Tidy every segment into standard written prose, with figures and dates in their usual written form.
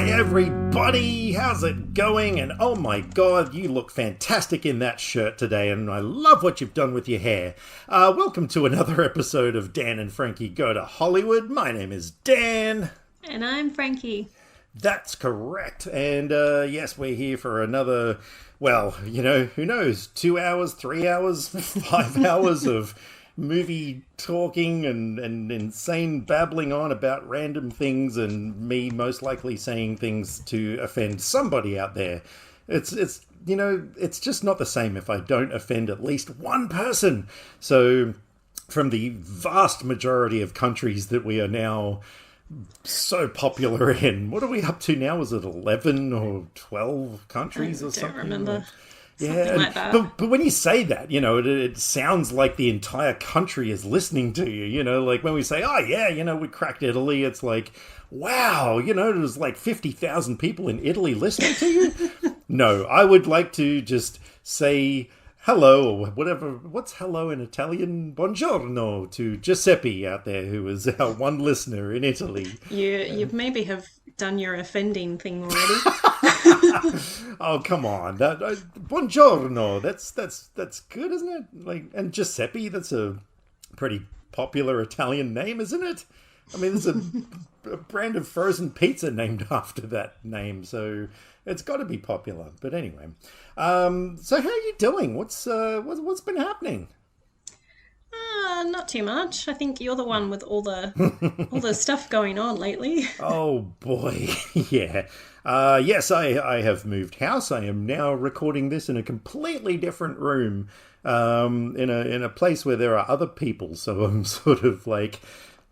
everybody, how's it going? And oh my god, you look fantastic in that shirt today, and I love what you've done with your hair. Welcome to another episode of Dan and Frankie Go to Hollywood. My name is Dan. And I'm Frankie. That's correct. And yes, we're here for another, well, you know, who knows, 2 hours, 3 hours, 5 hours of movie talking and insane babbling on about random things, and me most likely saying things to offend somebody out there. It's you know, it's just not the same if I don't offend at least one person. So from the vast majority of countries that we are now so popular in, what are we up to now? Is it 11 or 12 countries or something? I don't remember. Yeah, like that. But when you say that, you know, it sounds like the entire country is listening to you. You know, like when we say, oh yeah, you know, we cracked Italy, it's like, wow, you know, there's like 50,000 people in Italy listening to you. No, I would like to just say hello, or whatever. What's hello in Italian? Buongiorno to Giuseppe out there, who is our one listener in Italy. You maybe have done your offending thing already. Oh, come on. Buongiorno. That's good, isn't it? Like, and Giuseppe, that's a pretty popular Italian name, isn't it? I mean, there's a brand of frozen pizza named after that name, so it's got to be popular. But anyway, so how are you doing? What's been happening? Not too much. I think you're the one with all the stuff going on lately. Oh boy, yeah. Yes, I have moved house. I am now recording this in a completely different room, in a place where there are other people. So I'm sort of like,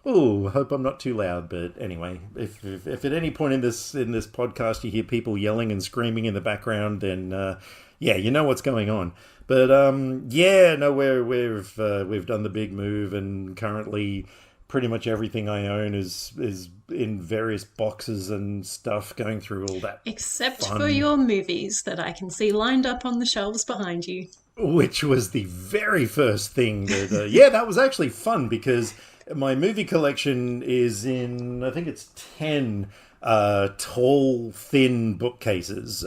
oh, hope I'm not too loud. But anyway, if at any point in this podcast you hear people yelling and screaming in the background, then yeah, you know what's going on. But yeah, no, we've done the big move, and currently pretty much everything I own is in various boxes and stuff, going through all that. Except for your movies that I can see lined up on the shelves behind you. Which was the very first thing that, yeah, that was actually fun, because my movie collection is in, I think it's 10 tall, thin bookcases.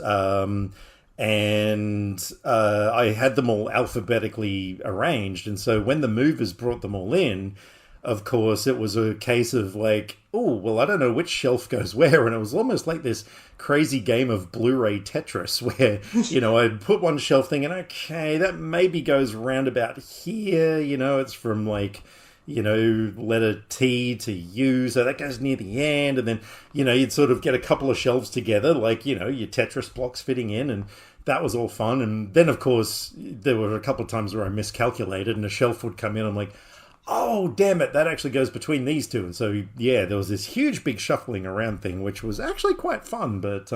And I had them all alphabetically arranged. And so when the movers brought them all in, of course, it was a case of like, oh, well, I don't know which shelf goes where. And it was almost like this crazy game of Blu-ray Tetris where, you know, I'd put one shelf thing and, okay, that maybe goes round about here. You know, it's from like, you know, letter T to U, so that goes near the end. And then, you know, you'd sort of get a couple of shelves together, like, you know, your Tetris blocks fitting in, and that was all fun. And then, of course, there were a couple of times where I miscalculated and a shelf would come in. I'm like, oh, damn it, that actually goes between these two. And so, yeah, there was this huge, big shuffling around thing, which was actually quite fun. But,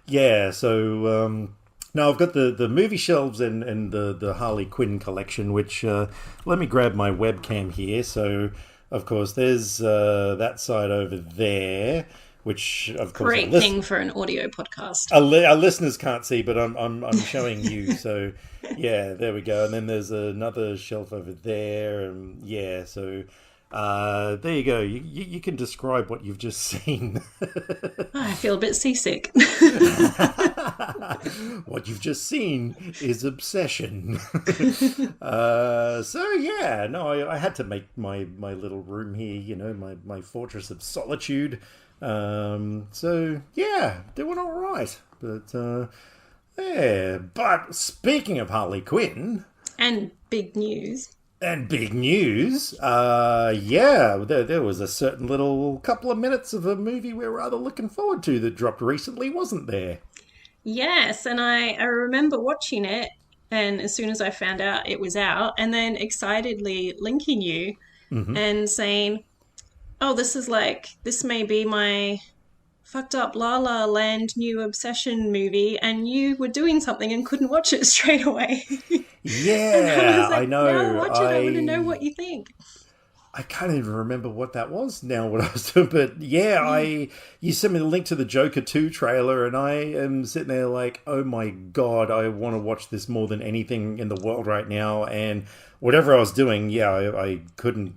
yeah, so, now I've got the movie shelves and the Harley Quinn collection, which, let me grab my webcam here. So, of course, there's that side over there, which, of course... Great thing for an audio podcast. Our listeners can't see, but I'm showing you. So, yeah, there we go. And then there's another shelf over there. And yeah, so... there you go. You can describe what you've just seen. I feel a bit seasick. What you've just seen is obsession. So yeah, no, I had to make my little room here, you know, my fortress of solitude. So yeah, doing all right. But yeah. But speaking of Harley Quinn and big news. And big news, yeah, there was a certain little couple of minutes of a movie we're rather looking forward to that dropped recently, wasn't there? Yes, and I remember watching it, and as soon as I found out it was out, and then excitedly linking you and saying, oh, this may be my fucked up La La Land new obsession movie, and you were doing something and couldn't watch it straight away. Yeah, I know. No, watch it. I want to know what you think. I can't even remember what that was now, what I was doing, but yeah, you sent me the link to the Joker 2 trailer, and I am sitting there like, oh my god, I want to watch this more than anything in the world right now, and whatever I was doing, yeah, I couldn't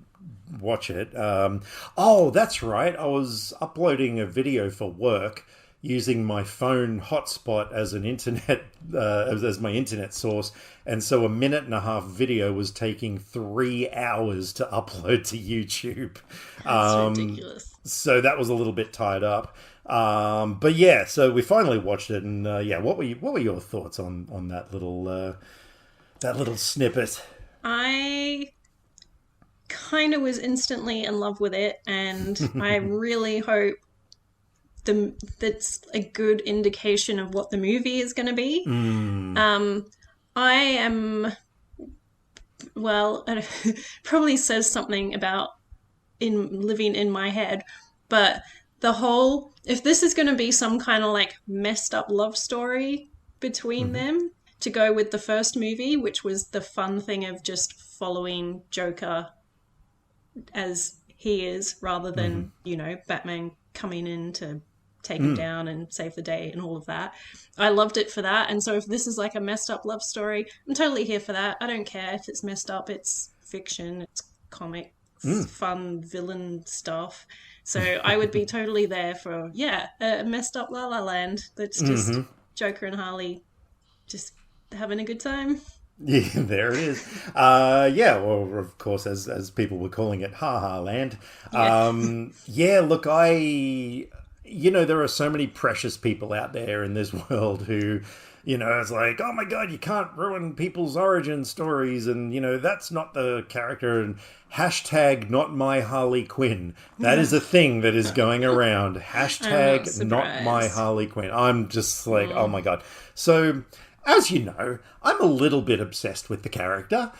watch it. Oh, that's right, I was uploading a video for work using my phone hotspot as an internet as my internet source, and so a minute and a half video was taking 3 hours to upload to YouTube. That's ridiculous. So that was a little bit tied up. But yeah, so we finally watched it, and yeah, what were your thoughts on that little snippet? I kind of was instantly in love with it, and I really hope that's a good indication of what the movie is going to be. I am, well, it probably says something about in living in my head, but the whole, if this is going to be some kind of like messed up love story between them to go with the first movie, which was the fun thing of just following Joker as he is rather than, Batman coming in to take him down and save the day and all of that. I loved it for that. And so if this is like a messed up love story, I'm totally here for that. I don't care if it's messed up. It's fiction. It's comic, fun villain stuff. So I would be totally there for, a messed up La La Land that's just Joker and Harley just having a good time. Yeah, there it is. Yeah, well, of course, as people were calling it, Ha Ha Land. Yeah. Yeah, look, there are so many precious people out there in this world who, it's like, oh my God, you can't ruin people's origin stories. And, that's not the character. And hashtag not my Harley Quinn. That is a thing that is going around. Hashtag not my Harley Quinn. I'm just like, oh my God. So, as you know, I'm a little bit obsessed with the character,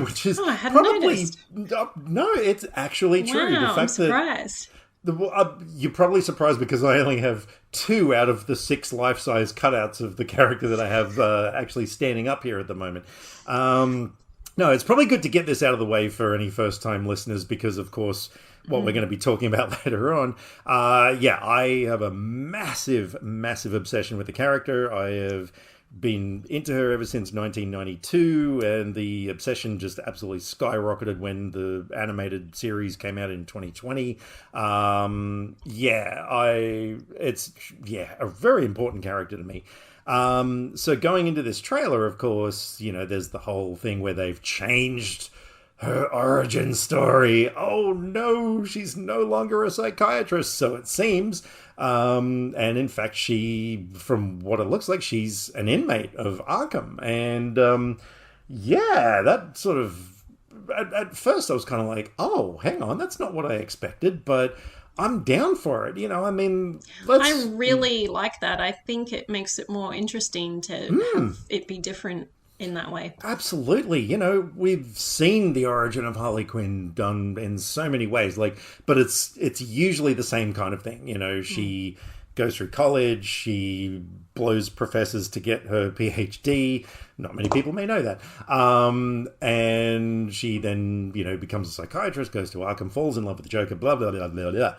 which is I hadn't noticed. No, it's actually true. Wow, I'm surprised. You're probably surprised because I only have 2 out of the 6 life-size cutouts of the character that I have actually standing up here at the moment. No, it's probably good to get this out of the way for any first-time listeners because, of course, what we're going to be talking about later on. I have a massive, massive obsession with the character. I have been into her ever since 1992, and the obsession just absolutely skyrocketed when the animated series came out in 2020. It's a very important character to me. So going into this trailer, of course, there's the whole thing where they've changed her origin story. Oh no, she's no longer a psychiatrist, so it seems. And in fact, from what it looks like, she's an inmate of Arkham. And that sort of, at first I was kind of like, oh, hang on, that's not what I expected, but I'm down for it. I really like that. I think it makes it more interesting to have it be different in that way. Absolutely. We've seen the origin of Harley Quinn done in so many ways, but it's usually the same kind of thing. She goes through college, she blows professors to get her PhD. Not many people may know that. And she then, becomes a psychiatrist, goes to Arkham, falls in love with the Joker, blah, blah, blah, blah, blah.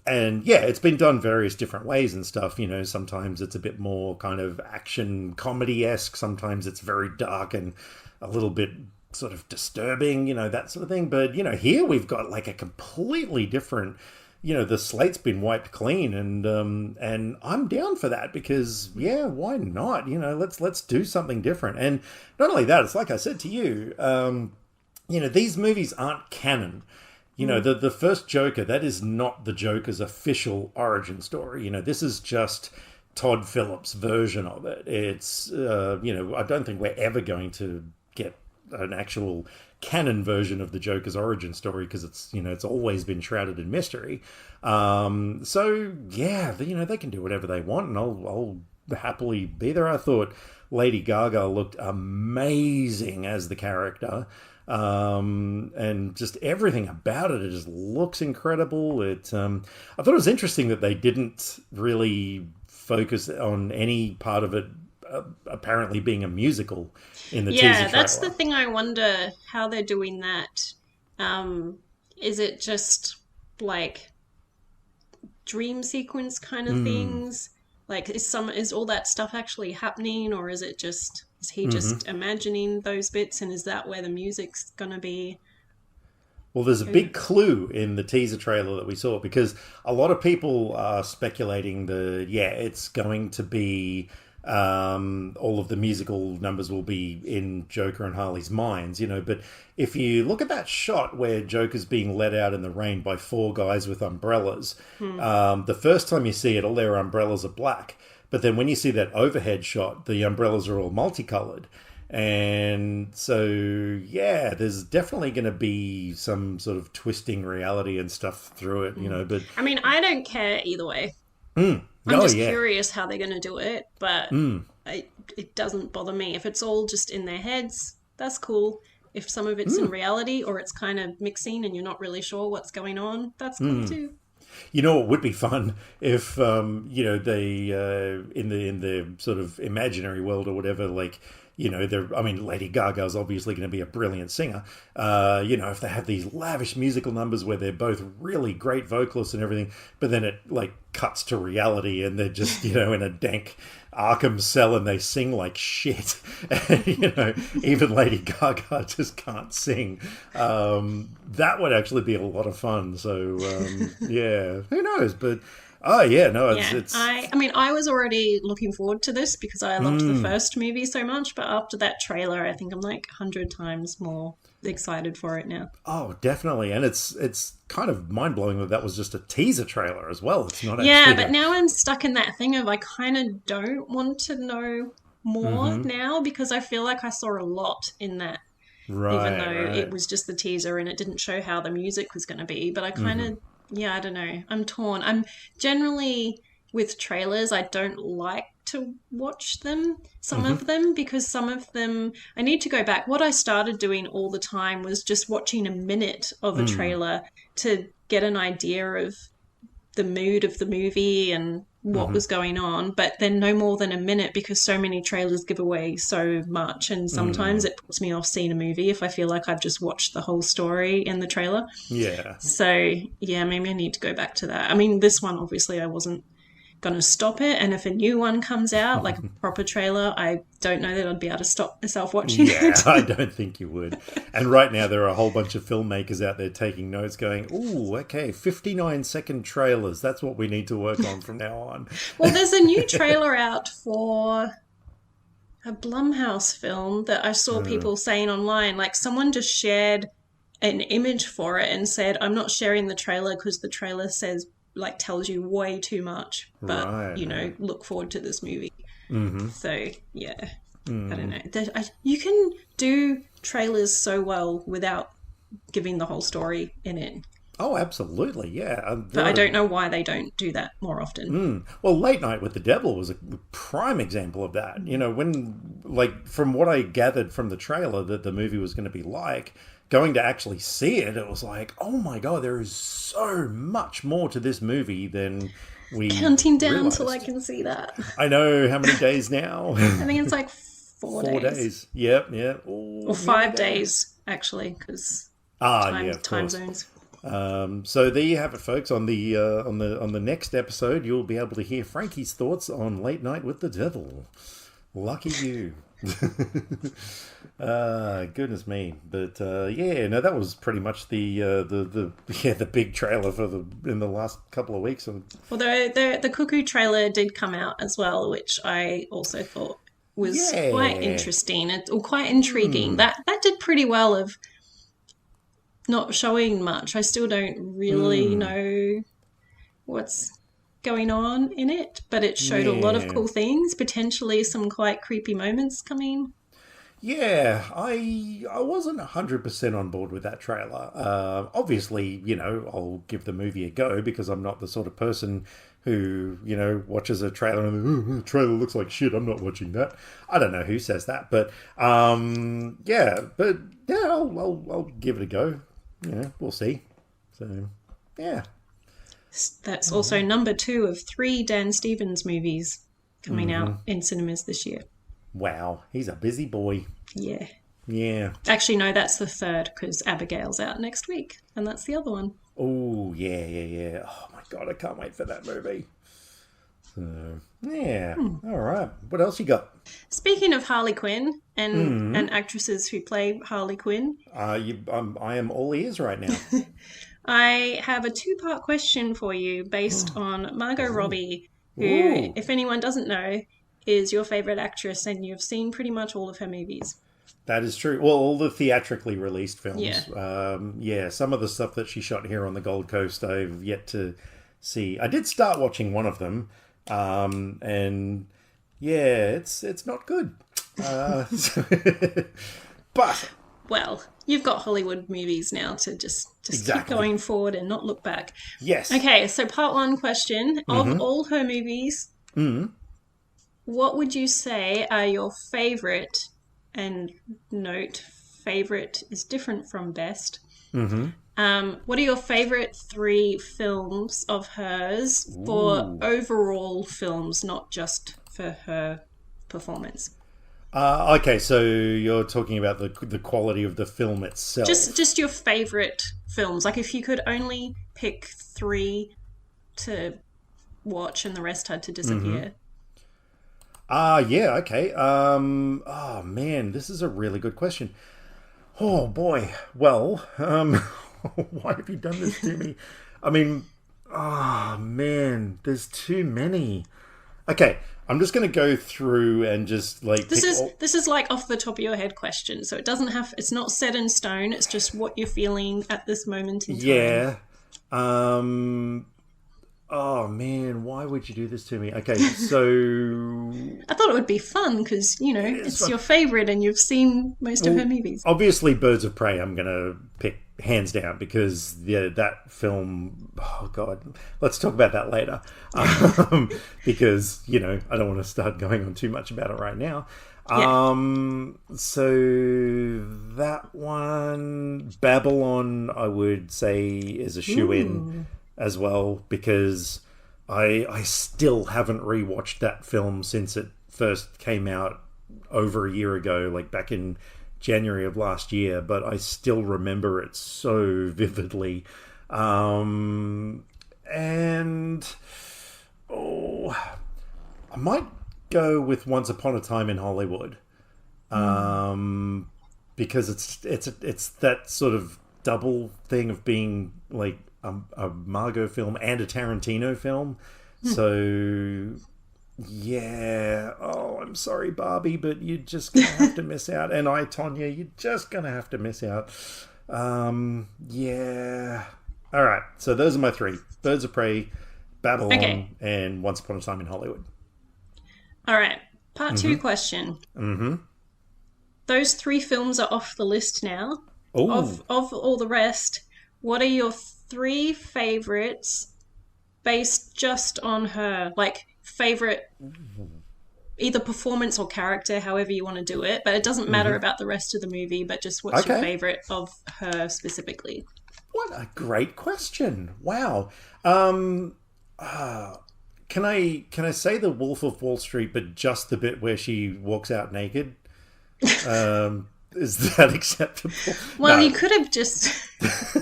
And it's been done various different ways and stuff. Sometimes it's a bit more kind of action comedy-esque. Sometimes it's very dark and a little bit sort of disturbing, that sort of thing. But, here we've got like a completely different, the slate's been wiped clean, and I'm down for that because, why not? Let's do something different. And not only that, it's like I said to you, these movies aren't canon. The first Joker, that is not the Joker's official origin story. This is just Todd Phillips' version of it. It's, I don't think we're ever going to get an actual canon version of the Joker's origin story because it's always been shrouded in mystery. They can do whatever they want, and I'll happily be there. I thought Lady Gaga looked amazing as the character. And just everything about it just looks incredible. I thought it was interesting that they didn't really focus on any part of it apparently being a musical in the teaser trailer. Yeah, that's the thing. I wonder how they're doing that. Is it just like dream sequence kind of things? Like, is all that stuff actually happening, or is he just imagining those bits, and is that where the music's gonna be? Well, there's a big clue in the teaser trailer that we saw because a lot of people are speculating that, yeah, it's going to be all of the musical numbers will be in Joker and Harley's minds, but if you look at that shot where Joker's being led out in the rain by four guys with umbrellas, the first time you see it, all their umbrellas are black. But then when you see that overhead shot, the umbrellas are all multicolored. And so, yeah, there's definitely going to be some sort of twisting reality and stuff through it, but... I mean, I don't care either way. Mm. I'm Oh, just yeah. curious how they're going to do it, but it doesn't bother me. If it's all just in their heads, that's cool. If some of it's in reality or it's kind of mixing and you're not really sure what's going on, that's cool too. You know, it would be fun if, they, in the sort of imaginary world or whatever, like, Lady Gaga's obviously going to be a brilliant singer. If they have these lavish musical numbers where they're both really great vocalists and everything, but then it like cuts to reality and they're just, in a dank Arkham cell and they sing like shit. Even Lady Gaga just can't sing. That would actually be a lot of fun. So, yeah, who knows? But oh yeah, no, it's. I was already looking forward to this because I loved the first movie so much, but after that trailer, I think I'm like 100 times more excited for it now. Oh, definitely, and it's kind of mind blowing that was just a teaser trailer as well. It's not. Yeah, but now I'm stuck in that thing of I kind of don't want to know more now because I feel like I saw a lot in that. Right, even though right. it was just the teaser and it didn't show how the music was going to be, but I kind of. Yeah, I don't know. I'm torn. I'm generally with trailers, I don't like to watch them, some of them, because some of them, I need to go back. What I started doing all the time was just watching a minute of a trailer to get an idea of the mood of the movie and what was going on, but then no more than a minute because so many trailers give away so much, and sometimes it puts me off seeing a movie if I feel like I've just watched the whole story in the trailer. Yeah. So, yeah, maybe I need to go back to that. I mean, this one, obviously, I wasn't going to stop it, and if a new one comes out, like a proper trailer, I don't know that I'd be able to stop myself watching it. I don't think you would. And right now there are a whole bunch of filmmakers out there taking notes going, ooh, okay, 59-second trailers. That's what we need to work on from now on. Well, there's a new trailer out for a Blumhouse film that I saw people saying online. Like someone just shared an image for it and said, I'm not sharing the trailer because the trailer says like tells you way too much, but look forward to this movie. So yeah, I don't know. You can do trailers so well without giving the whole story in it. Oh, absolutely, yeah. But I don't know why they don't do that more often. Well, Late Night with the Devil was a prime example of that. When, like, from what I gathered from the trailer that the movie was going to be like, going to actually see it, it was like, oh my God, there is so much more to this movie than we counting down realized. till I can see that. I know. How many days now? I think it's like 4 days. 4 days. Yep, yeah. Ooh, or 5 days, actually, because time zones. So there you have it, folks. On the next episode, you'll be able to hear Frankie's thoughts on Late Night with the Devil. Lucky you. Goodness me. But that was pretty much the big trailer in the last couple of weeks. Although the Cuckoo trailer did come out as well, which I also thought was quite interesting or quite intriguing. That did pretty well of not showing much. I still don't really know what's going on in it, but it showed a lot of cool things, potentially some quite creepy moments coming. Yeah, I wasn't 100% on board with that trailer. Obviously, I'll give the movie a go because I'm not the sort of person who, watches a trailer and the trailer looks like shit, I'm not watching that. I don't know who says that, but I'll give it a go. We'll see. So, yeah. That's also number 2 of 3 Dan Stevens movies coming out in cinemas this year. Wow, he's a busy boy. Yeah. Yeah. Actually, no, that's the 3rd because Abigail's out next week, and that's the other one. Oh, yeah. Oh, my God, I can't wait for that movie. So, yeah. All right. What else you got? Speaking of Harley Quinn and actresses who play Harley Quinn, I am all ears right now. I have a two-part question for you based on Margot Ooh. Robbie, who, Ooh. if anyone doesn't know, is your favorite actress and you've seen pretty much all of her movies. That is true. Well, all the theatrically released Yeah. films. Yeah, some of the stuff that she shot here on the Gold Coast, I've yet to see. I did start watching one of them, and yeah, it's not good. But Well, you've got Hollywood movies now to just keep exactly, going forward and not look back. yes. Okay, so part one question. Of all her movies, what would you say are your favorite? And note, favorite is different from best. What are your favorite three films of hers for Ooh. overall films, not just for her performance? Okay, so you're talking about the quality of the film itself. Just your favorite films. Like if you could only pick three to watch and the rest had to disappear. Yeah, okay. Oh man, this is a really good question. Oh boy. Well, why have you done this to me? I mean, oh man, there's too many. Okay, I'm just gonna go through and just like This pick is all. this is like off the top of your head question, so it doesn't have it's not set in stone. It's just what you're feeling at this moment in time. Yeah. Um. Oh man, why would you do this to me? Okay, so I thought it would be fun because you know it's it's fun. your favorite and you've seen most of her Well, movies. obviously, Birds of Prey. I'm gonna pick hands down because yeah, that film. Oh god, let's talk about that later. Because you know I don't want to start going on too much about it right now. Yeah. So that one, Babylon, I would say is a shoe in as well because I still haven't rewatched that film since it first came out over a year ago, like back in January of last year, but I still remember it so vividly. And oh, I might go with Once Upon a Time in Hollywood, because it's that sort of double thing of being like a Margot film and a Tarantino film. So yeah. Oh, I'm sorry, Barbie, but you're just gonna have to miss out. And I, Tonya, you're just gonna have to miss out. Yeah. All right. So those are my three: Birds of Prey, Okay. Babylon, and Once Upon a Time in Hollywood. All right. Part two question. Those three films are off the list now. Oh, Of all the rest, what are your three favorites based just on her? Like favorite either performance or character, however you want to do it, but it doesn't matter about the rest of the movie, but just what's your okay. favorite of her specifically? What a great question! Wow. Um, can I say the Wolf of Wall Street, but just the bit where she walks out naked? Is that acceptable? Well, No, you could have just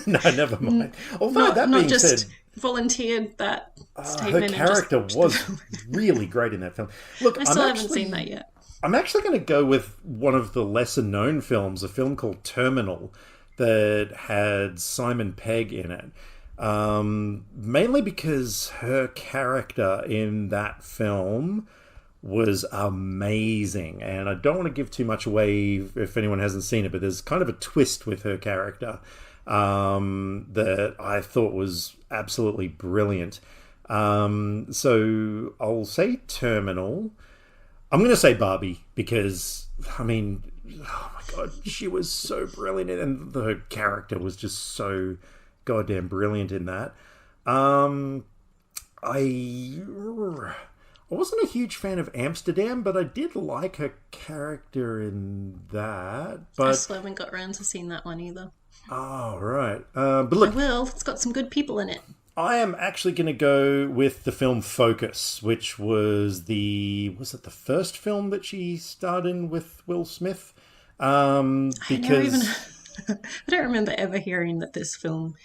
no, never mind. Although that not being just said, volunteered that her statement and just character watched the was film. really great in that film. Look, I still haven't seen that yet. I'm actually going to go with one of the lesser known films, a film called Terminal, that had Simon Pegg in it. Mainly because her character in that film was amazing. And I don't want to give too much away if anyone hasn't seen it, but there's kind of a twist with her character that I thought was absolutely brilliant. So I'll say Terminal. I'm going to say Barbie because, I mean, oh my god, she was so brilliant and the character was just so goddamn brilliant in that. I wasn't a huge fan of Amsterdam, but I did like her character in that. I But still haven't got around to seeing that one either. oh right, but I look, will. It's got some good people in it. I am actually going to go with the film Focus, which was the first film that she starred in with Will Smith? I never even. Because I don't remember ever hearing that this film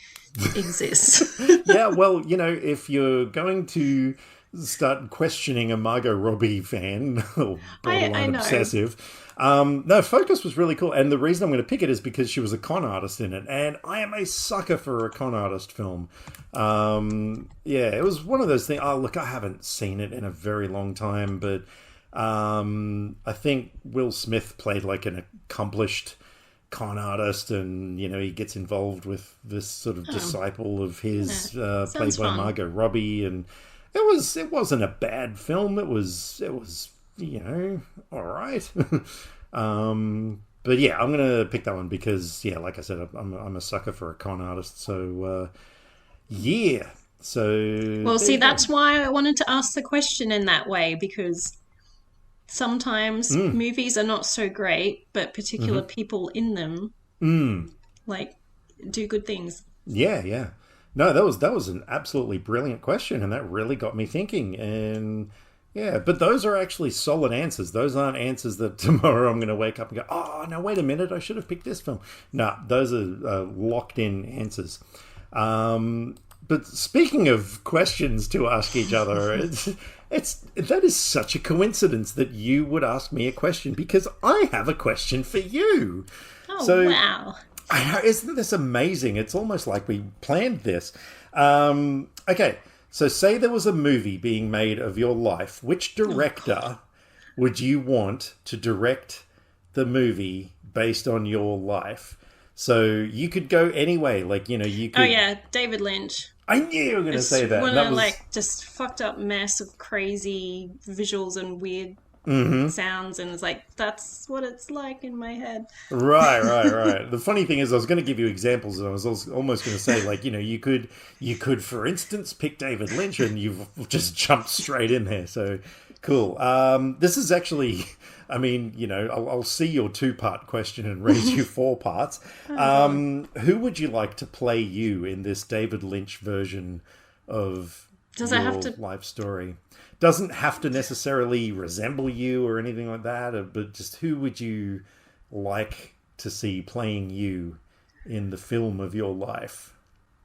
exists. yeah, well, you know, if you're going to start questioning a Margot Robbie fan, or I borderline know. obsessive. No, Focus was really cool, and the reason I'm going to pick it is because she was a con artist in it, and I am a sucker for a con artist film. Yeah, it was one of those things. Oh, look, I haven't seen it in a very long time, but I think Will Smith played like an accomplished con artist, and he gets involved with this sort of Oh, disciple of yeah. his, played Sounds by fun. Margot Robbie, and it wasn't a bad film. It was all right. But yeah, I'm gonna pick that one because, yeah, like I said, I'm a sucker for a con artist. So yeah, so Well, there see, you go. that's why I wanted to ask the question in that way because sometimes Mm, movies are not so great, but particular mm-hmm. people in them Mm. like do good things. Yeah, yeah. No, that was an absolutely brilliant question, and that really got me thinking. And yeah, but those are actually solid answers. Those aren't answers that tomorrow I'm going to wake up and go, "Oh, no, wait a minute, I should have picked this film." No, those are locked in answers. Um, but speaking of questions to ask each other, it's that is such a coincidence that you would ask me a question because I have a question for you. Oh, So wow. isn't this amazing? It's almost like we planned this. Okay, so say there was a movie being made of your life. Which Oh, God. director would you want to direct the movie based on your life? So you could go any way. Like, you Oh, could. yeah, David Lynch. I knew you were going I to just say that. want And that to, was. like, just fucked up mess of crazy visuals and weird sounds, and it's like, that's what it's like in my head. Right, right, right. The funny thing is, I was going to give you examples, and I was almost going to say, like, you could, for instance, pick David Lynch, and you've just jumped straight in there. So cool. This is actually, I mean, I'll see your two-part question and raise you four parts. Oh, God. Who would you like to play you in this David Lynch version of Does it have your to? life story? Doesn't have to necessarily resemble you or anything like that, but just who would you like to see playing you in the film of your life?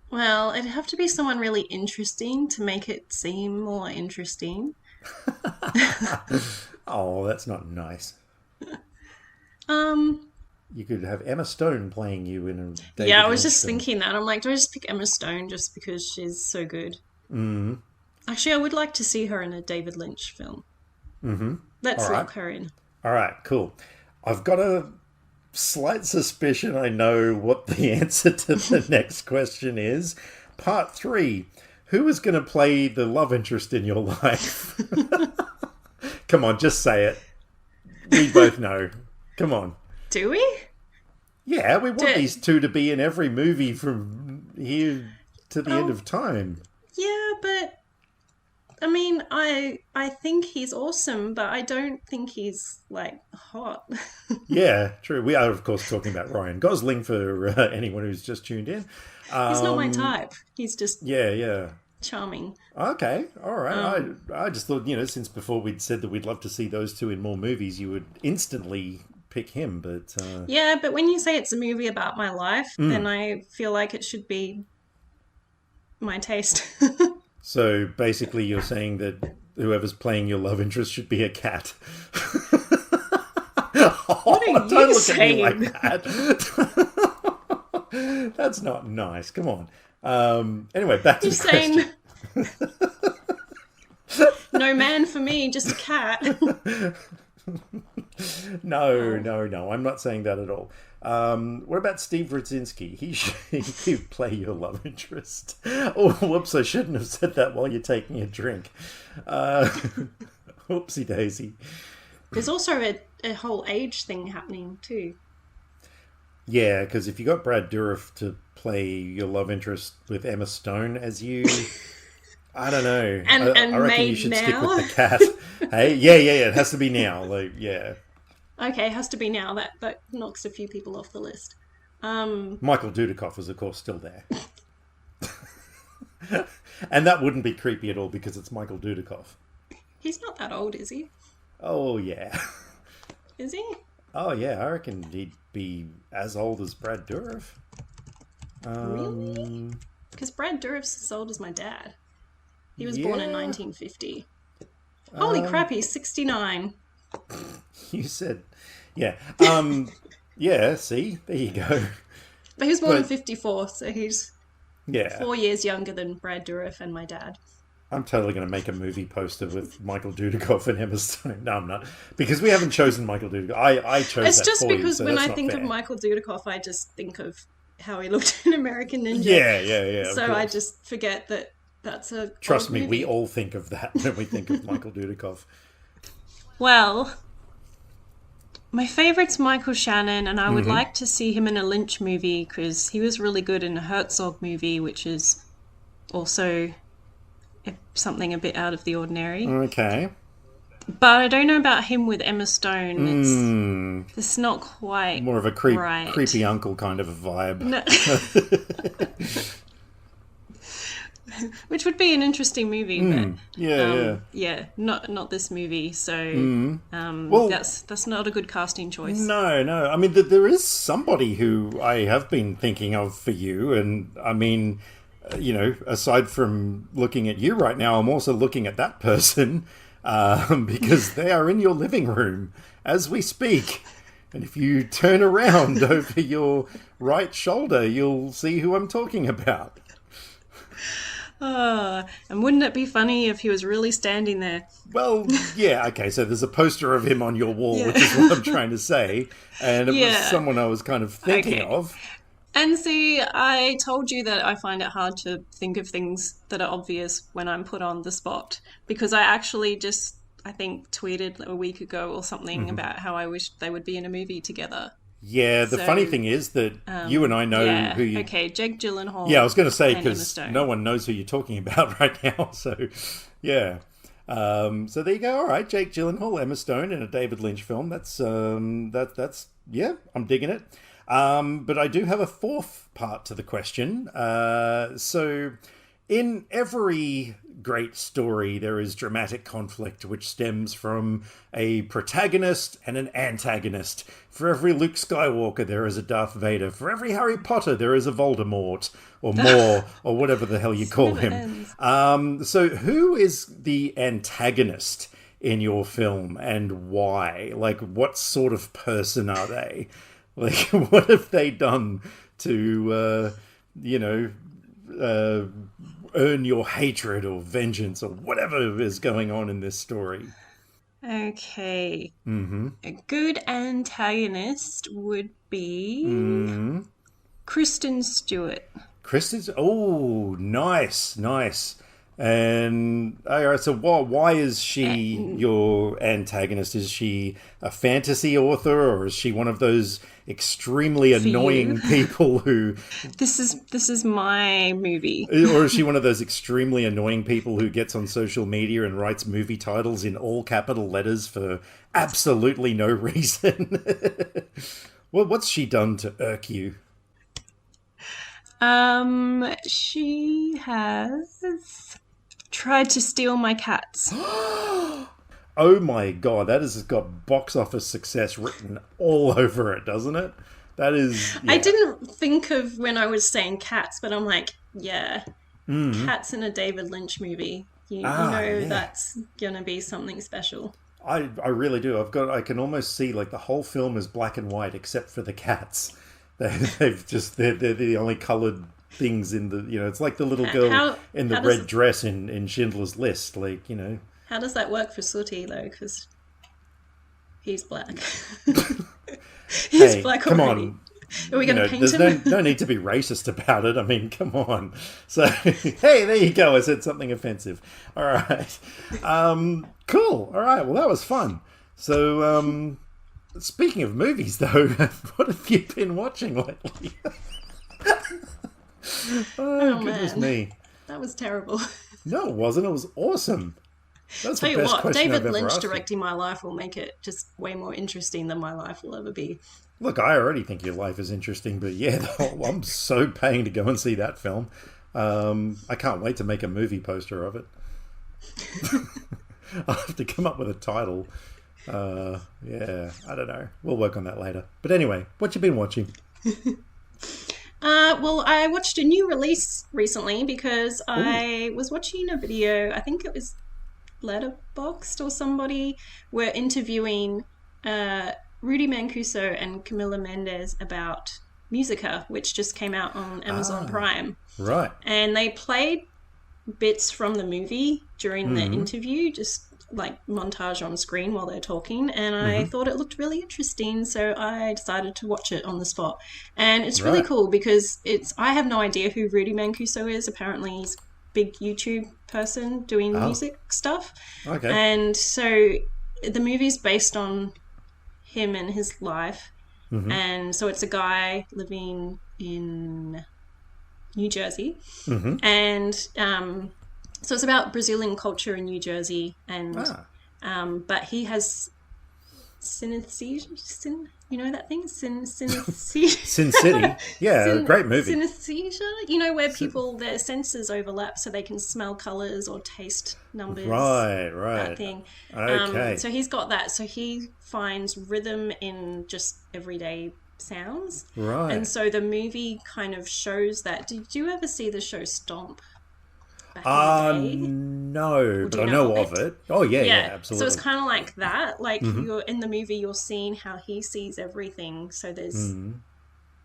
Well, it'd have to be someone really interesting to make it seem more interesting. Oh, that's not nice. Um, You could have Emma Stone playing you in a yeah, I David was Lynch just film. thinking that. I'm like, do I just pick Emma Stone just because she's so good? Mm. Actually, I would like to see her in a David Lynch film. Mm-hmm. Let's All right. lock her in. All right, cool. I've got a slight suspicion I know what the answer to the next question is. Part three. Who is going to play the love interest in your life? Come on, just say it. We both know. Come on. Do we? Yeah, we want Do, these two to be in every movie from here to the end oh, of time. yeah, but I mean, I think he's awesome, but I don't think he's like hot. Yeah, true. We are, of course, talking about Ryan Gosling for anyone who's just tuned in. He's not my Um, type. He's just yeah, yeah. charming. Okay, all right. Um, I just thought, since before we'd said that we'd love to see those two in more movies, you would instantly pick him. But yeah, but when you say it's a movie about my life, then mm. I feel like it should be my taste. So basically, you're saying that whoever's playing your love interest should be a cat. What are Oh, don't you look at me like saying? that. That's not nice. Come on. Anyway, back to You're the saying question. no man for me, just a cat. No, Oh. no, no. I'm not saying that at all. What about Steve Rudzinski? He'd play your love interest. Oh, whoops! I shouldn't have said that while you're taking a drink. Uh, Whoopsie daisy. There's also a whole age thing happening too. Yeah, because if you got Brad Dourif to play your love interest with Emma Stone as you, I don't know. I And reckon you made should stick with now. the cat. Hey, yeah, yeah, yeah. It has to be now. Like, yeah. Okay, has to be now. That knocks a few people off the list. Um, Michael Dudikoff is, of course, still there. And that wouldn't be creepy at all because it's Michael Dudikoff. he's not that old, is he? Oh, yeah. Is he? Oh, yeah. I reckon he'd be as old as Brad Dourif. Really? Um, Because Brad Dourif's as old as my dad. He was born in Yeah. 1950. Holy crap, he's 69. You said, yeah. Yeah, see? There you go. But he was born in But, 54, so he's yeah. 4 years younger than Brad Dourif and my dad. I'm totally going to make a movie poster with Michael Dudikoff and Emma Stone. No, I'm not. Because we haven't chosen Michael Dudikoff. I chose It's that just for you, because so when that's I not think of fair. Michael Dudikoff, I just think of how he looked in American Ninja. Yeah, yeah, yeah, of So I course. just forget that that's a Trust old me, we movie. all think of that when we think of Michael Dudikoff. Well, my favourite's Michael Shannon, and I would like to see him in a Lynch movie because he was really good in a Herzog movie, which is also something a bit out of the ordinary. Okay. But I don't know about him with Emma Stone. Hmm. It's not quite More of a right. creepy uncle kind of a vibe. No, which would be an interesting movie, but Yeah, yeah. yeah, not this movie. So Well, that's not a good casting choice. no, no. I mean, there is somebody who I have been thinking of for you, and I mean, aside from looking at you right now, I'm also looking at that person because they are in your living room as we speak. And if you turn around over your right shoulder, you'll see who I'm talking about. And wouldn't it be funny if he was really standing there? Well, yeah, okay, so there's a poster of him on your wall, Yeah. which is what I'm trying to say. And it was Yeah. someone I was kind of thinking Okay. of. And see, I told you that I find it hard to think of things that are obvious when I'm put on the spot because I actually just, I think, tweeted a week ago or something about how I wished they would be in a movie together. Yeah, the funny So, thing is that you and I know yeah. who you. Okay, Jake Yeah, I Gyllenhaal was going to say and Emma because no Stone. one knows who you're talking about right now. So, yeah. So there you go. All right, Jake Gyllenhaal, Emma Stone in a David Lynch film. That's yeah, I'm digging it. But I do have a fourth part to the question. So in every great story, there is dramatic conflict which stems from a protagonist and an antagonist. For every Luke Skywalker, there is a Darth Vader. For every Harry Potter, there is a Voldemort, or more, or whatever the hell you This call never him. ends. So, who is the antagonist in your film, and why? Like, what sort of person are they? Like, what have they done to, you know, uh, earn your hatred or vengeance or whatever is going on in this story? Okay. Mm-hmm. A good antagonist would be Mm. Kristen Stewart. Kristen's. Oh, nice, nice. And all right, so why is she your antagonist? Is she a fantasy author, or is she one of those extremely For you. annoying people who, This is my movie. or is she one of those extremely annoying people who gets on social media and writes movie titles in all capital letters for absolutely no reason? Well, what's she done to irk you? She has tried to steal my cats. Oh my god, that has got box office success written all over it, doesn't it? That is, I yeah. didn't think of when I was saying cats, but I'm like, yeah, cats in a David Lynch movie. You Ah, know yeah. that's gonna be something special. I really do. I can almost see like the whole film is black and white except for the cats. They're the only coloured things in the, it's like the little girl How in the how does red dress in Schindler's List. Like, how does that work for Sooty though? Because he's black. He's hey, black come already. on. Are we gonna paint There's no, him? no need to be racist about it. I mean, come on. So, hey, there you go. I said something offensive. All right. Cool. All right. Well, that was fun. So, speaking of movies, though, what have you been watching lately? Oh, Oh goodness man, me. that was terrible. No, it wasn't. It was awesome. That's the Tell you best what, question I've David ever Lynch asked you. directing my life will make it just way more interesting than my life will ever be. Look, I already think your life is interesting, but yeah, I'm so paying to go and see that film. I can't wait to make a movie poster of it. I'll have to come up with a title. Yeah, I don't know. We'll work on that later. But anyway, what you been watching? Well, I watched a new release recently because Oh, I was watching a video. I think it was Letterboxd or somebody were interviewing uh, Rudy Mancuso and Camila Mendes about Musica, which just came out on Amazon ah, Prime. right. And they played bits from the movie during the Mm-hmm. interview, just like montage on screen while they're talking. And I Mm-hmm. thought it looked really interesting, so I decided to watch it on the spot. And it's really Right. cool because I have no idea who Rudy Mancuso is. Apparently, he's a big YouTube person doing Oh, music stuff. okay. And so the movie's based on him and his life. Mm-hmm. And so it's a guy living in New Jersey, Mm-hmm. and so it's about Brazilian culture in New Jersey, and Ah, but he has synesthesia. You know that thing? Synesthesia. Sin City. Yeah, great movie. Synesthesia. You know where Sin- people their senses overlap, so they can smell colors or taste numbers. right, That right. thing. Okay. So he's got that. So he finds rhythm in just everyday sounds. And Right. so the movie kind of shows that. Did you ever see the show Stomp back in the day? No, Or do but you I know know of of it? it. Oh, yeah, yeah, Yeah. So it's absolutely. kind of like that. Like Mm-hmm. you're in the movie, you're seeing how he sees everything. So there's Mm-hmm.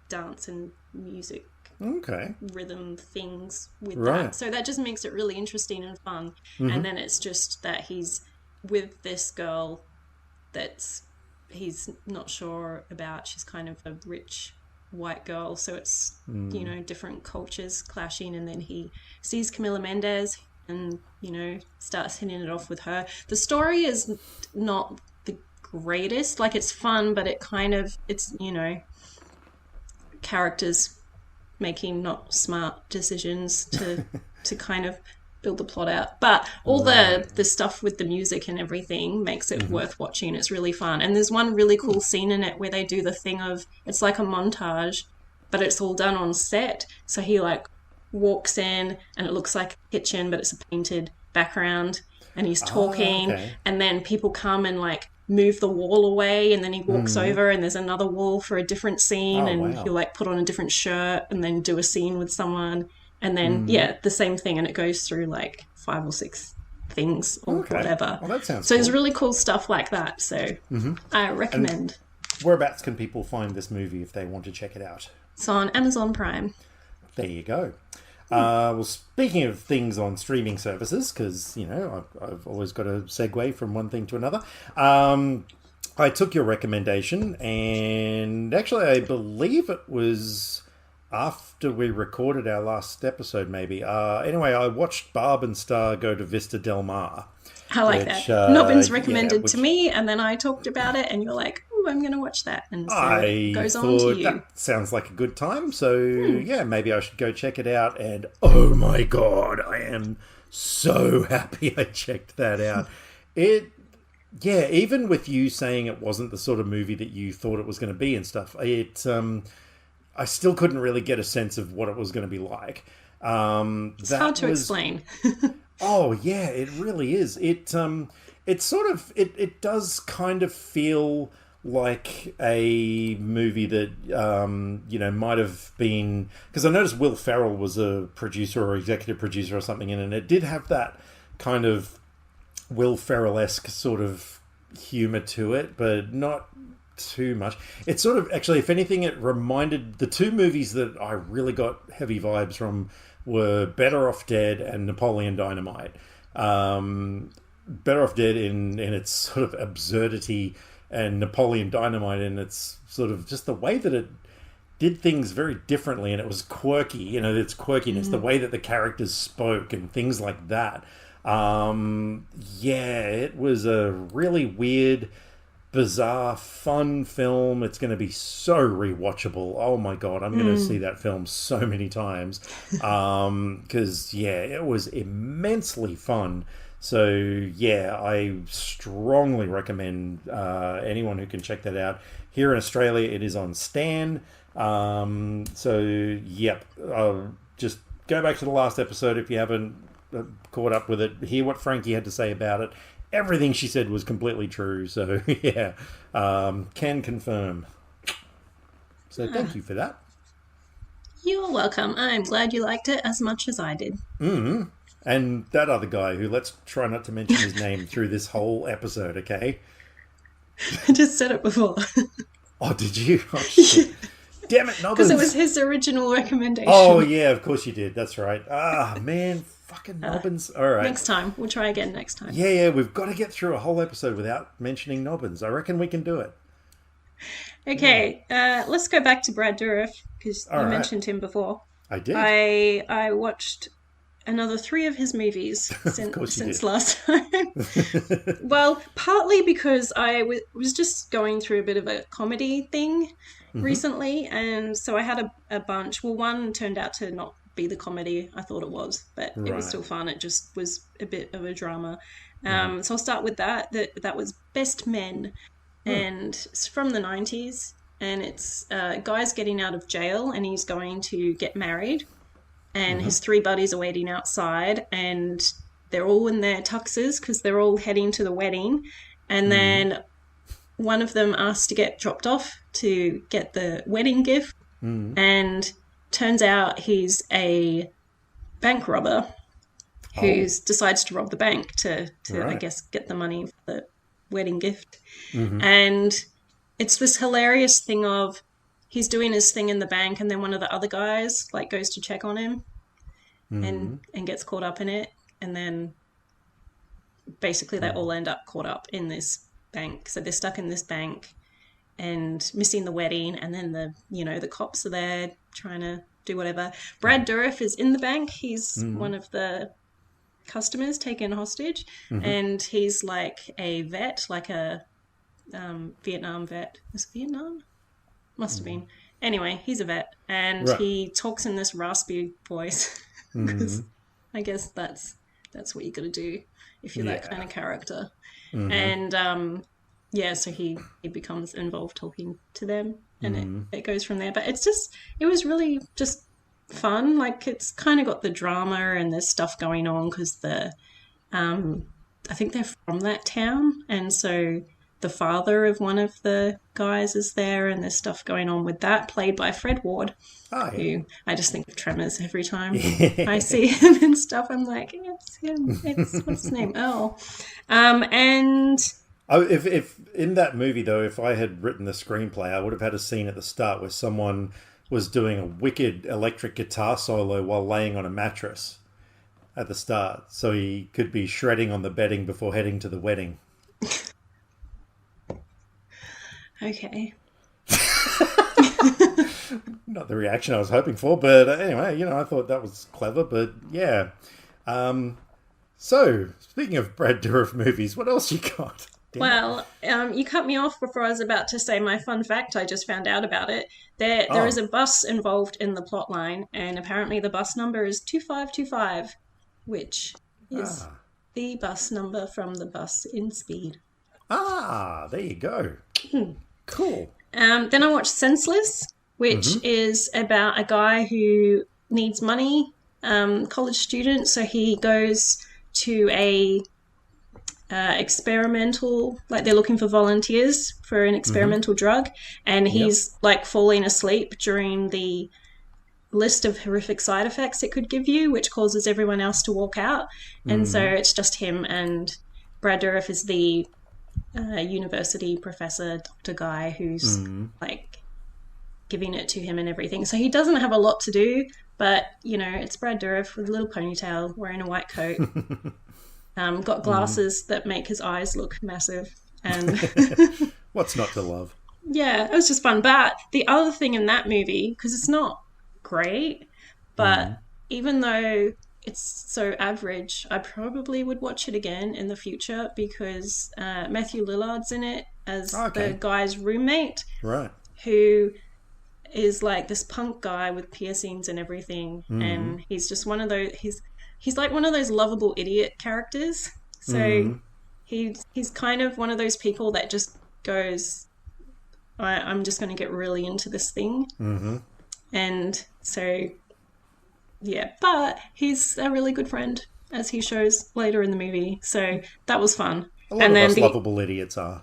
dance and music, Okay. rhythm things with Right. that. So that just makes it really interesting and fun. Mm-hmm. And then it's just that he's with this girl that's he's not sure about. She's kind of a rich white girl, so it's Mm. different cultures clashing, and then he sees Camila Mendes and starts hitting it off with her. The story is not the greatest. Like it's fun, but it's characters making not smart decisions to kind of build the plot out. But all Right. the stuff with the music and everything makes it Mm-hmm. worth watching. It's really fun. And there's one really cool scene in it where they do the thing of it's like a montage, but it's all done on set. So he like walks in and it looks like a kitchen, but it's a painted background and he's Ah, talking okay. and then people come and like move the wall away and then he walks Mm-hmm. over and there's another wall for a different scene Oh, and wow. he'll like put on a different shirt and then do a scene with someone and then Mm-hmm. yeah the same thing and it goes through like five or six things or Okay. whatever. Well, that sounds So there's cool. really cool stuff like that, so I And recommend. whereabouts can people find this movie if they want to check it out? It's on Amazon Prime. There you go. Well, speaking of things on streaming services, because, I've always got a segue from one thing to another. I took your recommendation, and actually, I believe it was after we recorded our last episode, maybe. Anyway, I watched Barb and Star go to Vista Del Mar, I like that. which, Nobbins yeah, recommended to which me and then I talked about it and you're like, oh, I'm going to watch that, and so it I goes on to thought you. that sounds like a good time. So, yeah, maybe I should go check it out. And oh my god, I am so happy I checked that out. It, yeah, even with you saying it wasn't the sort of movie that you thought it was going to be and stuff, I still couldn't really get a sense of what it was going to be like. It's hard That to was explain. Oh yeah, it really is. It sort of it does kind of feel like a movie that might have been, because I noticed Will Ferrell was a producer or executive producer or something in it, and it did have that kind of Will Ferrell-esque sort of humor to it, but not too much. It sort of, actually, if anything, it reminded, the two movies that I really got heavy vibes from were Better Off Dead and Napoleon Dynamite. Better Off Dead in its sort of absurdity, and Napoleon Dynamite in its sort of just the way that it did things very differently, and it was quirky. Its quirkiness, the way that the characters spoke, and things like that. Yeah, it was a really weird, bizarre, fun film. It's going to be so rewatchable. Oh my god, I'm going to see that film so many times. Because yeah, it was immensely fun. So yeah, I strongly recommend anyone who can check that out. Here in Australia, it is on Stan. So yep, just go back to the last episode if you haven't caught up with it. Hear what Frankie had to say about it. Everything she said was completely true. So yeah, can confirm. So thank you for that. You're welcome. I'm glad you liked it as much as I did. And that other guy who, let's try not to mention his name through this whole episode, okay? I just said it before. Oh, did you? Oh, shit. Damn it, Because it was Nobbins. his original Oh, recommendation. yeah, of course you did. That's right. Ah, man, fucking Nobbins. All right. Next time. We'll try again next time. Yeah, we've got to get through a whole episode without mentioning Nobbins. I reckon we can do it. Okay, let's go back to Brad Dourif because All you right. mentioned him before. I did. I watched another three of his movies Of course you since did. last time. Well, partly because was just going through a bit of a comedy thing recently, and so I had a bunch. Well, one turned out to not be the comedy I thought it was, but it was Right. still fun. It just was a bit of a drama. So I'll start with that. That was Best Men, and it's from the 90s. And it's a guy's getting out of jail and he's going to get married and his three buddies are waiting outside and they're all in their tuxes because they're all heading to the wedding. And then one of them asks to get dropped off to get the wedding gift. And turns out he's a bank robber who Oh, decides to rob the bank to I right. guess, get the money for the wedding gift. And it's this hilarious thing of he's doing his thing in the bank and then one of the other guys like goes to check on him and gets caught up in it, and then basically they all end up caught up in this bank, so they're stuck in this bank and missing the wedding, and then the cops are there trying to do whatever. Brad Dourif is in the bank. He's one of the customers taken hostage, and he's like a vet, like a Vietnam vet. Was it Vietnam? Must have been. Anyway, he's a vet, and Right. he talks in this raspy voice because I guess that's what you got to do if you're that Yeah. kind of character. And yeah, so he becomes involved talking to them, and it goes from there. But it was really just fun. Like it's kind of got the drama and there's stuff going on because I think they're from that town, and so the father of one of the guys is there, and there's stuff going on with that, played by Fred Ward, Oh, yeah. who I just think of Tremors every time I see him and stuff. I'm like, it's him. It's what's his name? Earl. And Oh, if in that movie though, if I had written the screenplay, I would have had a scene at the start where someone was doing a wicked electric guitar solo while laying on a mattress at the start, so he could be shredding on the bedding before heading to the wedding. okay, Not the reaction I was hoping for, but anyway, I thought that was clever. But yeah. So speaking of Brad Dourif movies, what else you got? Damn it. well, you cut me off before I was about to say my fun fact. I just found out about it. There is Oh, a bus involved in the plot line, and apparently the bus number is 2525, which is ah, the bus number from the bus in Speed. there you go. Cool. Then I watched Senseless, which is about a guy who needs money, college student, so he goes to a experimental, like they're looking for volunteers for an experimental drug, and Yep. he's like falling asleep during the list of horrific side effects it could give you, which causes everyone else to walk out. And so it's just him, and Brad Dourif is the university professor, doctor guy who's like giving it to him and everything. So he doesn't have a lot to do, but it's Brad Dourif with a little ponytail, wearing a white coat, got glasses that make his eyes look massive, and What's not to love? yeah, it was just fun. But the other thing in that movie, because it's not great, but even though it's so average, I probably would watch it again in the future because Matthew Lillard's in it as the Okay. guy's roommate, Right. who is like this punk guy with piercings and everything, and he's just one of those. He's like one of those lovable idiot characters. So he's kind of one of those people that just goes, I'm just going to get really into this thing. And so, yeah, but he's a really good friend, as he shows later in the movie. So that was fun. A lot And of then us lovable idiots are.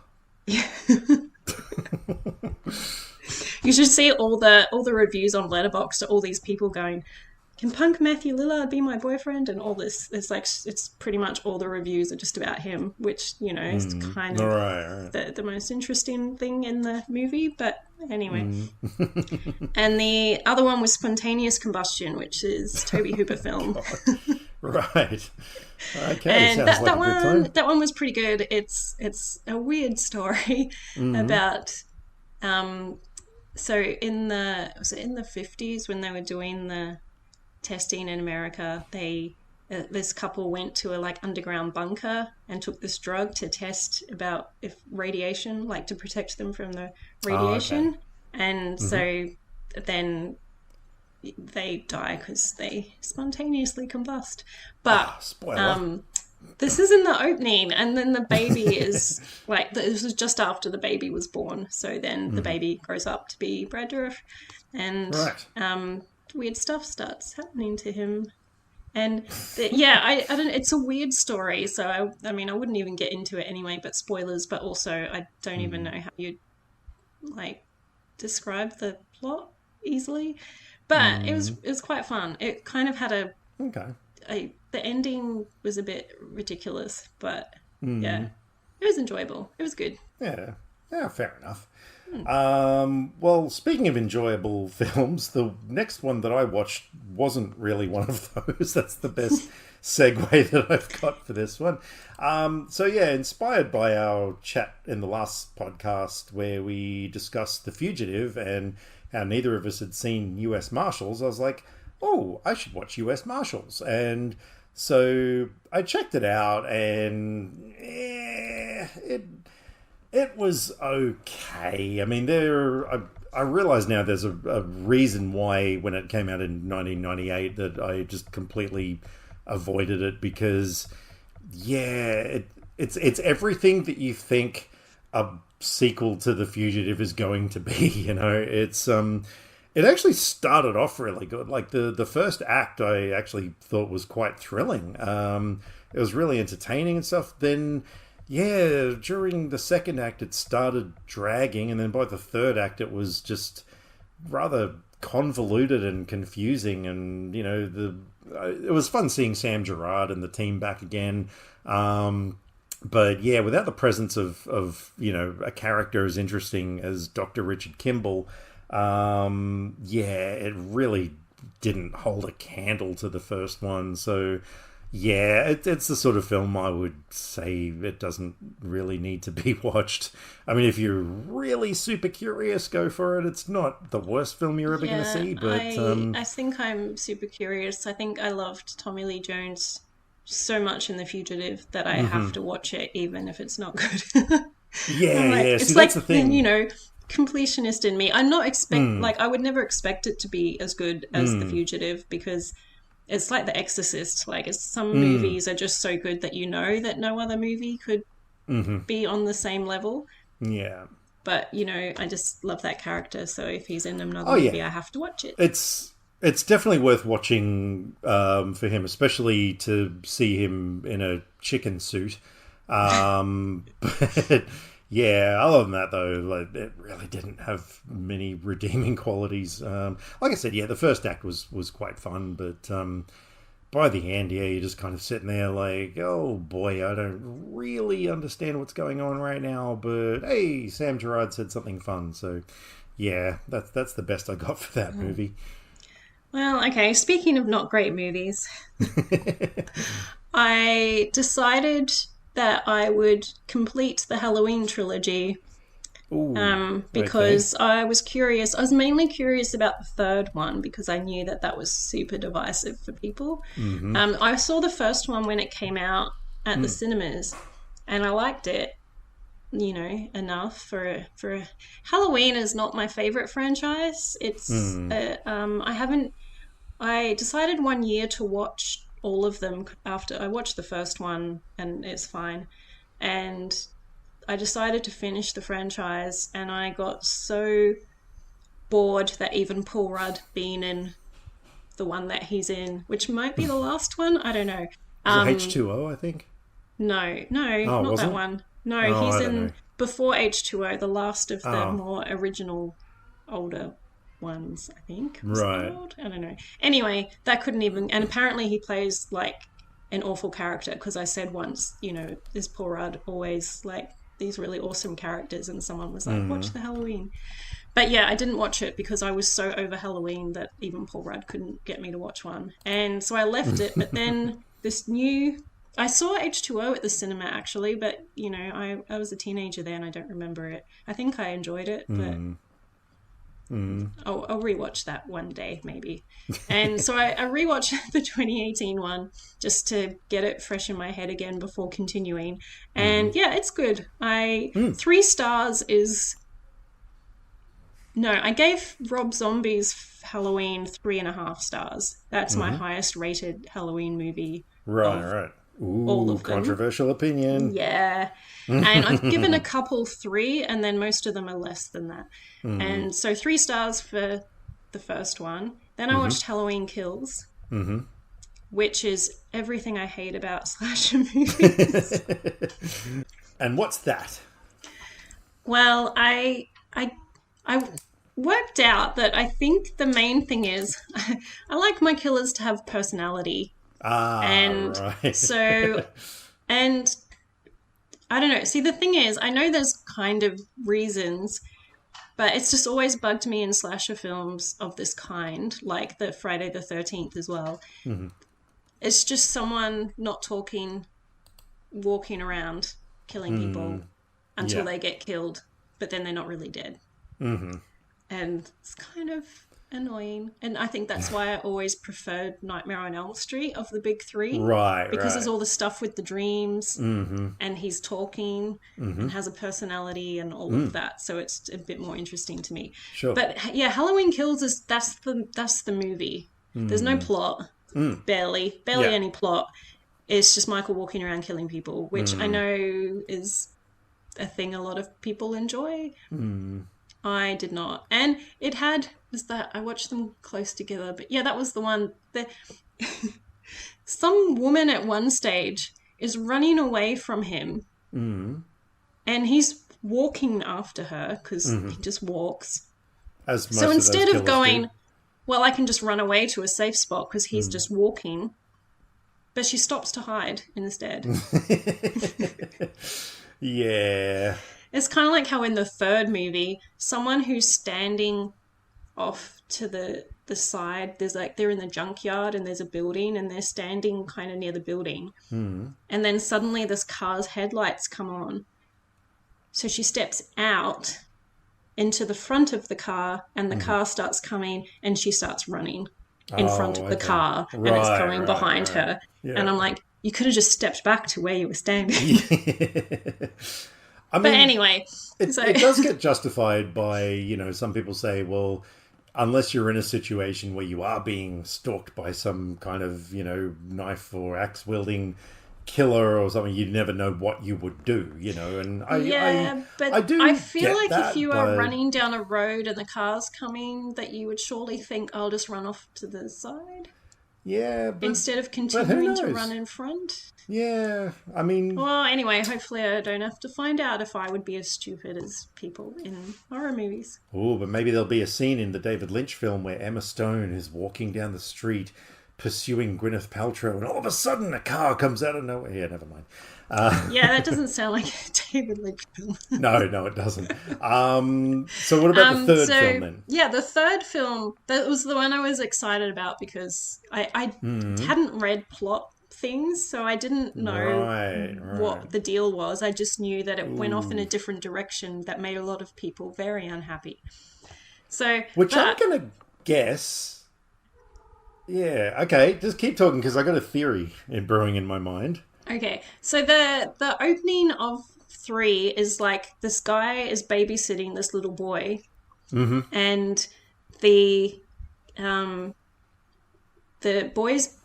You should see all the reviews on Letterboxd to all these people going, "Can punk Matthew Lillard be my boyfriend?" and all this. It's like it's pretty much all the reviews are just about him, which is kind All of right, all right. the most interesting thing in the movie. But anyway, and the other one was Spontaneous Combustion, which is Toby Hooper film. Right. Okay, And sounds like a good time. that one was pretty good. It's a weird story about so in the 50s when they were doing the testing in America, this couple went to a like underground bunker and took this drug to test about if radiation, like to protect them from the Oh, okay. radiation. And so then they die because they spontaneously combust. But Spoiler. this is in the opening, and then the baby is like this was just after the baby was born. So then the baby grows up to be Brad Dourif, and Right. weird stuff starts happening to him. And yeah, I don't. It's a weird story, so I mean, I wouldn't even get into it anyway. But spoilers. But also, I don't even know how you like describe the plot easily. But it was quite fun. It kind of had Okay. the ending was a bit ridiculous, but yeah, it was enjoyable. It was good. Yeah. Yeah, fair enough. Well, speaking of enjoyable films, the next one that I watched wasn't really one of those. That's the best segue that I've got for this one. So yeah, inspired by our chat in the last podcast where we discussed The Fugitive and how neither of us had seen US Marshals, I was like, oh, I should watch US Marshals. And so I checked it out, and it was okay. I mean, I realize now there's a reason why when it came out in 1998 that I just completely avoided it, because yeah, it's everything that you think a sequel to The Fugitive is going to be. It actually started off really good. Like the first act, I actually thought was quite thrilling. It was really entertaining and stuff. Then, yeah, during the second act, it started dragging, and then by the third act, it was just rather convoluted and confusing. And it was fun seeing Sam Gerard and the team back again. But yeah, without the presence of a character as interesting as Dr. Richard Kimball, yeah, it really didn't hold a candle to the first one. So yeah, it's the sort of film I would say it doesn't really need to be watched. I mean, if you're really super curious, go for it. It's not the worst film you're ever going to Yeah, see, but I think I'm super curious. I think I loved Tommy Lee Jones so much in The Fugitive that I have to watch it even if it's not good. I'm yeah, like, yeah. See, it's that's like the thing. completionist in me. I'm not expect like I would never expect it to be as good as The Fugitive because it's like The Exorcist. Like some movies are just so good that that no other movie could be on the same level. Yeah. But I just love that character. So if he's in another Oh movie, yeah. I have to watch it. It's definitely worth watching for him, especially to see him in a chicken suit. But yeah, other than that though, like, it really didn't have many redeeming qualities. Like I said, yeah, the first act was quite fun, but by the end, yeah, you're just kind of sitting there like, oh boy, I don't really understand what's going on right now. But hey, Sam Gerard said something fun, so yeah, that's the best I got for that movie. Well, okay. Speaking of not great movies, I decided that I would complete the Halloween trilogy Ooh, okay. because I was curious. I was mainly curious about the third one because I knew that was super divisive for people. I saw the first one when it came out at the cinemas, and I liked it. Enough for Halloween is not my favorite franchise. It's I haven't. I decided one year to watch all of them after I watched the first one, and it's fine. And I decided to finish the franchise, and I got so bored that even Paul Rudd being in the one that he's in, which might be the last one, I don't know. Was it Um, H2O, I think? no, Oh, not that wasn't it? one. No, Oh, he's I don't in know. before H2O, the last of the Oh, more original. older ones, I think. Was that Right. old? I don't know. Anyway, that couldn't even. And apparently, he plays like an awful character because I said once, is Paul Rudd always like these really awesome characters? And someone was like, watch the Halloween. But yeah, I didn't watch it because I was so over Halloween that even Paul Rudd couldn't get me to watch one. And so I left it. But then I saw H2O at the cinema actually, but I was a teenager then. I don't remember it. I think I enjoyed it, but I'll rewatch that one day maybe. And so I rewatched the 2018 one just to get it fresh in my head again before continuing. And yeah, it's good. 3 stars is. No, I gave Rob Zombie's Halloween 3.5 stars. That's my highest rated Halloween movie Right, of right. all Ooh, of them. controversial opinion. Yeah. And I've given a couple 3, and then most of them are less than that. And so 3 stars for the first one. Then I watched Halloween Kills, which is everything I hate about slasher movies. And what's that? Well, I worked out that I think the main thing is I like my killers to have personality. And right. and I don't know. See, the thing is, I know there's kind of reasons, but it's just always bugged me in slasher films of this kind, like the Friday the 13th as well. It's just someone not talking, walking around, killing people until they get killed, but then they're not really dead. And it's kind of annoying. And I think that's why I always preferred Nightmare on Elm Street of the big 3. Right, because right. there's all the stuff with the dreams and he's talking and has a personality and all of that. So it's a bit more interesting to me. Sure. But yeah, Halloween Kills that's the movie. There's no plot. Barely any plot. It's just Michael walking around killing people, which I know is a thing a lot of people enjoy. I did not. And I watched them close together, but yeah, that was the one that some woman at one stage is running away from him and he's walking after her because he just walks. As most So of instead those of killers going, do. well, I can just run away to a safe spot because he's just walking, but she stops to hide instead. Yeah. It's kind of like how in the third movie, someone who's standing off to the side, there's like they're in the junkyard and there's a building and they're standing kind of near the building. And then suddenly this car's headlights come on. So she steps out into the front of the car and the car starts coming and she starts running in front of the car and it's coming behind her. Yeah. And I'm like, you could have just stepped back to where you were standing. I mean, But anyway, it does get justified by, some people say, well, unless you're in a situation where you are being stalked by some kind of, knife or axe wielding killer or something, you never know what you would do, and I feel like that, if you are running down a road and the car's coming, that you would surely think, I'll just run off to the side. Yeah, but, instead of continuing to run in front. Yeah, I mean... Well, anyway, hopefully I don't have to find out if I would be as stupid as people in horror movies. Oh, but maybe there'll be a scene in the David Lynch film where Emma Stone is walking down the street pursuing Gwyneth Paltrow and all of a sudden a car comes out of nowhere. Yeah, never mind. Yeah, that doesn't sound like a David Lynch film. No, it doesn't. So what about the third film then? Yeah, the third film, that was the one I was excited about because I hadn't read plot things, so I didn't know what the deal was. I just knew that it went off in a different direction that made a lot of people very unhappy. So, I'm going to guess... Yeah, okay, just keep talking because I got a theory brewing in my mind. Okay, so the opening of 3 is like this guy is babysitting this little boy, and the boy's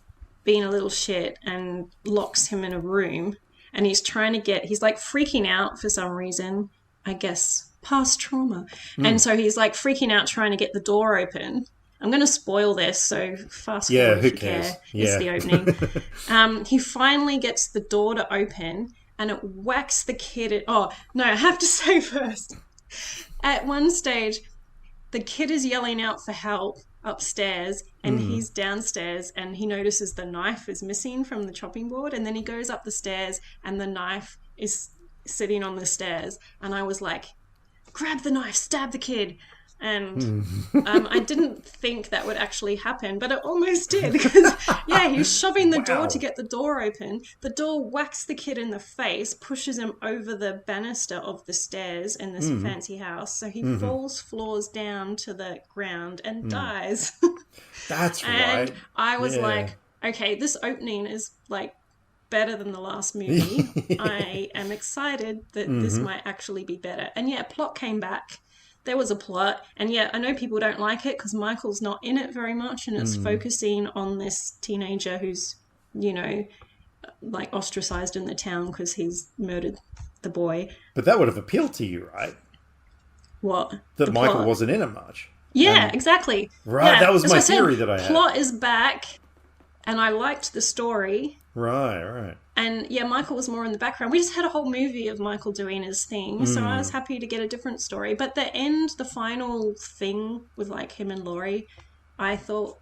being a little shit and locks him in a room, and he's like freaking out for some reason, I guess past trauma, and so he's like freaking out trying to get the door open. I'm going to spoil this, so fast forward if you care. It's the opening. He finally gets the door to open, and it whacks the kid. Oh, no, I have to say first. At one stage, the kid is yelling out for help upstairs, and he's downstairs, and he notices the knife is missing from the chopping board, and then he goes up the stairs and the knife is sitting on the stairs, and I was like, grab the knife, stab the kid. And I didn't think that would actually happen, but it almost did. Because, yeah, he's shoving the door to get the door open. The door whacks the kid in the face, pushes him over the banister of the stairs in this fancy house. So he falls floors down to the ground and dies. That's and right. I was like, okay, this opening is like better than the last movie. I am excited that this might actually be better. And yeah, plot came back. There was a plot, and yeah, I know people don't like it because Michael's not in it very much, and it's focusing on this teenager who's, you know, like ostracized in the town because he's murdered the boy. But that would have appealed to you, right? What? That Michael wasn't in it much. Yeah, exactly. Right, yeah. that was my theory that I had. Plot is back, and I liked the story. Right. And yeah, Michael was more in the background. We just had a whole movie of Michael doing his thing, so I was happy to get a different story. But the end, the final thing with like him and Laurie, I thought,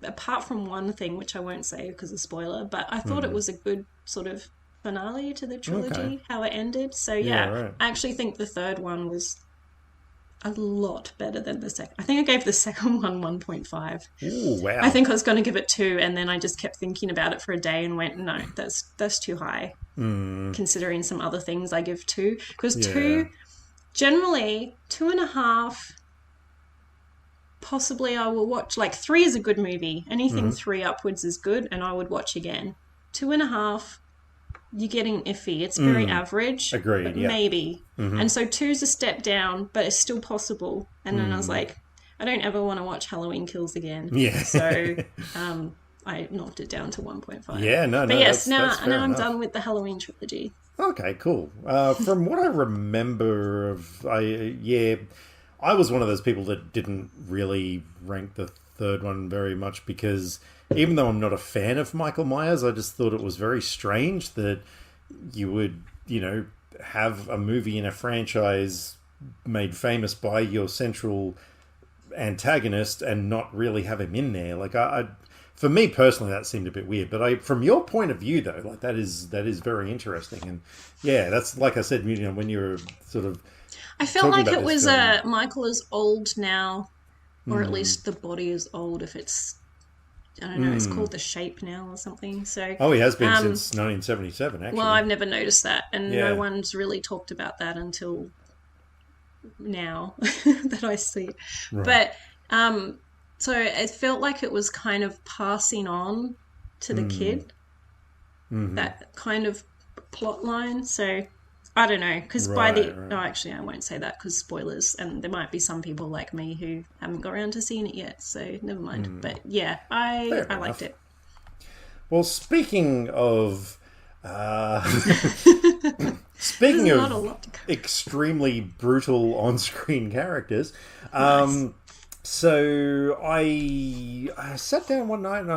apart from one thing, which I won't say because of spoiler, but I thought it was a good sort of finale to the trilogy, how it ended. So yeah, I actually think the third one was a lot better than the second. I think I gave the second one 1.5. Ooh, wow. I think I was going to give it 2, and then I just kept thinking about it for a day and went, no, that's too high. Considering some other things I give 2. Because 2, generally, 2.5, possibly I will watch. Like 3 is a good movie. Anything 3 upwards is good, and I would watch again. 2.5, you're getting iffy. It's very average. Agreed, maybe. And so 2's a step down, but it's still possible. And then I was like, I don't ever want to watch Halloween Kills again. Yeah. So I knocked it down to 1.5. Yeah, no. But yes, that's now I'm enough. done with the Halloween trilogy. Okay, cool. From what I remember I was one of those people that didn't really rank the third one very much because even though I'm not a fan of Michael Myers, I just thought it was very strange that you would, have a movie in a franchise made famous by your central antagonist and not really have him in there. Like, for me personally, that seemed a bit weird. But from your point of view, though, like that is very interesting. And yeah, that's like I said, when you were sort of, I felt like it was film. Michael is old now, or at least the body is old. If it's, I don't know, it's called The Shape now or something. So he has been since 1977. Actually, well, I've never noticed that, and Yeah. no one's really talked about that until now that I see it. Right. But so it felt like it was kind of passing on to the kid, that kind of plot line. So I don't know, because no, actually I won't say that because spoilers, and there might be some people like me who haven't got around to seeing it yet, so never mind. But yeah, I liked it. Well, speaking of extremely brutal on-screen characters, Nice. so I sat down one night and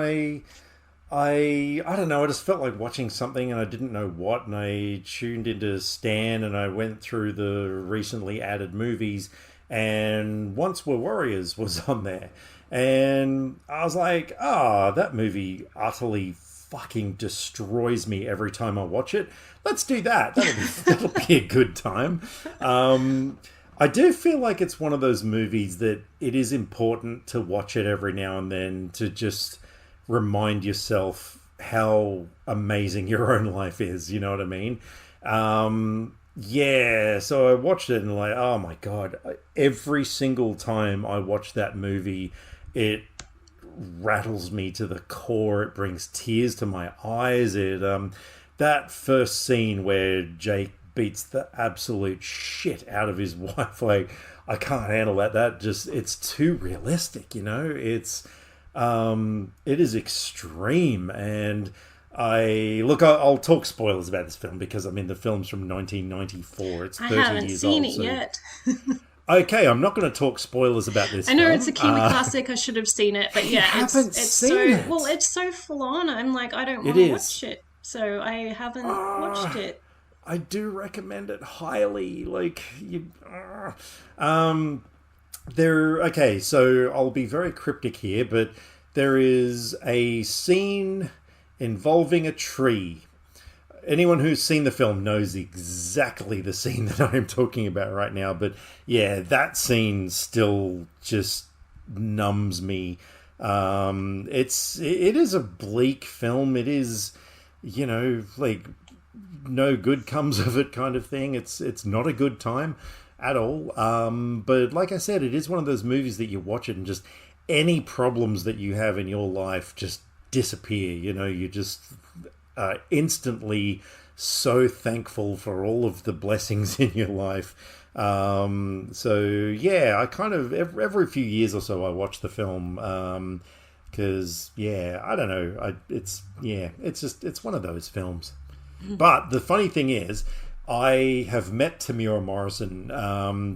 I don't know, I just felt like watching something and I didn't know what, and I tuned into Stan and I went through the recently added movies, and Once Were Warriors was on there. And I was like, that movie utterly fucking destroys me every time I watch it. Let's do that. That'll be a good time. I do feel like it's one of those movies that it is important to watch it every now and then to just remind yourself how amazing your own life is. You know what I mean? Yeah, so I watched it and like, oh my God, every single time I watch that movie, it rattles me to the core. It brings tears to my eyes. That first scene where Jake beats the absolute shit out of his wife, like, I can't handle that. It's too realistic, It is extreme, and I'll talk spoilers about this film because the film's from 1994. It's 30 I haven't years seen old. it yet. Okay, I'm not going to talk spoilers about this. I know film. it's a Kiwi classic. I should have seen it, but yeah, haven't it's seen so it. well. It's so full on. I'm like, I don't want to watch it, so I haven't watched it. I do recommend it highly. Like Okay, so I'll be very cryptic here, but there is a scene involving a tree. Anyone who's seen the film knows exactly the scene that I'm talking about right now. But yeah, that scene still just numbs me. It is a bleak film. It is, like no good comes of it kind of thing. It's not a good time at all. But like I said, it is one of those movies that you watch it and just any problems that you have in your life just disappear. You just instantly so thankful for all of the blessings in your life. So yeah, I kind of every few years or so I watch the film. Because yeah, I don't know. It's one of those films. But the funny thing is, I have met Tamira Morrison.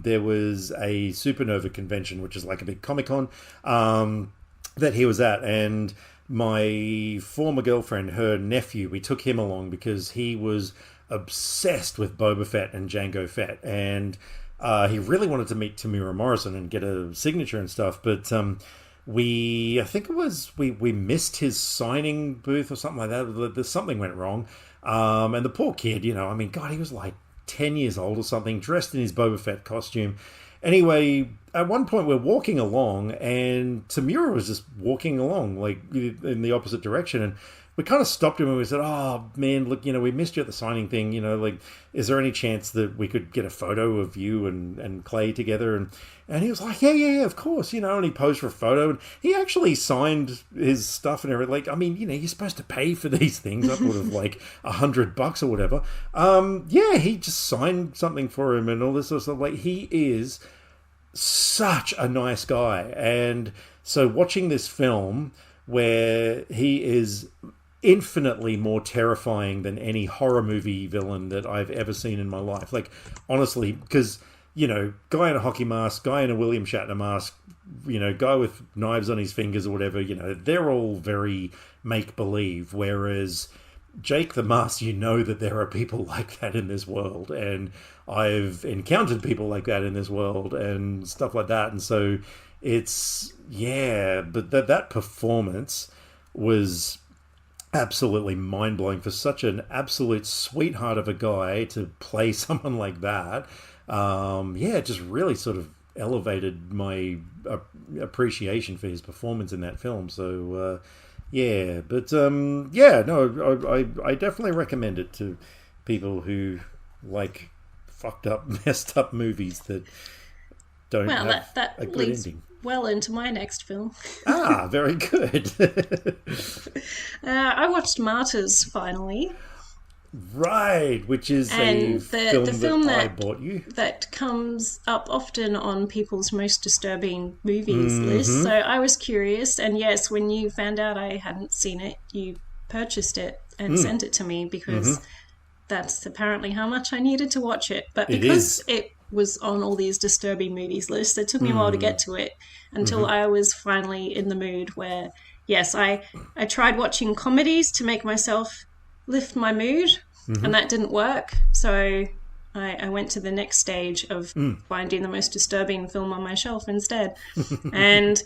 There was a Supernova convention, which is like a big Comic Con, that he was at, and my former girlfriend, her nephew, we took him along because he was obsessed with Boba Fett and Jango Fett, and he really wanted to meet Tamira Morrison and get a signature and stuff, but I think it was we missed his signing booth or something like that. Something went wrong, and the poor kid, I mean, God, he was like 10 years old or something, dressed in his Boba Fett costume. Anyway, at one point we're walking along, and Tamura was just walking along like in the opposite direction, and we kind of stopped him and we said, "Oh man, look, we missed you at the signing thing. Like, is there any chance that we could get a photo of you and Clay together?" And he was like, "Yeah, of course." And he posed for a photo, and he actually signed his stuff and everything. Like, I mean, you're supposed to pay for these things. I thought of like $100 or whatever. Yeah, he just signed something for him and all this sort of stuff. Like, he is such a nice guy. And so watching this film where he is infinitely more terrifying than any horror movie villain that I've ever seen in my life. Like, honestly, because, guy in a hockey mask, guy in a William Shatner mask, guy with knives on his fingers or whatever, they're all very make-believe. Whereas Jake the Mask, that there are people like that in this world. And I've encountered people like that in this world and stuff like that. And so but that performance was absolutely mind-blowing for such an absolute sweetheart of a guy to play someone like that. It just really sort of elevated my appreciation for his performance in that film. So I definitely recommend it to people who like fucked up, messed up movies that don't have that a good leads ending. well into my next film. Very good. I watched Martyrs finally. Right, which is and a the film film that I bought you. that comes up often on people's most disturbing movies list. So I was curious, and yes, when you found out I hadn't seen it, you purchased it and sent it to me because that's apparently how much I needed to watch it. But because it was on all these disturbing movies lists, it took me a while to get to it until I was finally in the mood where, yes, I tried watching comedies to make myself lift my mood, and that didn't work. So I went to the next stage of finding the most disturbing film on my shelf instead. And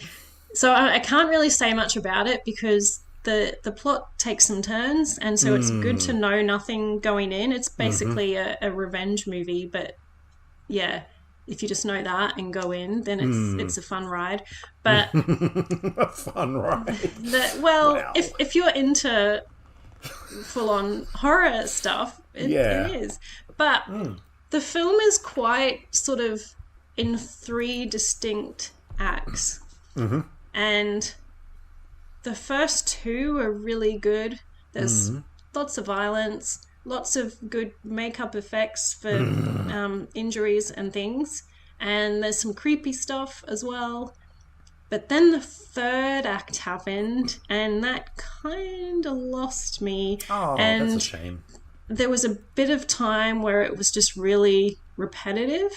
so I can't really say much about it because the plot takes some turns, and so it's good to know nothing going in. It's basically a revenge movie, but yeah, if you just know that and go in, then it's a fun ride. But a fun ride. Wow. if you're into full-on horror stuff, it is. But the film is quite sort of in 3 distinct acts. And the first 2 are really good. There's lots of violence, lots of good makeup effects for injuries and things. And there's some creepy stuff as well. But then the 3rd act happened, and that kind of lost me. Oh, and that's a shame. There was a bit of time where it was just really repetitive.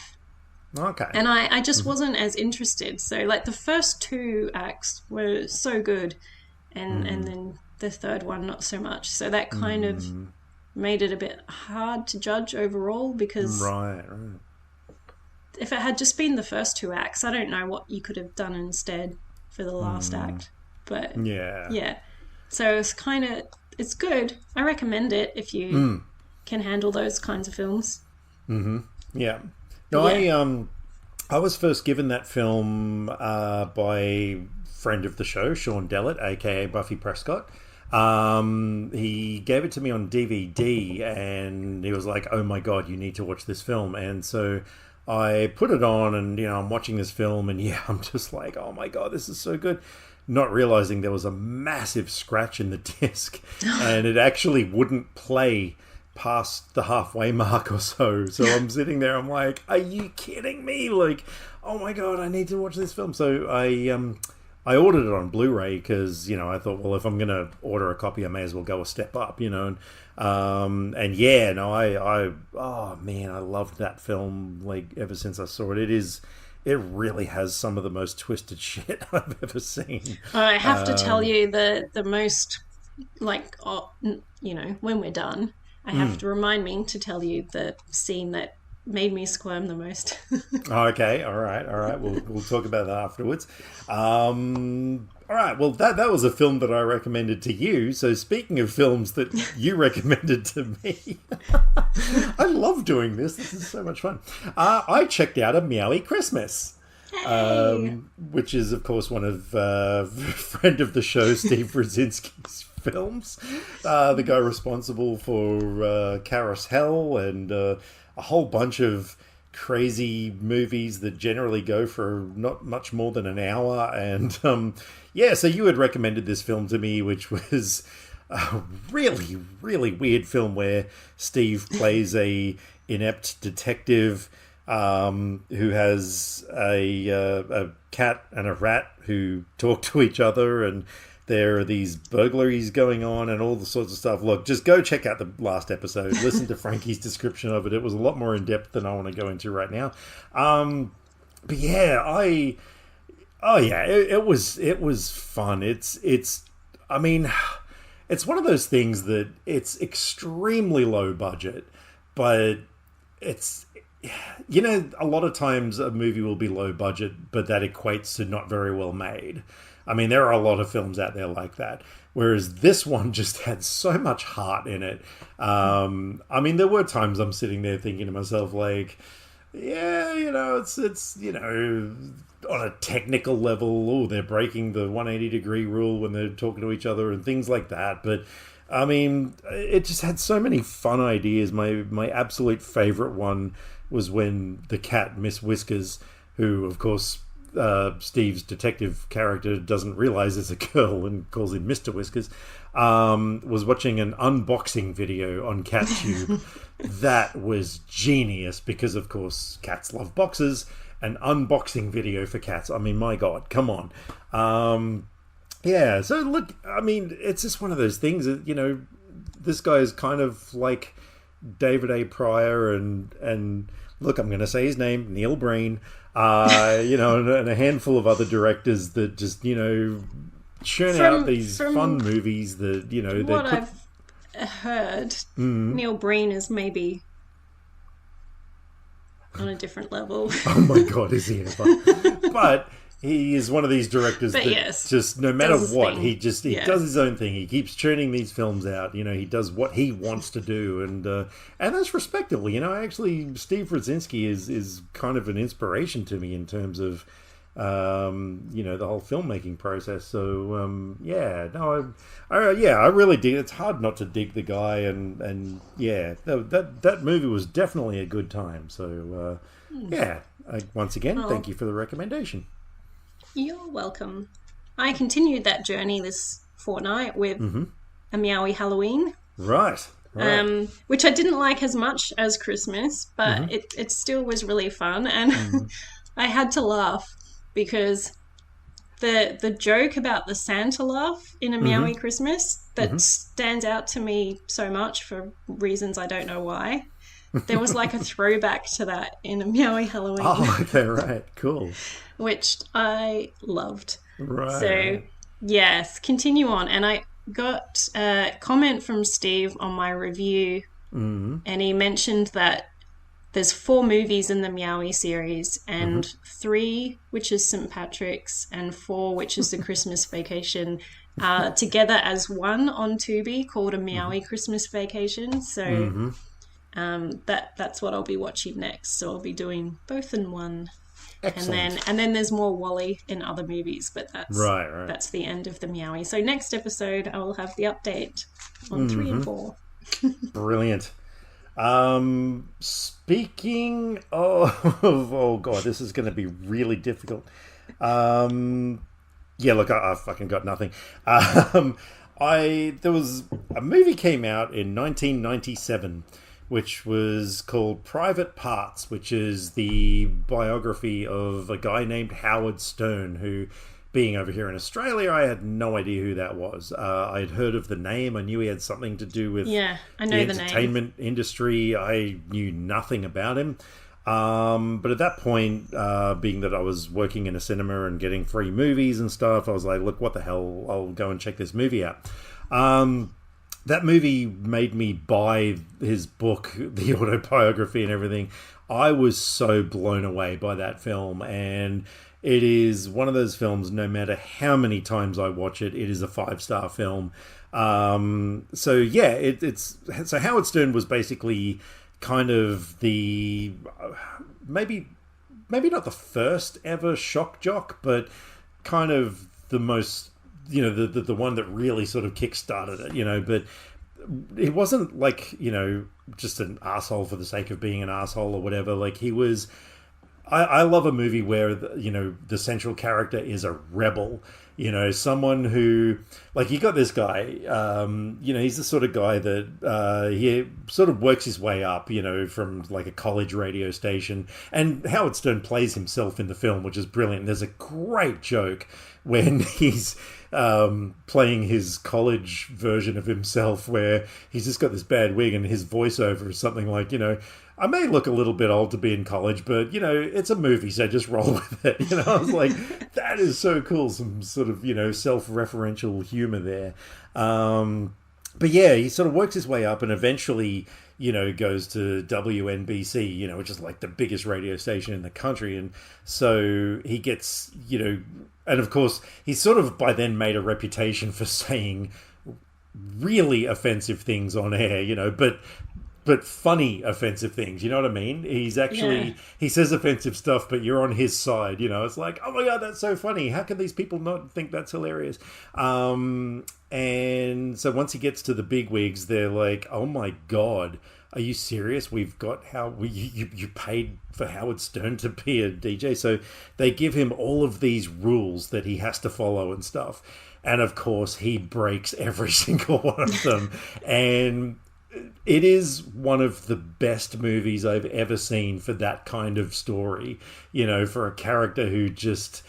Okay. And I just wasn't as interested. So, like, the first 2 acts were so good, and then the 3rd one, not so much. So that kind of made it a bit hard to judge overall because... Right. if it had just been the first two acts, I don't know what you could have done instead for the last act. But Yeah. yeah, so it's good. I recommend it if you can handle those kinds of films. Yeah. But No, yeah, I was first given that film by friend of the show, Sean Dellett, aka Buffy Prescott. He gave it to me on DVD, and he was like, "Oh my god, you need to watch this film." And so I put it on, and I'm watching this film, and yeah, I'm just like, "Oh my god, this is so good." Not realizing there was a massive scratch in the disc, and it actually wouldn't play past the halfway mark or so. So I'm sitting there, I'm like, are you kidding me? Like, oh my god, I need to watch this film. So I ordered it on Blu-ray because I thought, well, if I'm gonna order a copy, I may as well go a step up, and yeah, no, I oh man, I loved that film like ever since I saw it. It really has some of the most twisted shit I've ever seen. I have to tell you the most like when we're done, I have to remind me to tell you the scene that made me squirm the most. Okay, all right. We'll talk about that afterwards. All right. Well, that was a film that I recommended to you. So speaking of films that you recommended to me, I love doing this. This is so much fun. I checked out A Meowie Christmas. Hey. Which is, of course, one of friend of the show, Steve Brzezinski's films. The guy responsible for Carousel and a whole bunch of crazy movies that generally go for not much more than an hour. And yeah, so you had recommended this film to me, which was a really, really weird film where Steve plays a inept detective who has a cat and a rat who talk to each other, and there are these burglaries going on and all the sorts of stuff. Look, just go check out the last episode. Listen to Frankie's description of it. It was a lot more in depth than I want to go into right now. But yeah, it was fun. I mean, it's one of those things that it's extremely low budget, but it's a lot of times a movie will be low budget, but that equates to not very well made. I mean, there are a lot of films out there like that, whereas this one just had so much heart in it. I mean, there were times I'm sitting there thinking to myself, like, yeah, it's on a technical level, oh, they're breaking the 180-degree rule when they're talking to each other and things like that. But I mean, it just had so many fun ideas. My absolute favorite one was when the cat, Miss Whiskers, who, of course, Steve's detective character doesn't realize is a girl and calls him Mr. Whiskers, was watching an unboxing video on CatTube. That was genius because, of course, cats love boxes. An unboxing video for cats. I mean, my God, come on. Yeah, so look, I mean, it's just one of those things that, this guy is kind of like David A. Pryor and look, I'm going to say his name, Neil Breen, and a handful of other directors that just, churn out these fun movies that, what I've heard, Neil Breen is maybe on a different level. Oh my God, is he ever? But he is one of these directors that just, no matter what, he does his own thing. He keeps churning these films out. He does what he wants to do, and that's respectable. Actually, Steve Brzezinski is kind of an inspiration to me in terms of, the whole filmmaking process. So, I really dig. It's hard not to dig the guy, and yeah, that movie was definitely a good time. So, once again, thank you for the recommendation. You're welcome. I continued that journey this fortnight with A Meowie Halloween. Right. Which I didn't like as much as Christmas, but it still was really fun. And I had to laugh because the joke about the Santa laugh in A Meowie Christmas that stands out to me so much for reasons I don't know why. There was like a throwback to that in A Meowie Halloween. Oh, okay, right. Cool. Which I loved. Right. So, yes, continue on. And I got a comment from Steve on my review, and he mentioned that there's 4 movies in the Meowie series, and 3, which is St. Patrick's, and 4, which is the Christmas Vacation, together as one on Tubi called a Meowie Christmas Vacation. So that's what I'll be watching next. So I'll be doing both in one. Excellent. And then there's more Wally in other movies, but Right. that's the end of the Meowie. So next episode I will have the update on 3 and 4. Brilliant. Speaking of, oh god, this is going to be really difficult. Yeah, look, I fucking got nothing. There was a movie came out in 1997, which was called Private Parts, which is the biography of a guy named Howard Stern, who, being over here in Australia, I had no idea who that was. I'd heard of the name. I knew he had something to do with I know the the name. entertainment industry. I knew nothing about him. But at that point, being that I was working in a cinema and getting free movies and stuff, I was like, look, what the hell? I'll go and check this movie out. That movie made me buy his book, the autobiography and everything. I was so blown away by that film, and it is one of those films, no matter how many times I watch it, it is a 5-star film. So yeah, so Howard Stern was basically kind of the maybe not the first ever shock jock, but kind of the most, the one that really sort of kick-started it, but it wasn't like, just an asshole for the sake of being an asshole or whatever. Like, he was, I love a movie where the central character is a rebel, someone who, like, you got this guy, he's the sort of guy that he sort of works his way up, from like a college radio station. And Howard Stern plays himself in the film, which is brilliant. There's a great joke when he's playing his college version of himself, where he's just got this bad wig and his voiceover is something like, I may look a little bit old to be in college, but, it's a movie, so just roll with it. I was like, that is so cool. Some sort of, self-referential humor there. But yeah, he sort of works his way up and eventually, goes to WNBC, which is like the biggest radio station in the country. And so he gets, and of course, he's sort of by then made a reputation for saying really offensive things on air, but funny offensive things, you know what I mean? He's actually, he says offensive stuff, but you're on his side, it's like, oh my god, that's so funny, how can these people not think that's hilarious? And so once he gets to the bigwigs, they're like, oh my god, are you serious? We've got you paid for Howard Stern to be a DJ. So they give him all of these rules that he has to follow and stuff, and of course he breaks every single one of them. And it is one of the best movies I've ever seen for that kind of story, for a character who just,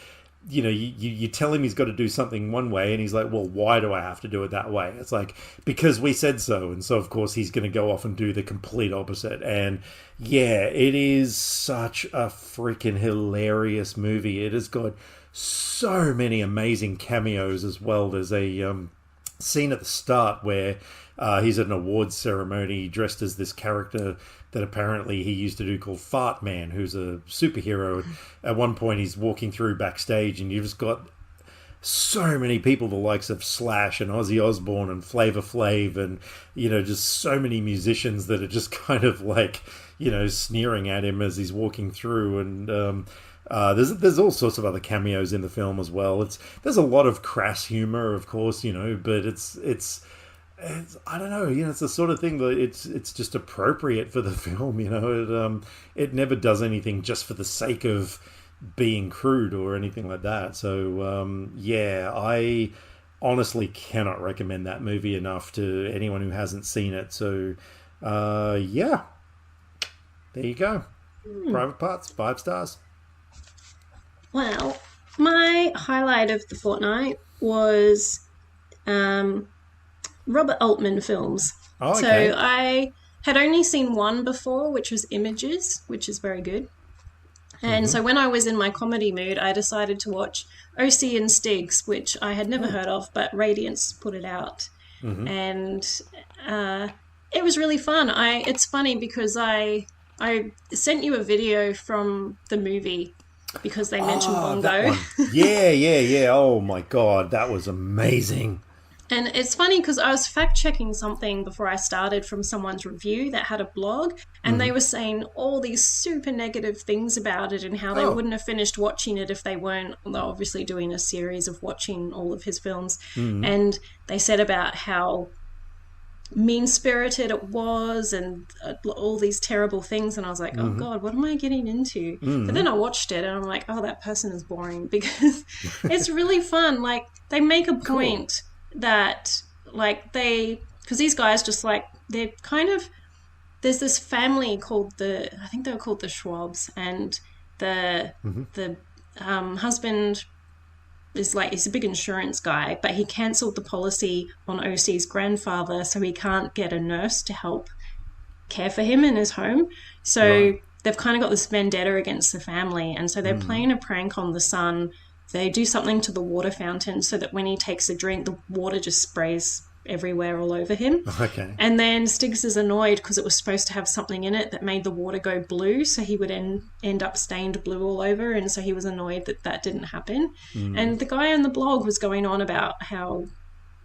you tell him he's got to do something one way and he's like, well, why do I have to do it that way? It's like, because we said so. And so, of course, he's going to go off and do the complete opposite. And yeah, it is such a freaking hilarious movie. It has got so many amazing cameos as well. There's a scene at the start where he's at an awards ceremony dressed as this character that apparently he used to do called Fart Man, who's a superhero. At one point he's walking through backstage and you've just got so many people, the likes of Slash and Ozzy Osbourne and Flavor Flav, and just so many musicians that are just kind of like, sneering at him as he's walking through. And there's all sorts of other cameos in the film as well. There's a lot of crass humor, of course, but it's I don't know, it's the sort of thing that it's just appropriate for the film. It never does anything just for the sake of being crude or anything like that. So yeah, I honestly cannot recommend that movie enough to anyone who hasn't seen it. So yeah, there you go. Private Parts, 5 stars. Well, my highlight of the fortnight was Robert Altman films. Oh, okay. So I had only seen one before, which was Images, which is very good. And so when I was in my comedy mood, I decided to watch OC and Stigs, which I had never heard of, but Radiance put it out. And it was really fun. It's funny because I I sent you a video from the movie because they mentioned Oh, that Bongo. one. Yeah, yeah, yeah. Oh my god, that was amazing. And it's funny because I was fact checking something before I started from someone's review that had a blog, and they Hmm. were saying all these super negative things about it and how they Oh. wouldn't have finished watching it if they weren't. They're obviously doing a series of watching all of his films. Hmm. And they said about how mean spirited it was and all these terrible things. And I was like, oh Hmm. God, what am I getting into? But Hmm. then I watched it and I'm like, oh, that person is boring because it's really fun. Like, they make a Cool. point that, like, because these guys just like, they're kind of, there's this family called I think they were called the Schwabs, and the, Hmm. the, husband is like, he's a big insurance guy, but he cancelled the policy on OC's grandfather, so he can't get a nurse to help care for him in his home. Right. So they've kind of got this vendetta against the family, and so they're Hmm. playing a prank on the son. They do something to the water fountain so that when he takes a drink, the water just sprays everywhere all over him. Okay. And then Stiggs is annoyed because it was supposed to have something in it that made the water go blue, so he would end up stained blue all over, and so he was annoyed that that didn't happen. Hmm. And the guy on the blog was going on about how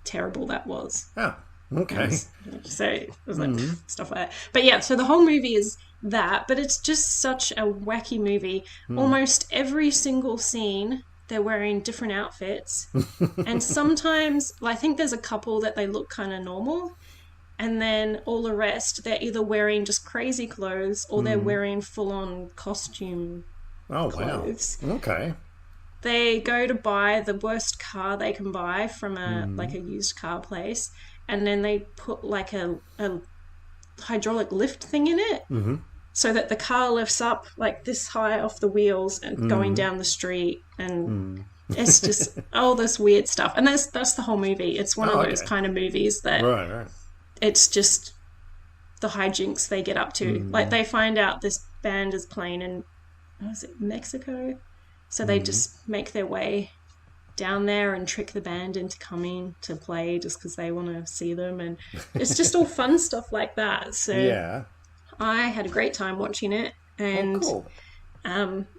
terrible that was. Oh. And Okay. so it was like Hmm. stuff like that. But yeah, so the whole movie is that, but it's just such a wacky movie. Hmm. Almost every single scene, they're wearing different outfits. And sometimes, I think there's a couple that they look kind of normal. And then all the rest, they're either wearing just crazy clothes or they're Hmm. wearing full on costume Oh wow. clothes. Okay. They go to buy the worst car they can buy from Hmm. a used car place, and then they put like a hydraulic lift thing in it Hmm. so that the car lifts up like this high off the wheels and going Hmm. down the street. And Hmm. it's just all this weird stuff, and that's the whole movie. It's one of Oh, those okay. kind of movies that Right. Right. it's just the hijinks they get up to. Like, Hmm. they find out this band is playing in, was it Mexico, so they Hmm. just make their way down there and trick the band into coming to play just because they want to see them. And it's just all fun stuff like that. So Yeah. I had a great time watching it. Oh, And cool.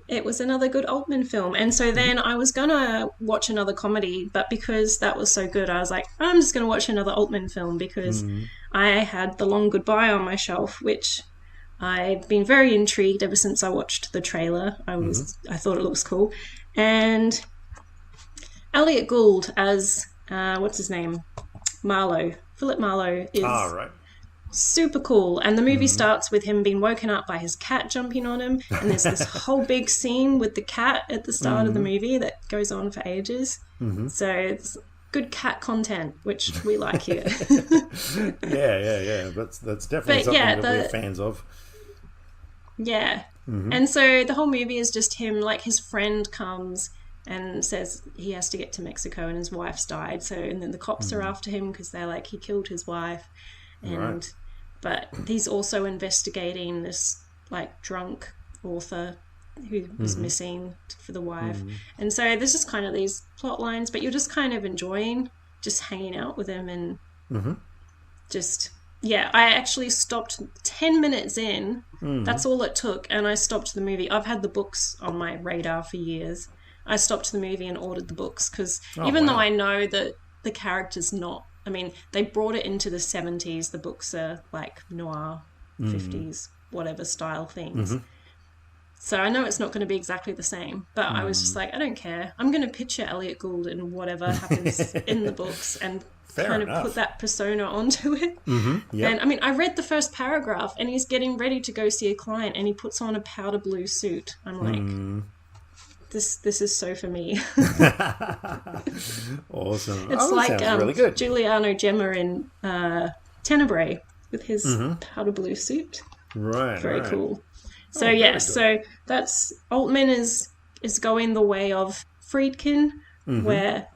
it was another good Altman film. And so then I was going to watch another comedy, but because that was so good, I was like, I'm just going to watch another Altman film because Hmm. I had The Long Goodbye on my shelf, which I've been very intrigued ever since I watched the trailer. Hmm. I thought it looks cool. And Elliot Gould as what's his name? Marlowe. Philip Marlowe Ah, is right. super cool. And the movie Hmm. starts with him being woken up by his cat jumping on him. And there's this whole big scene with the cat at the start of the Hmm. movie that goes on for ages. Hmm. So it's good cat content, which we like here. Yeah, yeah, yeah. That's definitely But something yeah, that we're fans of. yeah. Hmm. And so the whole movie is just him, like, his friend comes and says he has to get to Mexico and his wife's died. So, and then the cops are Hmm. after him because they're like, he killed his wife. Right. And, but he's also investigating this, like, drunk author who was Hmm. missing for the wife. Hmm. And so there's just kind of these plot lines, but you're just kind of enjoying just hanging out with him and Hmm. just, yeah, I actually stopped 10 minutes in. Hmm. That's all it took, and I stopped the movie. I've had the books on my radar for years. I stopped the movie and ordered the books because Oh, even though wow. I know that the character's not, I mean, they brought it into the 70s. The books are like noir, Hmm. 50s, whatever style things. Hmm. So I know it's not going to be exactly the same, but I was just Hmm. like, I don't care. I'm going to picture Elliot Gould and whatever happens in the books and Fair kind of put enough. that persona onto it. Hmm. And Yep. I mean, I read the first paragraph and he's getting ready to go see a client and he puts on a powder blue suit. I'm like, Hmm. this is so for me. Awesome. It's Oh, that like sounds really good. Giuliano Gemma in Tenebrae with his Hmm. powder blue suit. Right. Very Right. cool. So Oh, yeah, very good. so that's Altman is going the way of Friedkin, Hmm. where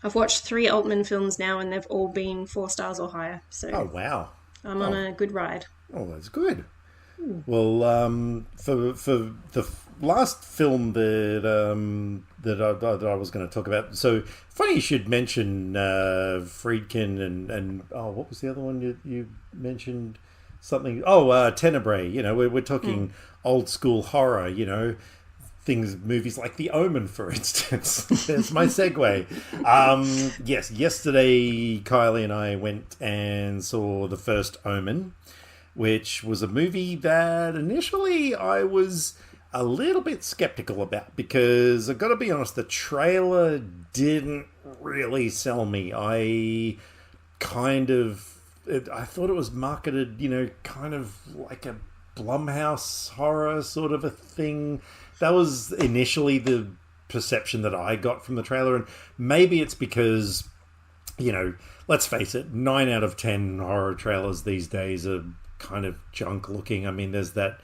I've watched 3 Altman films now and they've all been 4 stars or higher. Oh, So wow. I'm on a good ride. Oh, that's good. Well, for the last film that I was going to talk about, so funny you should mention Friedkin and oh, what was the other one you mentioned? something. Oh, Tenebrae. We're talking old school horror. Things, movies like The Omen, for instance. There's my segue. Yes, yesterday Kylie and I went and saw The First Omen, which was a movie that initially I was a little bit skeptical about because I've got to be honest, the trailer didn't really sell me. I thought it was marketed, kind of like a Blumhouse horror sort of a thing. That was initially the perception that I got from the trailer, and maybe it's because, let's face it, 9 out of 10 horror trailers these days are kind of junk looking. I mean, there's that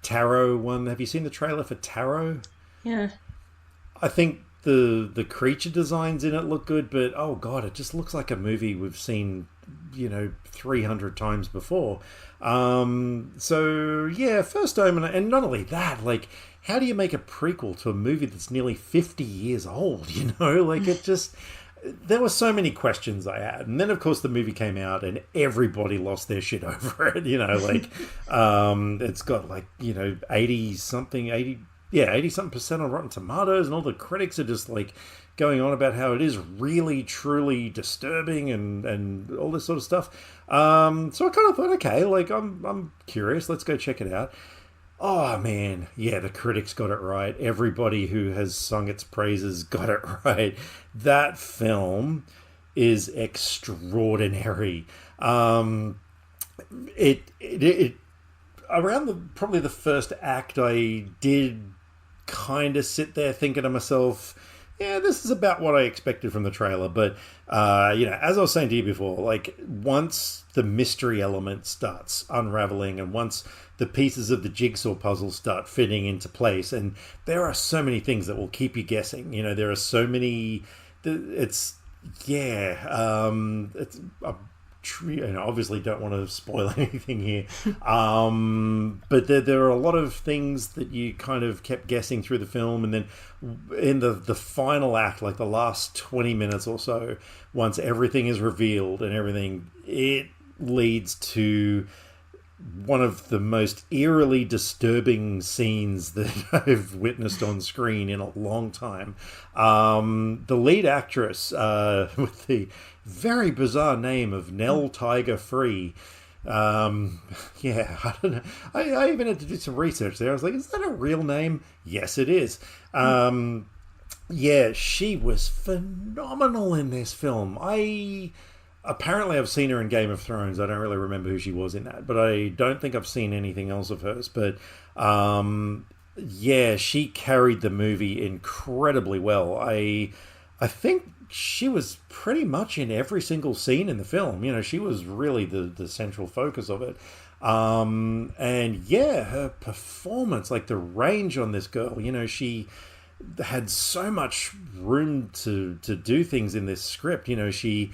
Tarot one. Have you seen the trailer for Tarot? Yeah. I think the creature designs in it look good, but oh god, it just looks like a movie we've seen 300 times before. So yeah, First Omen, and not only that, like, how do you make a prequel to a movie that's nearly 50 years old? Like, it just, there were so many questions I had, and then of course the movie came out and everybody lost their shit over it. Like, it's got like 80 something 80 yeah 80 something percent on Rotten Tomatoes, and all the critics are just like going on about how it is really truly disturbing and all this sort of stuff. So I kind of thought, okay, like, I'm curious, let's go check it out. Oh man, yeah, the critics got it right. Everybody who has sung its praises got it right. That film is extraordinary. It around probably the first act, I did kind of sit there thinking to myself, yeah, this is about what I expected from the trailer. But, as I was saying to you before, like, once the mystery element starts unraveling and once the pieces of the jigsaw puzzle start fitting into place, and there are so many things that will keep you guessing. There are so many. It's obviously don't want to spoil anything here, but there are a lot of things that you kind of kept guessing through the film, and then in the final act, like the last 20 minutes or so, once everything is revealed and everything, it leads to one of the most eerily disturbing scenes that I've witnessed on screen in a long time. The lead actress, with the very bizarre name of Nell Tiger Free. I don't know. I even had to do some research there. I was like, is that a real name? Yes, it is. She was phenomenal in this film. Apparently I've seen her in Game of Thrones. I don't really remember who she was in that, but I don't think I've seen anything else of hers. But she carried the movie incredibly well. I think she was pretty much in every single scene in the film. She was really the central focus of it. Her performance, like the range on this girl, she had so much room to do things in this script. She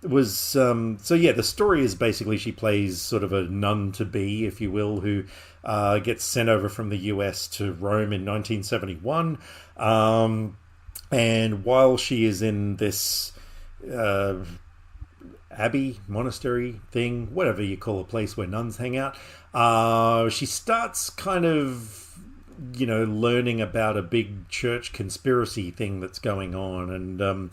was the story is basically she plays sort of a nun to be, if you will, who gets sent over from the US to Rome in 1971, and while she is in this abbey, monastery thing, whatever you call a place where nuns hang out, she starts kind of learning about a big church conspiracy thing that's going on, and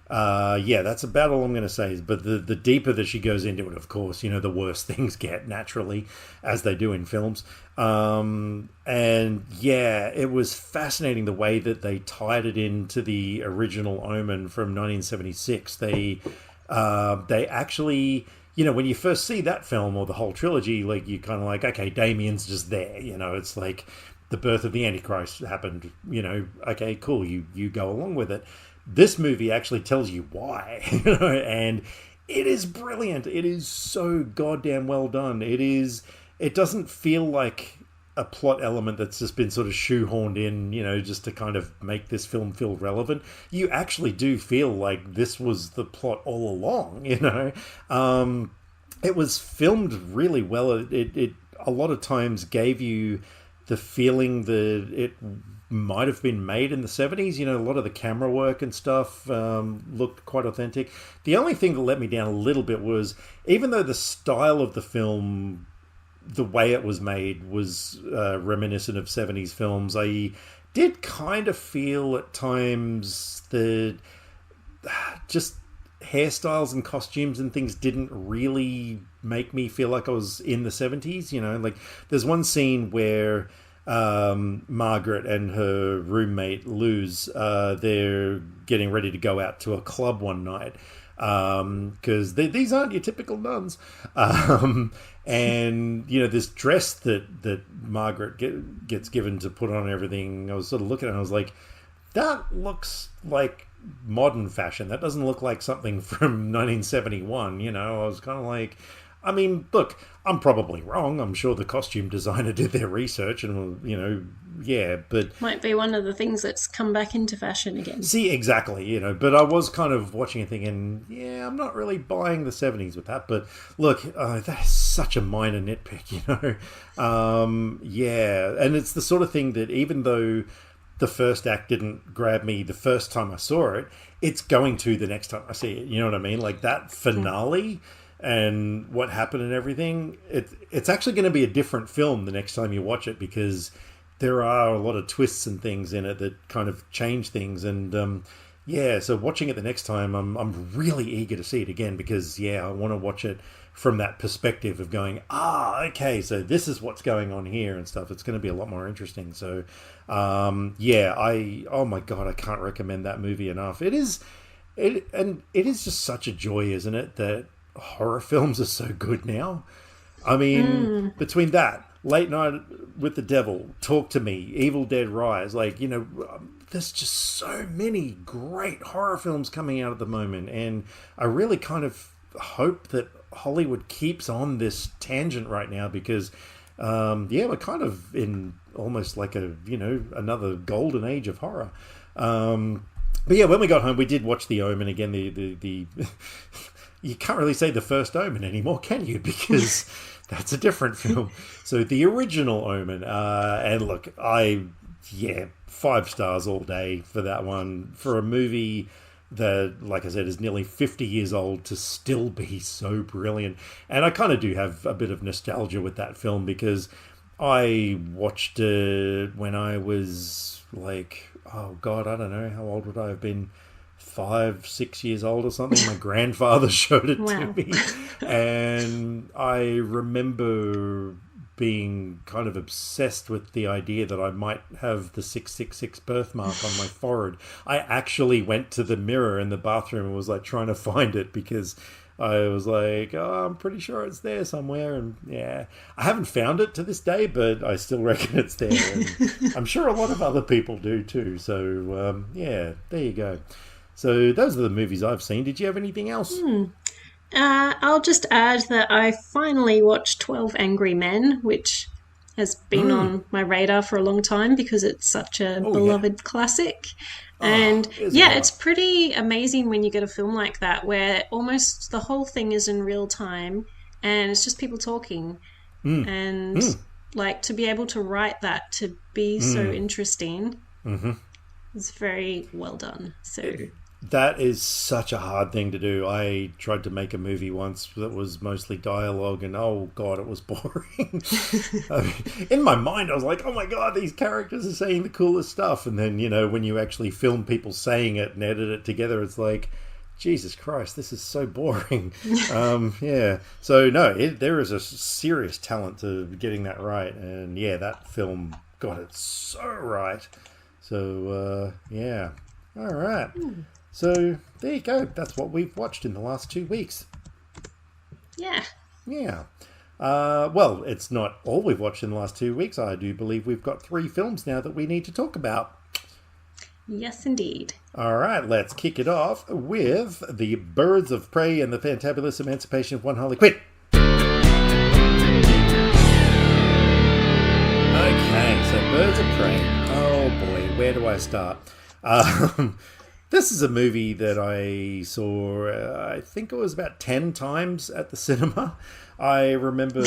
that's about all I'm going to say. But the deeper that she goes into it, of course, the worse things get, naturally, as they do in films. It was fascinating the way that they tied it into the original Omen from 1976. They actually, when you first see that film or the whole trilogy, like, you kind of like, okay, Damien's just there. It's like the birth of the Antichrist happened. Okay, cool. You go along with it. This movie actually tells you why, and it is brilliant. It is so goddamn well done. It doesn't feel like a plot element that's just been sort of shoehorned in, just to kind of make this film feel relevant. You actually do feel like this was the plot all along, It was filmed really well. It a lot of times gave you the feeling that it might have been made in the 70s. A lot of the camera work and stuff looked quite authentic. The only thing that let me down a little bit was, even though the style of the film the way it was made was reminiscent of 70s films. I did kind of feel at times that just hairstyles and costumes and things didn't really make me feel like I was in the 70s. Like there's one scene where Margaret and her roommate Luz, they're getting ready to go out to a club one night because these aren't your typical nuns. And this dress that Margaret gets given to put on and everything, I was sort of looking at it and I was like, that looks like modern fashion. That doesn't look like something from 1971. I was kind of like, I mean, look, I'm probably wrong. I'm sure the costume designer did their research and, yeah, but... Might be one of the things that's come back into fashion again. See, exactly, but I was kind of watching it thinking, yeah, I'm not really buying the 70s with that, but look, that is such a minor nitpick, yeah, and it's the sort of thing that even though the first act didn't grab me the first time I saw it, it's going to the next time I see it, you know what I mean? Like that finale... and what happened and everything, it's actually going to be a different film the next time you watch it because there are a lot of twists and things in it that kind of change things. And yeah, so watching it the next time, I'm really eager to see it again because, yeah, I want to watch it from that perspective of going, okay, so this is what's going on here and stuff. It's going to be a lot more interesting. So, yeah, oh my God, I can't recommend that movie enough. It is just such a joy, isn't it, that horror films are so good now. I mean, between that, Late Night with the Devil, Talk to Me, Evil Dead Rise, like, there's just so many great horror films coming out at the moment. And I really kind of hope that Hollywood keeps on this tangent right now because, yeah, we're kind of in almost like another golden age of horror. But yeah, when we got home, we did watch The Omen again, the you can't really say the First Omen anymore, can you? Because that's a different film. So the original Omen, and look, 5 stars all day for that one. For a movie that, like I said, is nearly 50 years old to still be so brilliant. And I kind of do have a bit of nostalgia with that film because I watched it when I was like, oh God, I don't know, how old would I have been? 5, 6 years old or something. My grandfather showed it to me, and I remember being kind of obsessed with the idea that I might have the 666 birthmark on my forehead. I actually went to the mirror in the bathroom and was like trying to find it because I was like, oh, I'm pretty sure it's there somewhere. And yeah, I haven't found it to this day, but I still reckon it's there. And I'm sure a lot of other people do too. So yeah, there you go. So those are the movies I've seen. Did you have anything else? I'll just add that I finally watched 12 Angry Men, which has been on my radar for a long time because it's such a beloved classic. And it's pretty amazing when you get a film like that where almost the whole thing is in real time and it's just people talking. And like to be able to write that, to be so interesting, is very well done. So that is such a hard thing to do. I tried to make a movie once that was mostly dialogue and oh God, it was boring. I mean, in my mind, I was like, oh my God, these characters are saying the coolest stuff. And then, when you actually film people saying it and edit it together, it's like, Jesus Christ, this is so boring. Yeah. So no, there is a serious talent to getting that right. And yeah, that film got it so right. So, yeah. All right. So there you go. That's what we've watched in the last 2 weeks. Yeah. Yeah. Well, it's not all we've watched in the last 2 weeks. I do believe we've got 3 films now that we need to talk about. Yes, indeed. All right, let's kick it off with The Birds of Prey and the Fantabulous Emancipation of One Harley Quinn. Okay, so Birds of Prey. Oh boy, where do I start? This is a movie that I saw, I think it was about 10 times at the cinema. I remember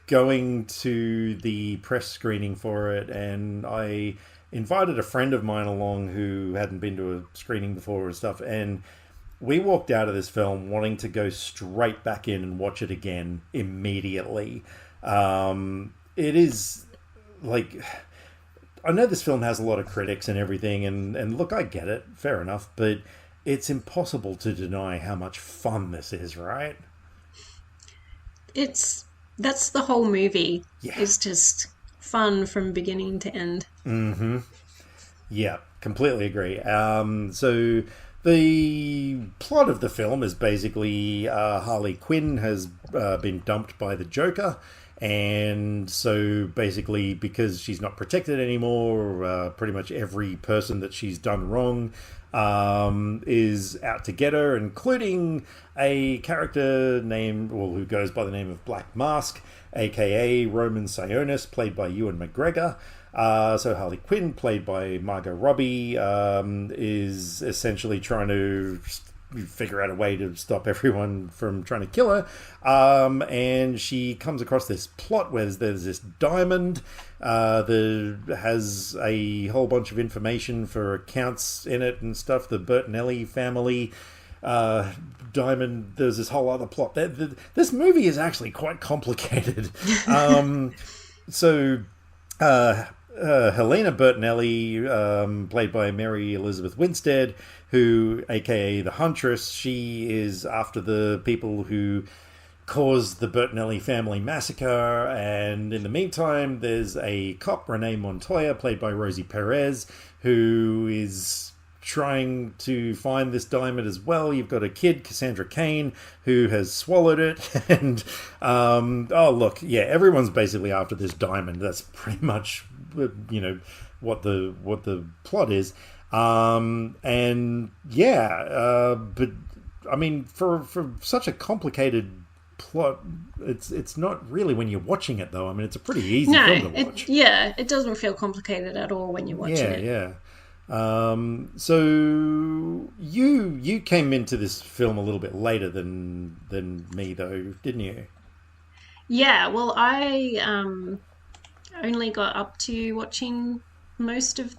going to the press screening for it, and I invited a friend of mine along who hadn't been to a screening before and stuff, and we walked out of this film wanting to go straight back in and watch it again immediately. It is like, I know this film has a lot of critics and everything, and look, I get it, fair enough, but it's impossible to deny how much fun this is, right? That's the whole movie. Yeah. It's just fun from beginning to end. Yeah, completely agree. So the plot of the film is basically Harley Quinn has been dumped by the Joker, and so basically because she's not protected anymore, pretty much every person that she's done wrong is out to get her, including a character named, well, who goes by the name of Black Mask, aka Roman Sionis, played by Ewan McGregor. So Harley Quinn, played by Margot Robbie, is essentially trying to figure out a way to stop everyone from trying to kill her. And she comes across this plot where there's this diamond that has a whole bunch of information for accounts in it and stuff. The Bertinelli family diamond. There's this whole other plot. This movie is actually quite complicated. So Helena Bertinelli, played by Mary Elizabeth Winstead, who, aka the Huntress, she is after the people who caused the Bertinelli family massacre, and in the meantime there's a cop, Renee Montoya, played by Rosie Perez, who is trying to find this diamond as well. You've got a kid, Cassandra Cain, who has swallowed it, and oh look, yeah, everyone's basically after this diamond. That's pretty much, you know, what the plot is. And yeah, but I mean, for such a complicated plot, it's not really when you're watching it, though. I mean, it's a pretty easy film to watch. It doesn't feel complicated at all when you're watching it. Yeah. So you came into this film a little bit later than me, though, didn't you? Yeah, well, I only got up to watching most of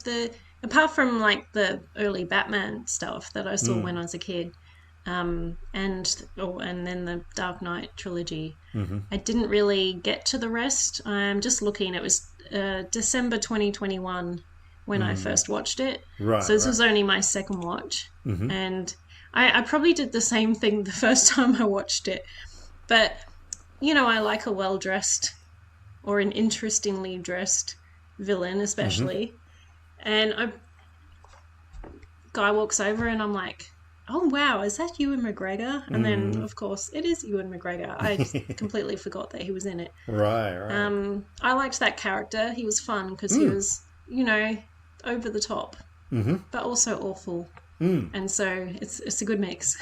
apart from like the early Batman stuff that I saw when I was a kid, and then the Dark Knight trilogy. I didn't really get to the rest. I'm just looking. It was December 2021 when I first watched it. Right. So this was only my second watch, and I probably did the same thing the first time I watched it, but you know, I like a well-dressed or an interestingly dressed villain, especially. And guy walks over and I'm like, oh wow, is that Ewan McGregor? And then of course it is Ewan McGregor. I completely forgot that he was in it. Right. I liked that character. He was fun because he was, you know, over the top, but also awful. And so it's a good mix.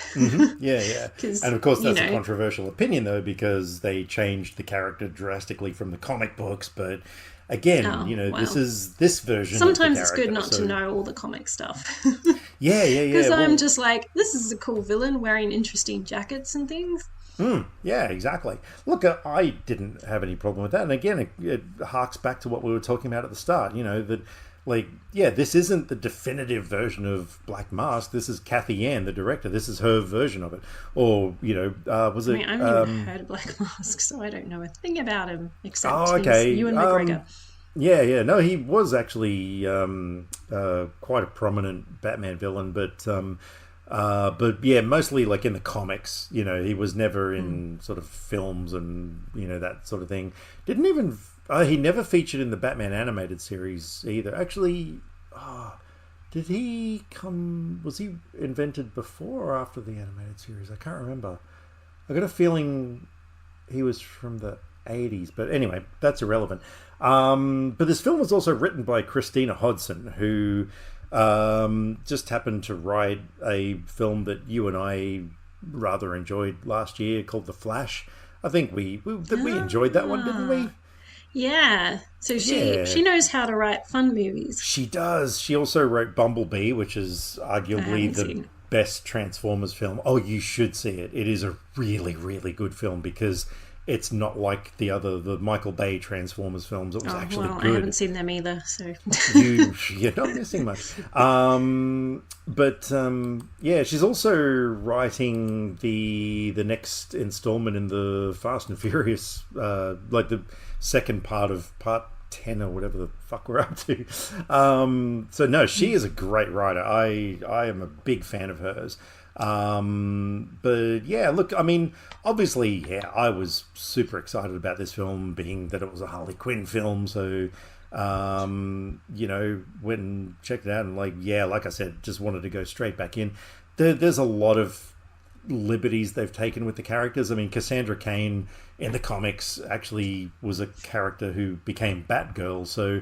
Yeah. And of course that's a controversial opinion, though, because they changed the character drastically from the comic books. But again, this version. Sometimes it's good not to know all the comic stuff. Yeah. Because I'm just like, this is a cool villain wearing interesting jackets and things. Yeah, exactly. Look, I didn't have any problem with that. And again, it harks back to what we were talking about at the start. You know, that, like, yeah, this isn't the definitive version of Black Mask. This is Kathy Ann, the director. This is her version of it. Or, you know, was it... I mean, I've never heard of Black Mask, so I don't know a thing about him, except he's Ewan McGregor. Yeah. No, he was actually quite a prominent Batman villain, but yeah, mostly like in the comics. You know, he was never in sort of films and, you know, that sort of thing. Didn't even... he never featured in the Batman animated series either. Actually, did he come... Was he invented before or after the animated series? I can't remember. I got a feeling he was from the 80s. But anyway, that's irrelevant. But this film was also written by Christina Hodson, who just happened to write a film that you and I rather enjoyed last year called The Flash. I think we enjoyed that one, didn't we? Yeah. So she knows how to write fun movies. She does. She also wrote Bumblebee, which is arguably the best Transformers film. Oh, you should see it. It is a really, really good film because it's not like the Michael Bay Transformers films. It was Oh, actually well, I haven't good. seen them either, so. You're not missing much. But yeah, she's also writing the next installment in the Fast and Furious, like the second part of part 10 or whatever the fuck we're up to. So no, she is a great writer. I am a big fan of hers. But yeah, look, I mean, obviously, yeah, I was super excited about this film, being that it was a Harley Quinn film. So went and checked it out, and like, yeah, like I said, just wanted to go straight back in. There's a lot of liberties they've taken with the characters. I mean, Cassandra Cain in the comics actually was a character who became Batgirl. So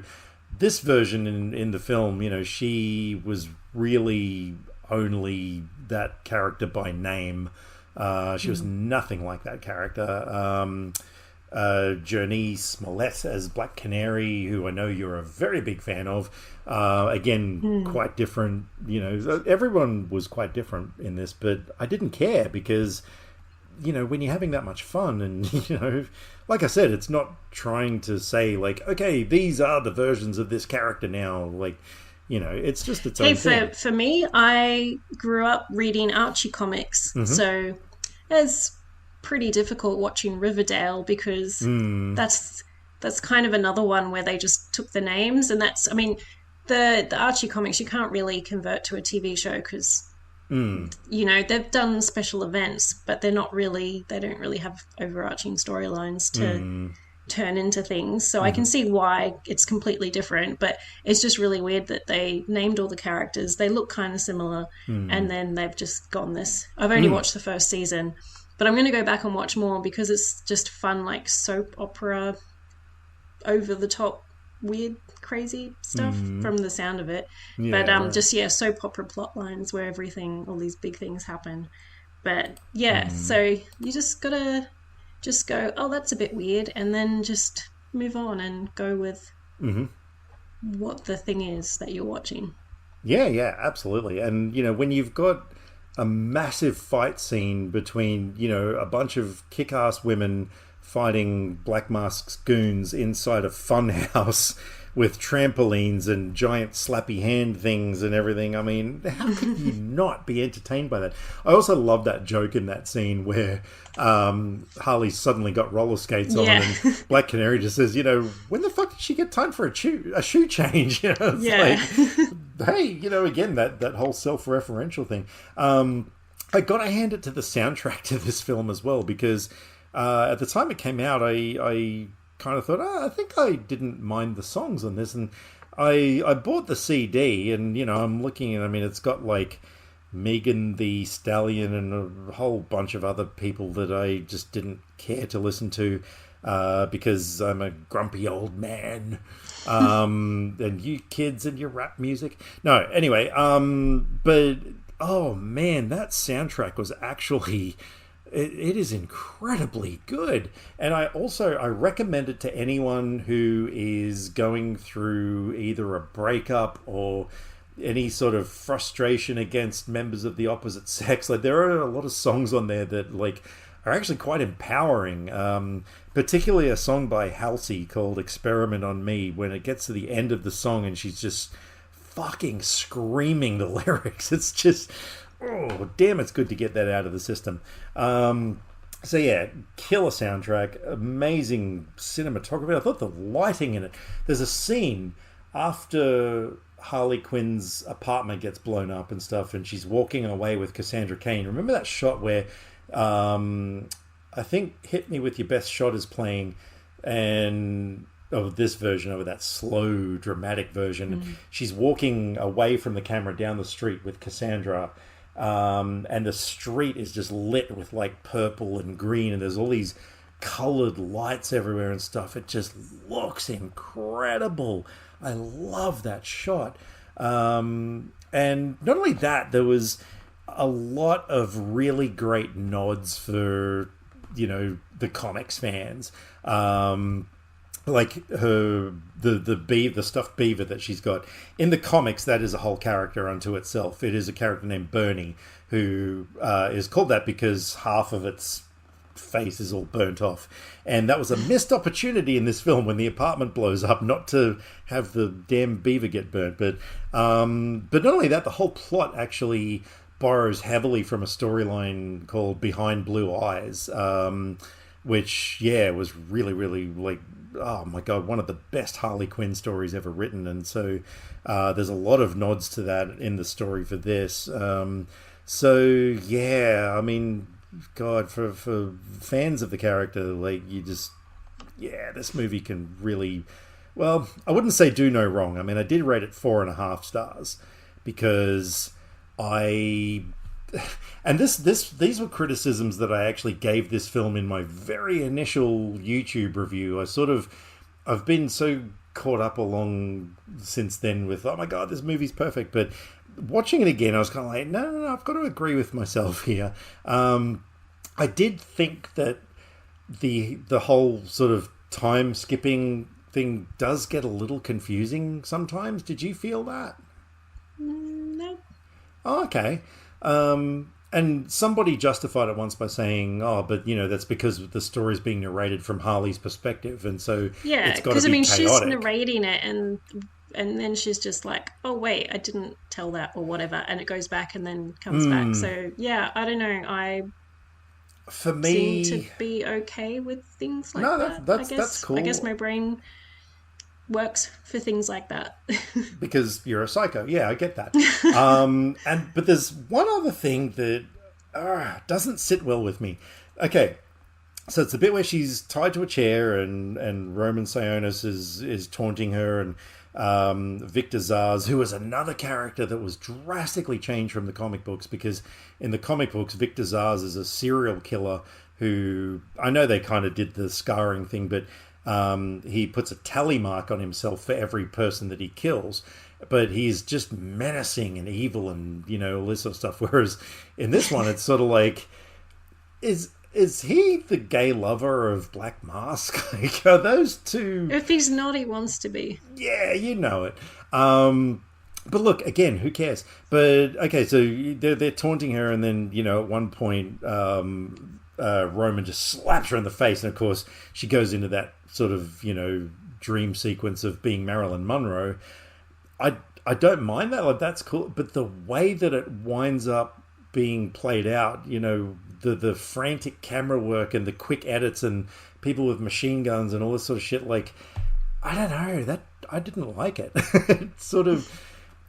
this version in the film, she was really only that character by name. She was nothing like that character. Journey Smollett as Black Canary, who I know you're a very big fan of. Again, quite different. Everyone was quite different in this, but I didn't care because, when you're having that much fun and, like I said, it's not trying to say, like, okay, these are the versions of this character now. Like, it's just its own thing. For me, I grew up reading Archie comics, so it's pretty difficult watching Riverdale because that's kind of another one where they just took the names, and that's, I mean, the Archie comics you can't really convert to a TV show because they've done special events, but they don't really have overarching storylines to turn into things. So I can see why it's completely different, but it's just really weird that they named all the characters. They look kind of similar, and then they've just gone this. I've only watched the first season, but I'm going to go back and watch more because it's just fun, like soap opera, over the top, weird, crazy stuff from the sound of it. Yeah, but right. just, yeah, soap opera plot lines where all these big things happen. But yeah, so you just gotta just go, oh, that's a bit weird, and then just move on and go with what the thing is that you're watching. Yeah, absolutely. And, when you've got a massive fight scene between, a bunch of kick-ass women fighting Black Mask's goons inside a funhouse with trampolines and giant slappy hand things and everything. I mean, how can you not be entertained by that? I also love that joke in that scene where Harley suddenly got roller skates on and Black Canary just says, when the fuck did she get time for a shoe change? It's like, hey, again, that whole self-referential thing. I gotta hand it to the soundtrack to this film as well, because at the time it came out, I kind of thought, I think I didn't mind the songs on this, and I bought the CD, and I'm looking, and I mean, it's got like Megan the Stallion and a whole bunch of other people that I just didn't care to listen to because I'm a grumpy old man, and you kids and your rap music. No, anyway, but oh man, that soundtrack was actually. It is incredibly good, and I recommend it to anyone who is going through either a breakup or any sort of frustration against members of the opposite sex. Like, there are a lot of songs on there that like are actually quite empowering. Particularly a song by Halsey called "Experiment on Me." When it gets to the end of the song and she's just fucking screaming the lyrics, it's just. Oh, damn, it's good to get that out of the system. So yeah, killer soundtrack, amazing cinematography. I thought the lighting in it. There's a scene after Harley Quinn's apartment gets blown up and stuff, and she's walking away with Cassandra Cain. Remember that shot where I think "Hit Me With Your Best Shot" is playing, and this version of that slow, dramatic version. She's walking away from the camera down the street with Cassandra. And the street is just lit with like purple and green, and there's all these colored lights everywhere and stuff. It just looks incredible. I love that shot. And not only that, there was a lot of really great nods for the comics fans. Like the stuffed beaver that she's got in the comics, that is a whole character unto itself. It is a character named Bernie, who is called that because half of its face is all burnt off. And that was a missed opportunity in this film when the apartment blows up, not to have the damn beaver get burnt. But not only that, the whole plot actually borrows heavily from a storyline called Behind Blue Eyes, which, yeah, was really, really, like, oh my God, one of the best Harley Quinn stories ever written. And so there's a lot of nods to that in the story for this. So, yeah, I mean, God, for fans of the character, like, you just, yeah, this movie can really, well, I wouldn't say do no wrong. I mean, I did rate it 4.5 stars because I, and these were criticisms that I actually gave this film in my very initial YouTube review. I've been so caught up along since then with, oh my God, this movie's perfect. But watching it again, I was kind of like, no, I've got to agree with myself here. I did think that the whole sort of time skipping thing does get a little confusing sometimes. Did you feel that? No. Oh, okay. And somebody justified it once by saying, "Oh, but that's because the story's being narrated from Harley's perspective, and so Yeah, it's got to because I be mean, chaotic." she's narrating it, and then she's just like, "Oh wait, I didn't tell that," or whatever, and it goes back and then comes back. So yeah, I don't know. I For seem to me, be okay with things like no, that. that's cool. I guess my brain works for things like that. Because you're a psycho. Yeah, I get that. But there's one other thing that doesn't sit well with me. Okay, so it's the bit where she's tied to a chair and Roman Sionis is taunting her, and Victor Zsasz, who was another character that was drastically changed from the comic books, because in the comic books Victor Zsasz is a serial killer who, I know they kind of did the scarring thing, but he puts a tally mark on himself for every person that he kills, but he's just menacing and evil and all this sort of stuff. Whereas in this one, it's sort of like, is he the gay lover of Black Mask? Like, are those two? If he's not, he wants to be. Yeah, you know it. But look, again, who cares? But okay, so they're taunting her, and then at one point, Roman just slaps her in the face, and of course she goes into that sort of dream sequence of being Marilyn Monroe. I don't mind that, like, that's cool, but the way that it winds up being played out, the frantic camera work and the quick edits and people with machine guns and all this sort of shit, like, I don't know, that I didn't like it. It's sort of,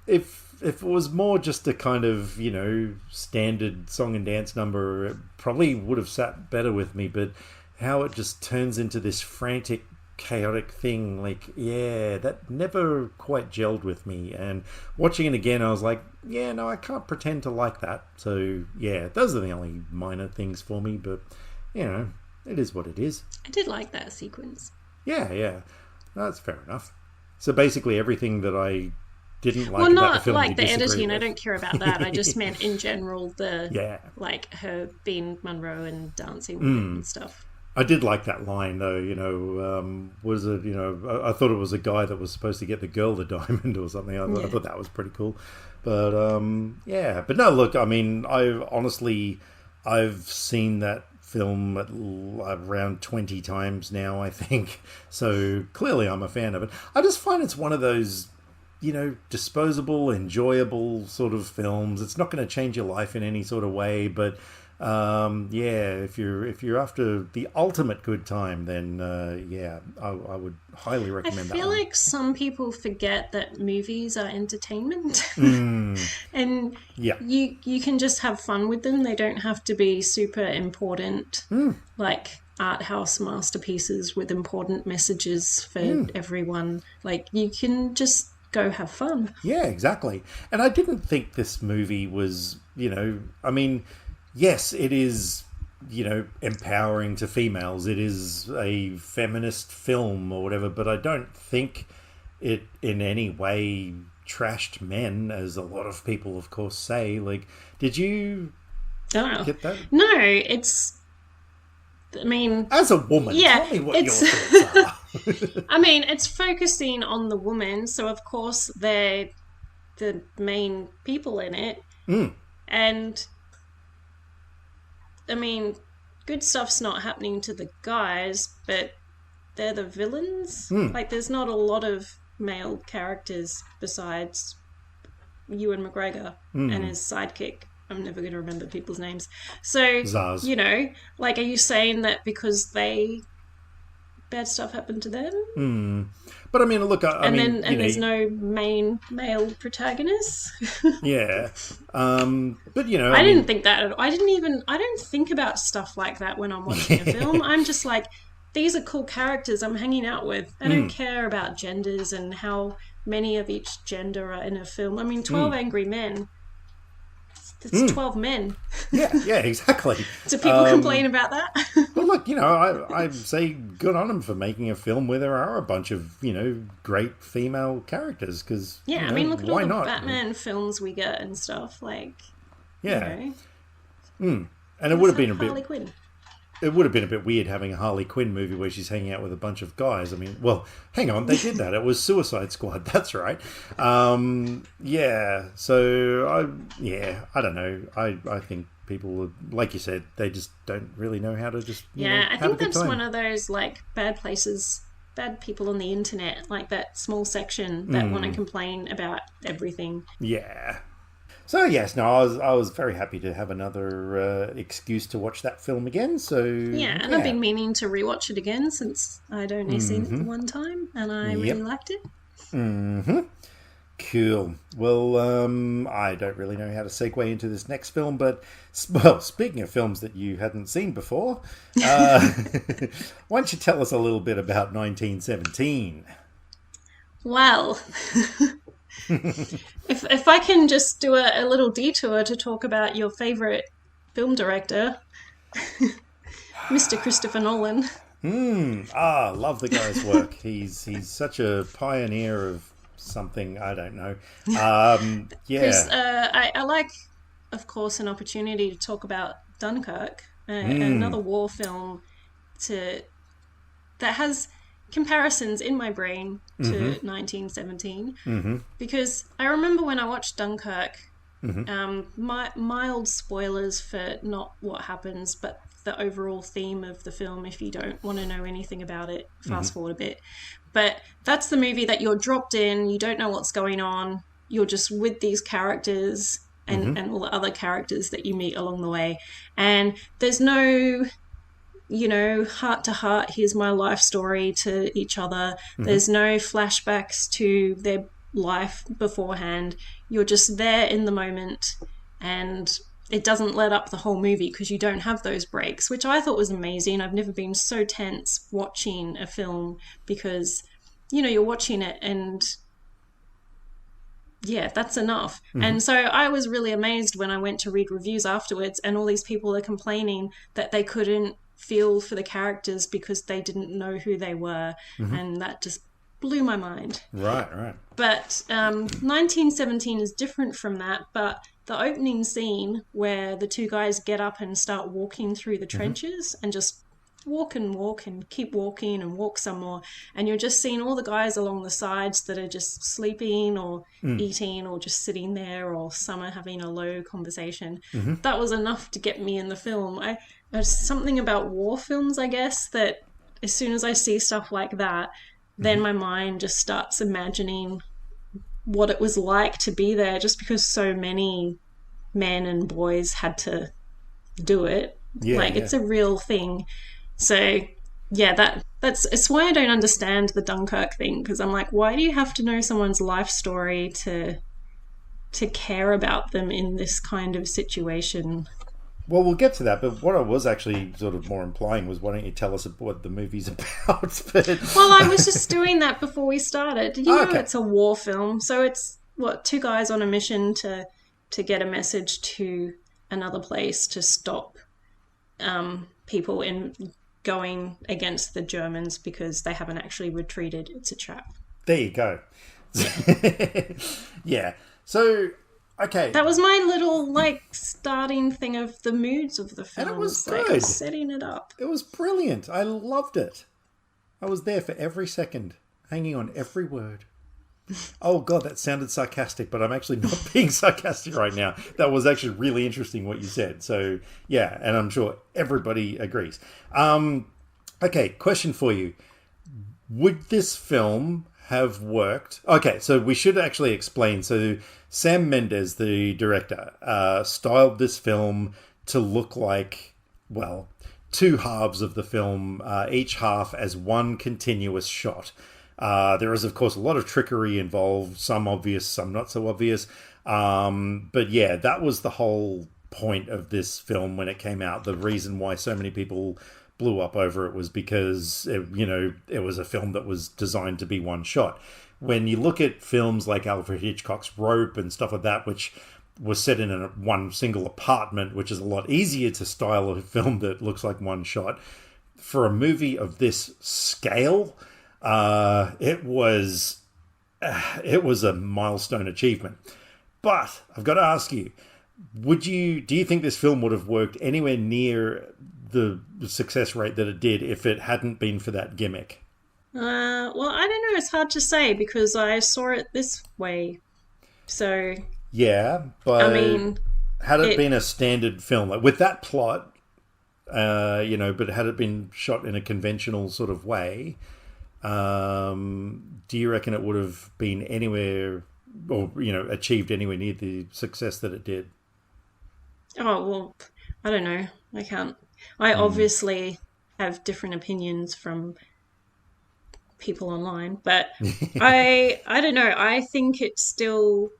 if it was more just a kind of standard song and dance number, it probably would have sat better with me. But how it just turns into this frantic, chaotic thing, like, yeah, that never quite gelled with me. And watching it again, I was like, yeah, no, I can't pretend to like that. So yeah, those are the only minor things for me, but it is what it is. I did like that sequence. Yeah, that's fair enough. So basically everything that I didn't like well, about the not film, like the editing, with. I don't care about that. I just meant in general yeah, like her being Monroe and dancing with it and stuff. I did like that line though. Was it? I thought it was a guy that was supposed to get the girl the diamond or something. I thought that was pretty cool. But yeah. But no, look. I mean, I've seen that film around 20 times now, I think. So clearly, I'm a fan of it. I just find it's one of those, disposable, enjoyable sort of films. It's not going to change your life in any sort of way, but. If you're after the ultimate good time, then I would highly recommend that. I feel like some people forget that movies are entertainment, and you can just have fun with them. They don't have to be super important, like art house masterpieces with important messages for everyone. Like, you can just go have fun. Yeah, exactly. And I didn't think this movie was, I mean. Yes, it is, empowering to females. It is a feminist film or whatever, but I don't think it in any way trashed men, as a lot of people, of course, say. Like, did you get that? No, it's... I mean... As a woman, tell me what your thoughts are. I mean, it's focusing on the woman, so of course they're the main people in it. And... I mean, good stuff's not happening to the guys, but they're the villains. Like, there's not a lot of male characters besides Ewan McGregor and his sidekick. I'm never going to remember people's names. So, Zaz. like, are you saying that because bad stuff happened to them? But I mean, look, I mean, There's no main male protagonist. yeah. But I didn't think that. I don't think about stuff like that when I'm watching a film. I'm just like, these are cool characters I'm hanging out with. I don't care about genders and how many of each gender are in a film. I mean, 12 Angry Men. It's 12 men. Yeah, exactly. Do people complain about that? But look, I say good on them for making a film where there are a bunch of, great female characters. Because, yeah, I mean, look at all why the not? Batman films we get and stuff. Like, yeah. And it would have been Harley Quinn. It would have been a bit weird having a Harley Quinn movie where she's hanging out with a bunch of guys. I mean, well, hang on, they did that. It was Suicide Squad. That's right. Yeah. So I don't know. I think people, like you said, they just don't really know how to just I have a think good that's time. one of those like bad places, bad people on the internet, like that small section that want to complain about everything. Yeah. So yes, no, I was very happy to have another excuse to watch that film again. So And I've been meaning to rewatch it again since I'd only seen it the one time, and I really liked it. Cool. Well, I don't really know how to segue into this next film, but well, speaking of films that you hadn't seen before, why don't you tell us a little bit about 1917? Well, if I can just do a little detour to talk about your favourite film director, Mr. Christopher Nolan. Love the guy's work. He's such a pioneer of something, I don't know. I like, of course, an opportunity to talk about Dunkirk, another war film that has comparisons in my brain to 1917, because I remember when I watched Dunkirk, mild spoilers for not what happens, but the overall theme of the film. If you don't want to know anything about it, fast forward a bit. But that's the movie that you're dropped in, you don't know what's going on, you're just with these characters and all the other characters that you meet along the way, and there's no heart to heart, here's my life story to each other. There's no flashbacks to their life beforehand. You're just there in the moment, and it doesn't let up the whole movie because you don't have those breaks, which I thought was amazing. I've never been so tense watching a film because, you're watching it and that's enough. And so I was really amazed when I went to read reviews afterwards and all these people are complaining that they couldn't feel for the characters because they didn't know who they were, and that just blew my mind. Right. But 1917 is different from that, but the opening scene where the two guys get up and start walking through the trenches and just walk and keep walking and walk some more, and you're just seeing all the guys along the sides that are just sleeping or eating or just sitting there, or some are having a low conversation. That was enough to get me in the film. There's something about war films, I guess, that as soon as I see stuff like that, then my mind just starts imagining what it was like to be there, just because so many men and boys had to do it. It's a real thing. So it's why I don't understand the Dunkirk thing, because I'm like, why do you have to know someone's life story to care about them in this kind of situation? Well, we'll get to that, but what I was actually sort of more implying was, why don't you tell us what the movie's about? Well, I was just doing that before we started. It's a war film, so it's two guys on a mission to get a message to another place to stop people in going against the Germans because they haven't actually retreated. It's a trap. There you go. Yeah. So, okay. That was my little starting thing of the moods of the film. And it was good. Setting it up. It was brilliant. I loved it. I was there for every second, hanging on every word. Oh god, that sounded sarcastic, but I'm actually not being sarcastic right now. That was actually really interesting what you said. So yeah, and I'm sure everybody agrees. Okay, question for you: would this film have worked? Okay, so we should actually explain. So Sam Mendes, the director, styled this film to look like, well, two halves of the film, each half as one continuous shot. There is, of course, a lot of trickery involved, some obvious, some not so obvious. But yeah, that was the whole point of this film when it came out. The reason why so many people blew up over it was because, it was a film that was designed to be one shot. When you look at films like Alfred Hitchcock's Rope and stuff like that, which was set in one single apartment, which is a lot easier to style a film that looks like one shot, for a movie of this scale, it was a milestone achievement. But I've got to ask you, do you think this film would have worked anywhere near the success rate that it did if it hadn't been for that gimmick? Well, I don't know. It's hard to say because I saw it this way. So, Yeah, I but mean, had it it. been a standard film, like with that plot, but had it been shot in a conventional sort of way, do you reckon it would have been anywhere, or achieved anywhere near the success that it did? Oh well, I don't know. I can't. I Mm. obviously have different opinions from people online, but I don't know. I think it still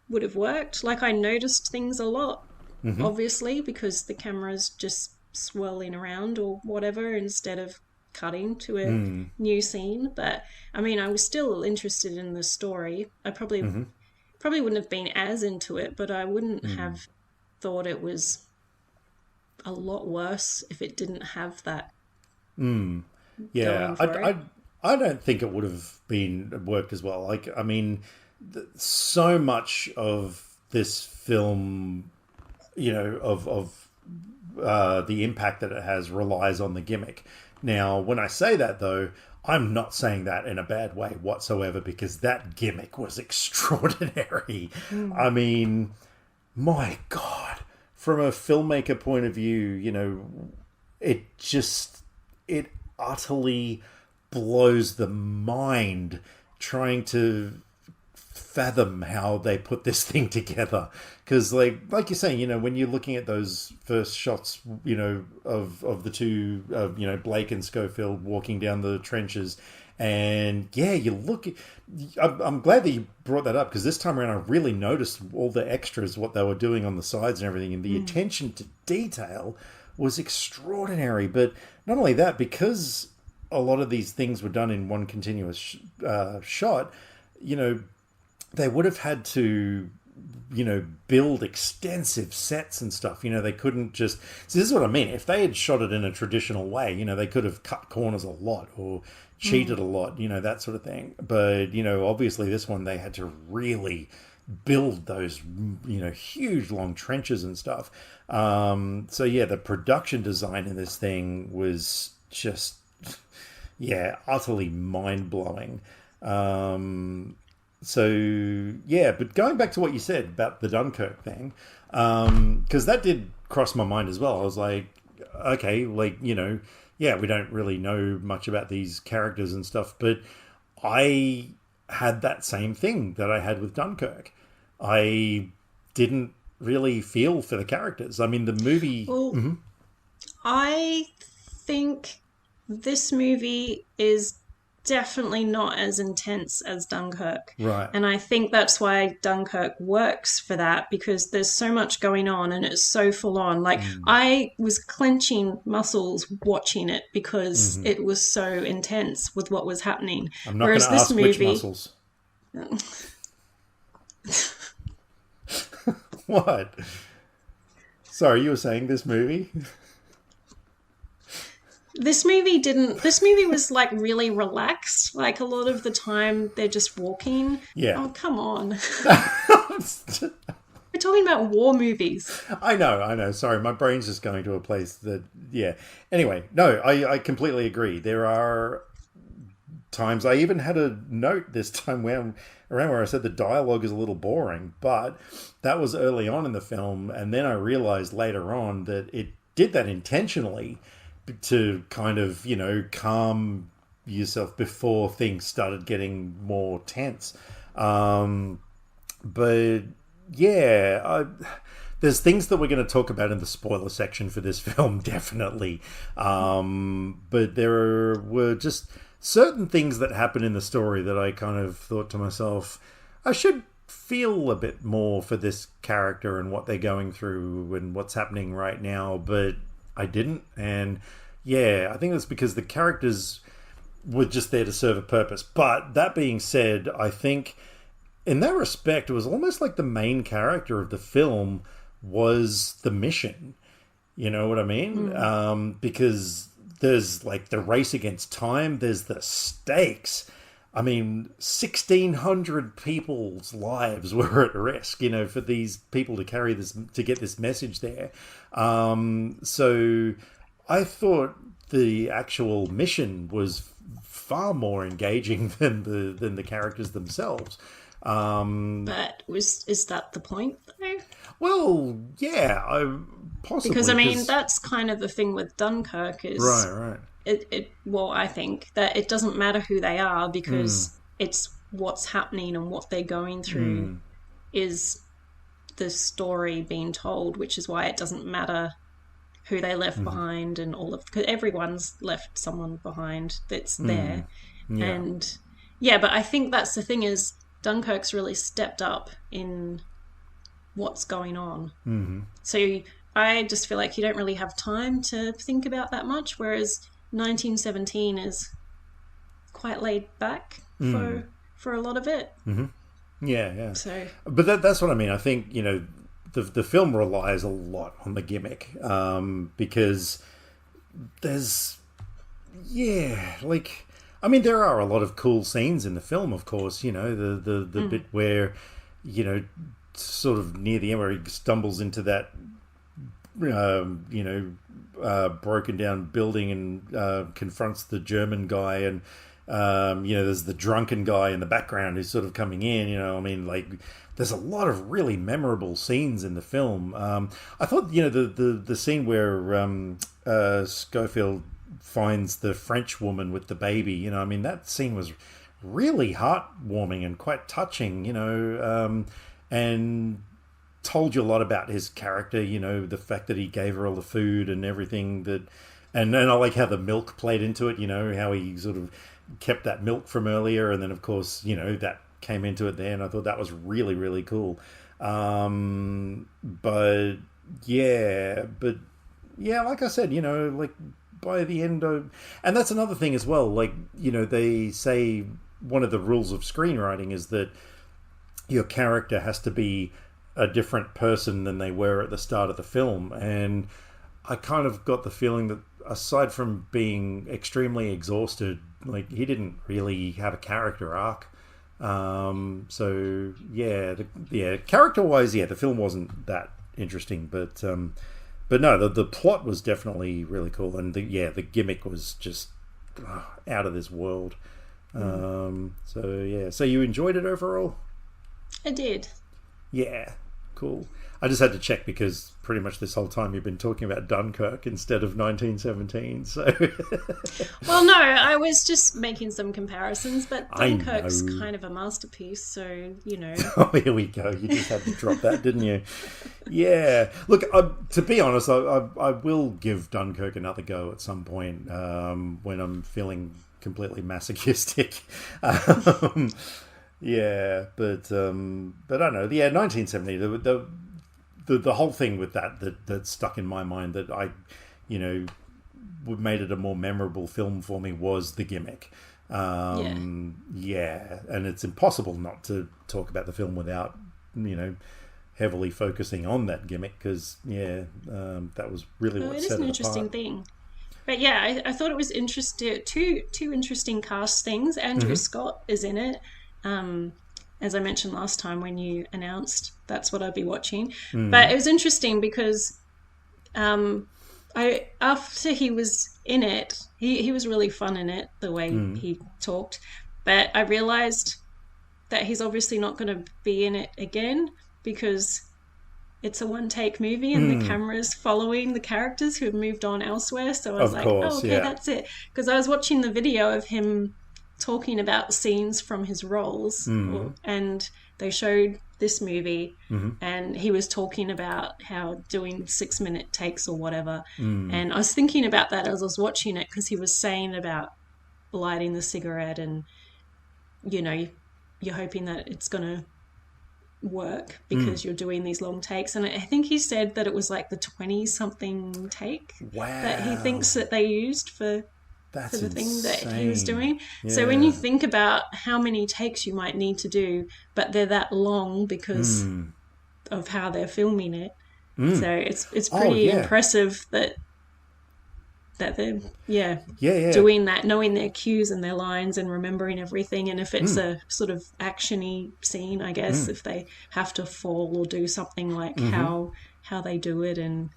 would have worked. Like I noticed things a lot, Hmm. obviously, because the camera's just swirling around or whatever instead of cutting to a Mm. new scene. But I mean, I was still interested in the story. I probably wouldn't have been as into it, but I wouldn't Mm. have thought it was a lot worse if it didn't have that Mm. Yeah, going for it. I don't think it would have been worked as well. Like, I mean, so much of this film, of the impact that it has relies on the gimmick. Now, when I say that, though, I'm not saying that in a bad way whatsoever because that gimmick was extraordinary. Mm. I mean, my God, from a filmmaker point of view, it utterly blows the mind trying to fathom how they put this thing together, because like you're saying, when you're looking at those first shots, of the two, Blake and Schofield walking down the trenches, and yeah, you look, I'm glad that you brought that up because this time around I really noticed all the extras, what they were doing on the sides and everything, and the Mm. attention to detail was extraordinary. But not only that, because a lot of these things were done in one continuous shot, you know, they would have had to, build extensive sets and stuff. They couldn't just. So this is what I mean. If they had shot it in a traditional way, they could have cut corners a lot or cheated Mm. a lot, that sort of thing. But, obviously this one they had to really build those, huge long trenches and stuff. So yeah, the production design in this thing was just, yeah, utterly mind blowing. So yeah, but going back to what you said about the Dunkirk thing, because that did cross my mind as well. I was like, okay, yeah, we don't really know much about these characters and stuff, but I had that same thing that I had with Dunkirk. I didn't really feel for the characters. I mean, the movie. Well, I think this movie is definitely not as intense as Dunkirk. Right. And I think that's why Dunkirk works for that because there's so much going on and it's so full on. Like, Mm. I was clenching muscles watching it because Hmm. it was so intense with what was happening. I'm not going Whereas to this ask which movie, muscles. What? Sorry, you were saying this movie? this movie was like really relaxed. Like a lot of the time they're just walking. Yeah. Oh, come on. We're talking about war movies. I know, I know. Sorry, my brain's just going to a place that, yeah. Anyway, no, I completely agree. There are times. I even had a note this time around where I said the dialogue is a little boring, but that was early on in the film, and then I realized later on that it did that intentionally to kind of, calm yourself before things started getting more tense. But yeah, there's things that we're going to talk about in the spoiler section for this film, definitely. But there were just certain things that happen in the story that I kind of thought to myself, I should feel a bit more for this character and what they're going through and what's happening right now, but I didn't. And yeah, I think that's because the characters were just there to serve a purpose. But that being said, I think in that respect, it was almost like the main character of the film was the mission. You know what I mean? Because there's like the race against time, there's the stakes. I mean, 1,600 people's lives were at risk, for these people to carry this, to get this message there. So I thought the actual mission was far more engaging than the characters themselves. But is that the point, though? Well, yeah, possibly. Because, I mean, that's kind of the thing with Dunkirk is... Right. Well, I think that it doesn't matter who they are because it's what's happening and what they're going through is the story being told, which is why it doesn't matter who they left behind and all of... Because everyone's left someone behind that's there. Yeah. And, yeah, but I think that's the thing is Dunkirk's really stepped up in what's going on. So I just feel like you don't really have time to think about that much, whereas 1917 is quite laid back for a lot of it. Yeah. So, but that's what I mean. I think the film relies a lot on the gimmick because there's there are a lot of cool scenes in the film. Of course, the bit where sort of near the end where he stumbles into that broken down building and confronts the German guy, and there's the drunken guy in the background who's sort of coming in. There's a lot of really memorable scenes in the film. I thought the scene where Schofield finds the French woman with the baby, that scene was really heartwarming and quite touching, and told you a lot about his character, the fact that he gave her all the food and everything and I like how the milk played into it, how he sort of kept that milk from earlier, and then of course, that came into it there, and I thought that was really, really cool. But like I said, by the end and that's another thing as well, they say one of the rules of screenwriting is that your character has to be a different person than they were at the start of the film, and I kind of got the feeling that aside from being extremely exhausted, he didn't really have a character arc. So character wise, the film wasn't that interesting, but no, the plot was definitely really cool, and the gimmick was just out of this world. So you enjoyed it overall? I did. Yeah, cool. I just had to check because pretty much this whole time you've been talking about Dunkirk instead of 1917. So, well, no, I was just making some comparisons, but Dunkirk's kind of a masterpiece. So Oh, here we go. You just had to drop that, didn't you? Yeah. Look, to be honest, I will give Dunkirk another go at some point when I'm feeling completely masochistic. Yeah, but I don't know. Yeah, 1970. The whole thing with that stuck in my mind that what made it a more memorable film for me was the gimmick. And it's impossible not to talk about the film without heavily focusing on that gimmick because that was really what set it apart. It is an interesting thing. But yeah, I thought it was interesting. Two interesting cast things. Andrew Scott is in it. As I mentioned last time when you announced that's what I'd be watching. But it was interesting because I after he was in it, he was really fun in it, the way Mm. he talked. But I realized that he's obviously not going to be in it again because it's a one take movie and the Mm. camera's following the characters who have moved on elsewhere. So I was Of like, oh, course, okay, yeah. that's it. Because I was watching the video of him talking about scenes from his roles, Mm. and they showed this movie, Mm. and he was talking about how doing 6 minute takes or whatever. Mm. And I was thinking about that as I was watching it because he was saying about lighting the cigarette and, you know, you're hoping that it's going to work Mm. because you're doing these long takes. And I think he said that it was like the 20 something take that he Wow. thinks that they used for That's the thing that he was insane. doing. So when you Yeah. think about how many takes you might need to do, but they're that long because Mm. of how they're filming it. Mm. So it's Oh, pretty yeah. impressive that they're, yeah, Yeah, yeah. doing that, knowing their cues and their lines and remembering everything. And if it's Mm. a sort of actiony scene, I guess, Mm. if they have to fall or do something, like Mm-hmm. how they do it and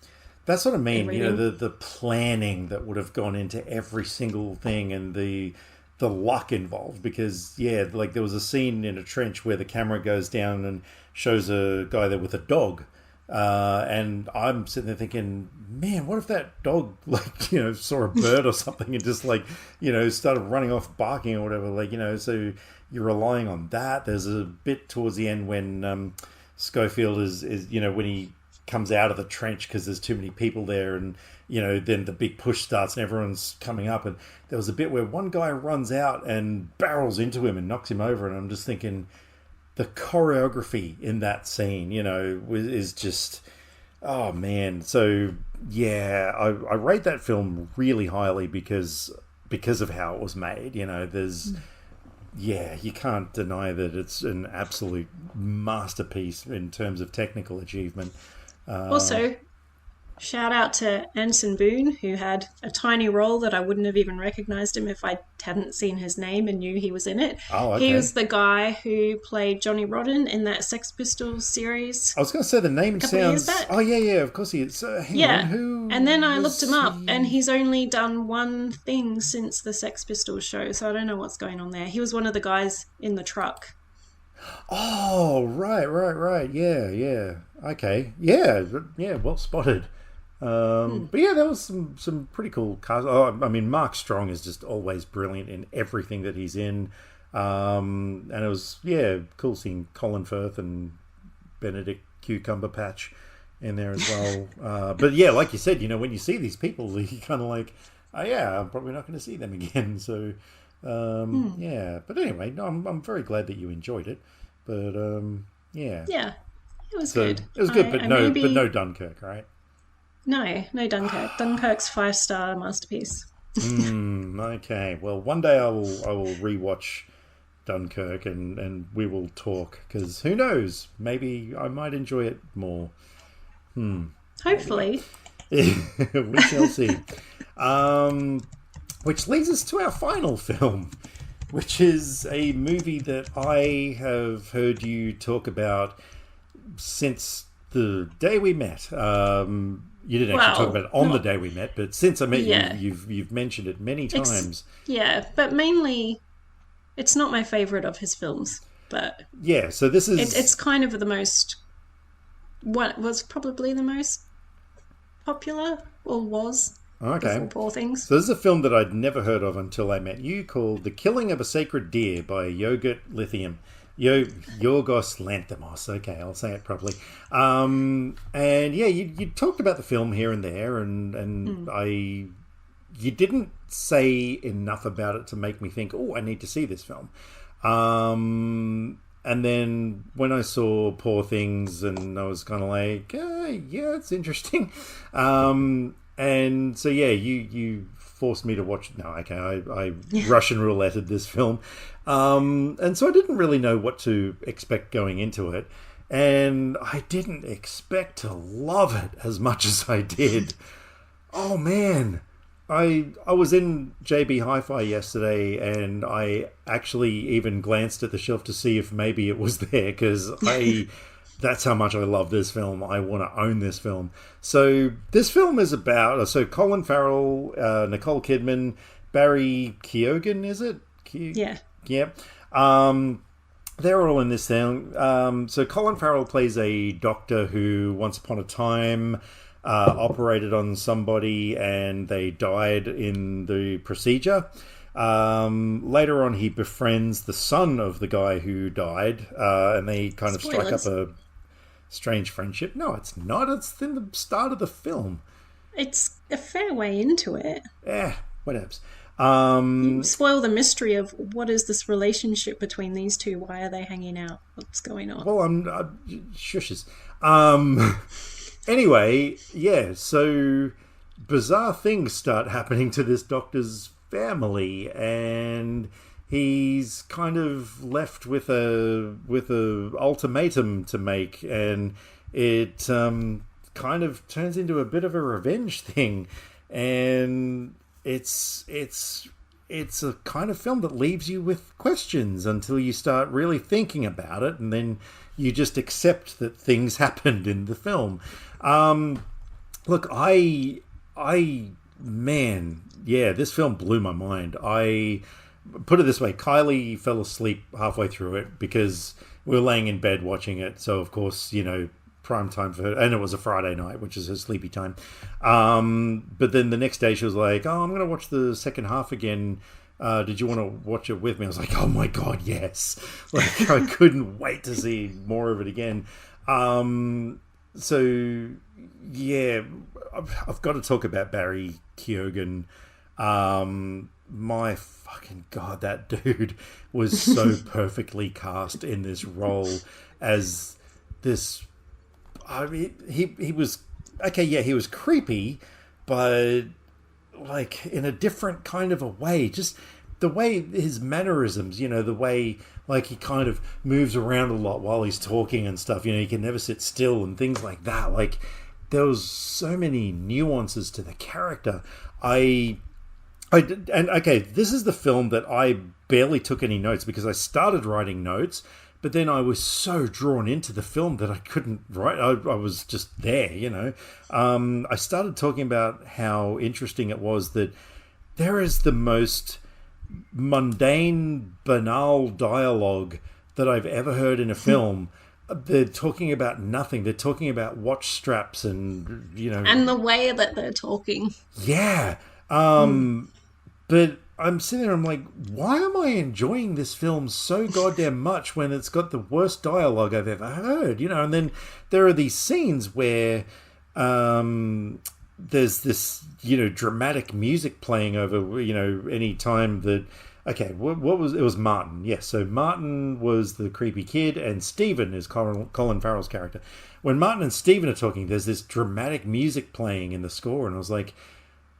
That's what I mean. You know, everything. the planning that would have gone into every single thing, and the luck involved. Because yeah, like there was a scene in a trench where the camera goes down and shows a guy there with a dog, and I'm sitting there thinking, man, what if that dog like saw a bird or something and just like started running off barking or whatever, like so you're relying on that. There's a bit towards the end when Schofield is when he comes out of the trench because there's too many people there, and then the big push starts and everyone's coming up, and there was a bit where one guy runs out and barrels into him and knocks him over, and I'm just thinking the choreography in that scene is just, oh man. So yeah, I rate that film really highly because of how it was made. There's, yeah, you can't deny that it's an absolute masterpiece in terms of technical achievement. Also, shout out to Anson Boone, who had a tiny role that I wouldn't have even recognized him if I hadn't seen his name and knew he was in it. Oh, He okay. was the guy who played Johnny Rodden in that Sex Pistols series I was going to say the a name couple of years sounds. Oh back. yeah, yeah. Of course he is. Hang on, Yeah. And who then I looked him was up, and he? he's only done one thing since the Sex Pistols show, so I don't know what's going on there. He was one of the guys in the truck. Oh, right, right, right. Yeah, yeah. Okay. Yeah, yeah. Well spotted. Hmm. But yeah, there was some pretty cool cast. Oh, I mean, Mark Strong is just always brilliant in everything that he's in. And it was, yeah, cool seeing Colin Firth and Benedict Cucumberpatch in there as well. But yeah, like you said, when you see these people, you kind of like, oh yeah, I'm probably not going to see them again. So Hmm. yeah. But anyway, no, I'm very glad that you enjoyed it. But yeah. Yeah, it was So good. it was good, but I no maybe Dunkirk, right? no Dunkirk. Dunkirk's 5-star masterpiece. Okay. Well, one day I will rewatch Dunkirk, and we will talk, because who knows? Maybe I might enjoy it more. Anyway, Hopefully. we shall see. Um, which leads us to our final film, which is a movie that I have heard you talk about since the day we met. You didn't actually talk Well, about it on the not day we met, but since I met you, yeah. you've mentioned it many It's times. yeah, but mainly it's not my favorite of his films, but Yeah, so this it's is kind of the most what was probably the most popular or was okay. before Poor Things. So this is a film that I'd never heard of until I met you, called "The Killing of a Sacred Deer" by Yogurt Lithium. Yorgos Lanthimos. Okay, I'll say it properly. And yeah, you talked about the film here and there, and Mm. you didn't say enough about it to make me think, oh, I need to see this film. And then when I saw Poor Things, and I was kind of like, yeah, it's interesting. And so yeah, you forced me to watch. No, okay, I Russian rouletted this film, and so I didn't really know what to expect going into it, and I didn't expect to love it as much as I did. Oh man, I was in JB Hi-Fi yesterday, and I actually even glanced at the shelf to see if maybe it was there, because That's how much I love this film. I want to own this film. So this film is about Colin Farrell, Nicole Kidman, Barry Keoghan, is it? Yeah. Yeah. They're all in this thing. So Colin Farrell plays a doctor who, once upon a time, operated on somebody and they died in the procedure. Later on, he befriends the son of the guy who died, and they kind of strike up Spoilers. a strange friendship. No, it's not. It's in the start of the film. It's a fair way into it. Whatevs. You spoil the mystery of what is this relationship between these two? Why are they hanging out? What's going on? Well, shushes. Um, anyway, yeah. So bizarre things start happening to this doctor's family, and he's kind of left with a ultimatum to make, and it kind of turns into a bit of a revenge thing, and it's a kind of film that leaves you with questions until you start really thinking about it, and then you just accept that things happened in the film. Look, man, yeah, this film blew my mind. I put it this way: Kylie fell asleep halfway through it because we were laying in bed watching it. So of course, prime time for her, and it was a Friday night, which is her sleepy time. But then the next day she was like, "Oh, I'm going to watch the second half again. Did you want to watch it with me?" I was like, "Oh my god, yes!" Like I couldn't wait to see more of it again. So yeah, I've got to talk about Barry Keoghan. My fucking god, that dude was so perfectly cast in this role as this. I mean, he was okay. Yeah, he was creepy, but like in a different kind of a way. Just the way his mannerisms, the way like he kind of moves around a lot while he's talking and stuff. He can never sit still and things like that. Like there was so many nuances to the character. And okay, this is the film that I barely took any notes because I started writing notes, but then I was so drawn into the film that I couldn't write. I was just there. I started talking about how interesting it was that there is the most mundane, banal dialogue that I've ever heard in a film. They're talking about nothing. They're talking about watch straps and. And the way that they're talking. Yeah. But I'm sitting there, I'm like, why am I enjoying this film so goddamn much when it's got the worst dialogue I've ever heard? And then there are these scenes where there's this, dramatic music playing over, any time that. Okay, what was it? Was Martin? Yes, so Martin was the creepy kid, and Stephen is Colin Farrell's character. When Martin and Stephen are talking, there's this dramatic music playing in the score, and I was like,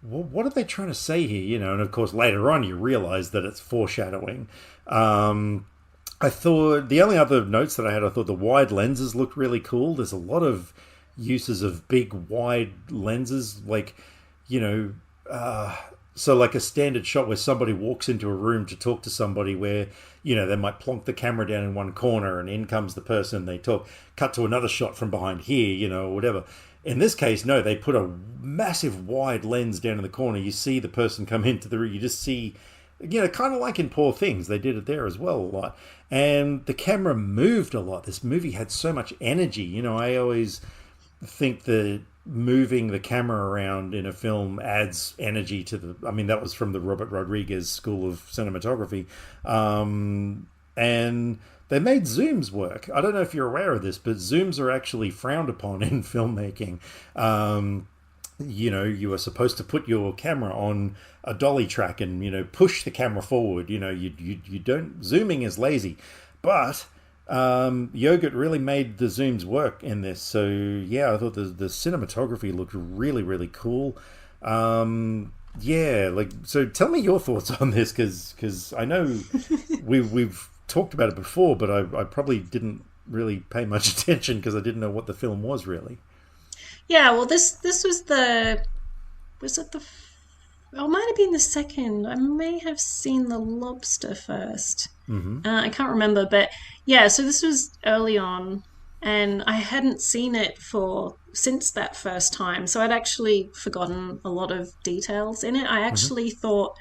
well, what are they trying to say here? And of course, later on, you realize that it's foreshadowing. I thought the only other notes that I thought the wide lenses looked really cool. There's a lot of uses of big wide lenses, like, so like a standard shot where somebody walks into a room to talk to somebody where, they might plonk the camera down in one corner and in comes the person, they talk, cut to another shot from behind here, or whatever. In this case, no, they put a massive wide lens down in the corner. You see the person come into the room. You just see, kind of like in Poor Things, they did it there as well a lot. And the camera moved a lot. This movie had so much energy. I always think that moving the camera around in a film adds energy to that was from the Robert Rodriguez School of Cinematography. And they made zooms work. I don't know if you're aware of this, but zooms are actually frowned upon in filmmaking. You are supposed to put your camera on a dolly track and, push the camera forward. You don't, zooming is lazy. But Yogurt really made the zooms work in this. So yeah, I thought the cinematography looked really, really cool. Yeah, so tell me your thoughts on this, because I know we've talked about it before, but I probably didn't really pay much attention because I didn't know what the film was really. Yeah, well, this was was it the oh, it might have been the second. I may have seen The Lobster first. Mm-hmm. I can't remember, but yeah. So this was early on. and I hadn't seen it for since that first time, so I'd actually forgotten a lot of details in it. I Hmm. actually thought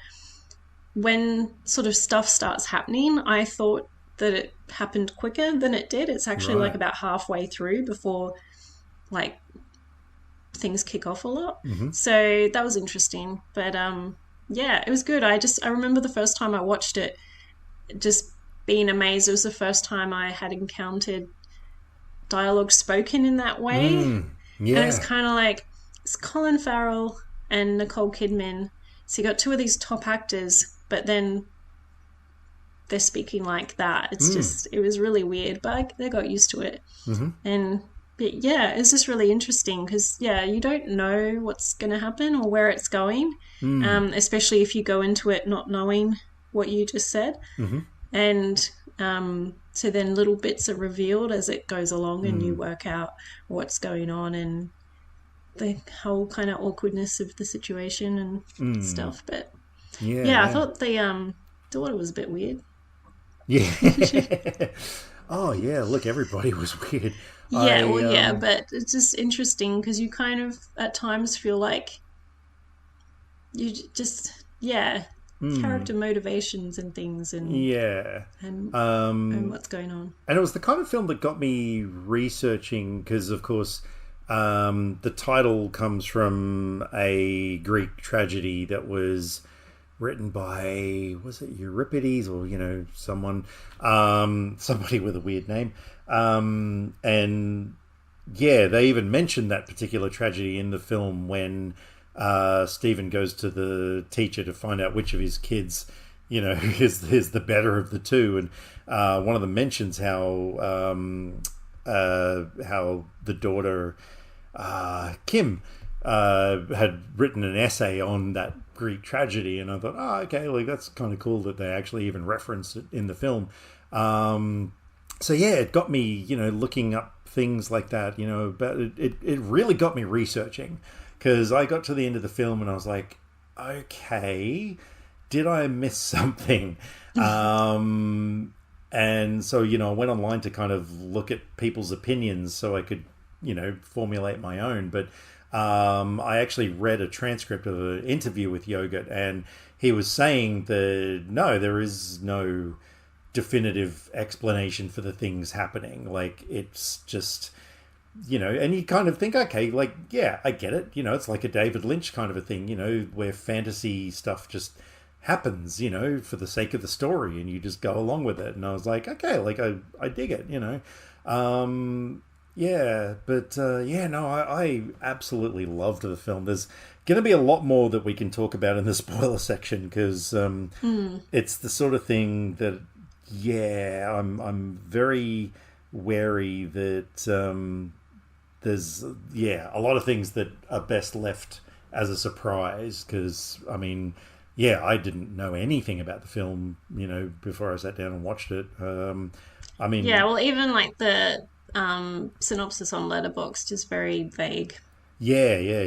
when sort of stuff starts happening, I thought that it happened quicker than it did. It's actually like Right. about halfway through before like things kick off a lot. Hmm. So that was interesting. But yeah, it was good. I remember the first time I watched it just being amazed. It was the first time I had encountered dialogue spoken in that way. Mm. And it was Yeah. kind of like it's Colin Farrell and Nicole Kidman. So you got two of these top actors, but then they're speaking like that. It's Mm. just, it was really weird, but they got used to it. Hmm. And but yeah, it's just really interesting because yeah, you don't know what's going to happen or where it's going, Mm. especially if you go into it not knowing what you just said. Hmm. And so then little bits are revealed as it goes along, and you Mm. work out what's going on and the whole kind of awkwardness of the situation and Mm. stuff. But Yeah. yeah, I Yeah. thought the daughter was a bit weird. Yeah. Oh yeah. Look, everybody was weird. Yeah, well, I yeah, but it's just interesting because you kind of at times feel like you just, yeah, Mm. character motivations and things Yeah. and and Um. what's going on. And it was the kind of film that got me researching because, of course, the title comes from a Greek tragedy that was written by, was it Euripides, or someone, somebody with a weird name, and yeah, they even mentioned that particular tragedy in the film when Stephen goes to the teacher to find out which of his kids, is the better of the two, and one of them mentions how the daughter Kim had written an essay on that Greek tragedy, and I thought, oh, okay, like that's kind of cool that they actually even referenced it in the film. So yeah, it got me, looking up things like that, but it really got me researching because I got to the end of the film and I was like, okay, did I miss something? And so, I went online to kind of look at people's opinions so I could, formulate my own. But I actually read a transcript of an interview with Yogurt, and he was saying that no, there is no definitive explanation for the things happening. Like, it's just, and you kind of think, okay, like, yeah, I get it. It's like a David Lynch kind of a thing, where fantasy stuff just happens, for the sake of the story, and you just go along with it. And I was like, okay, like, I dig it. Yeah, but yeah, no, I absolutely loved the film. There's going to be a lot more that we can talk about in the spoiler section because Mm. it's the sort of thing that, yeah, I'm very wary that there's, yeah, a lot of things that are best left as a surprise because, I mean, yeah, I didn't know anything about the film, before I sat down and watched it. I Yeah, mean, well, even like the synopsis on Letterboxd is very vague, yeah, yeah,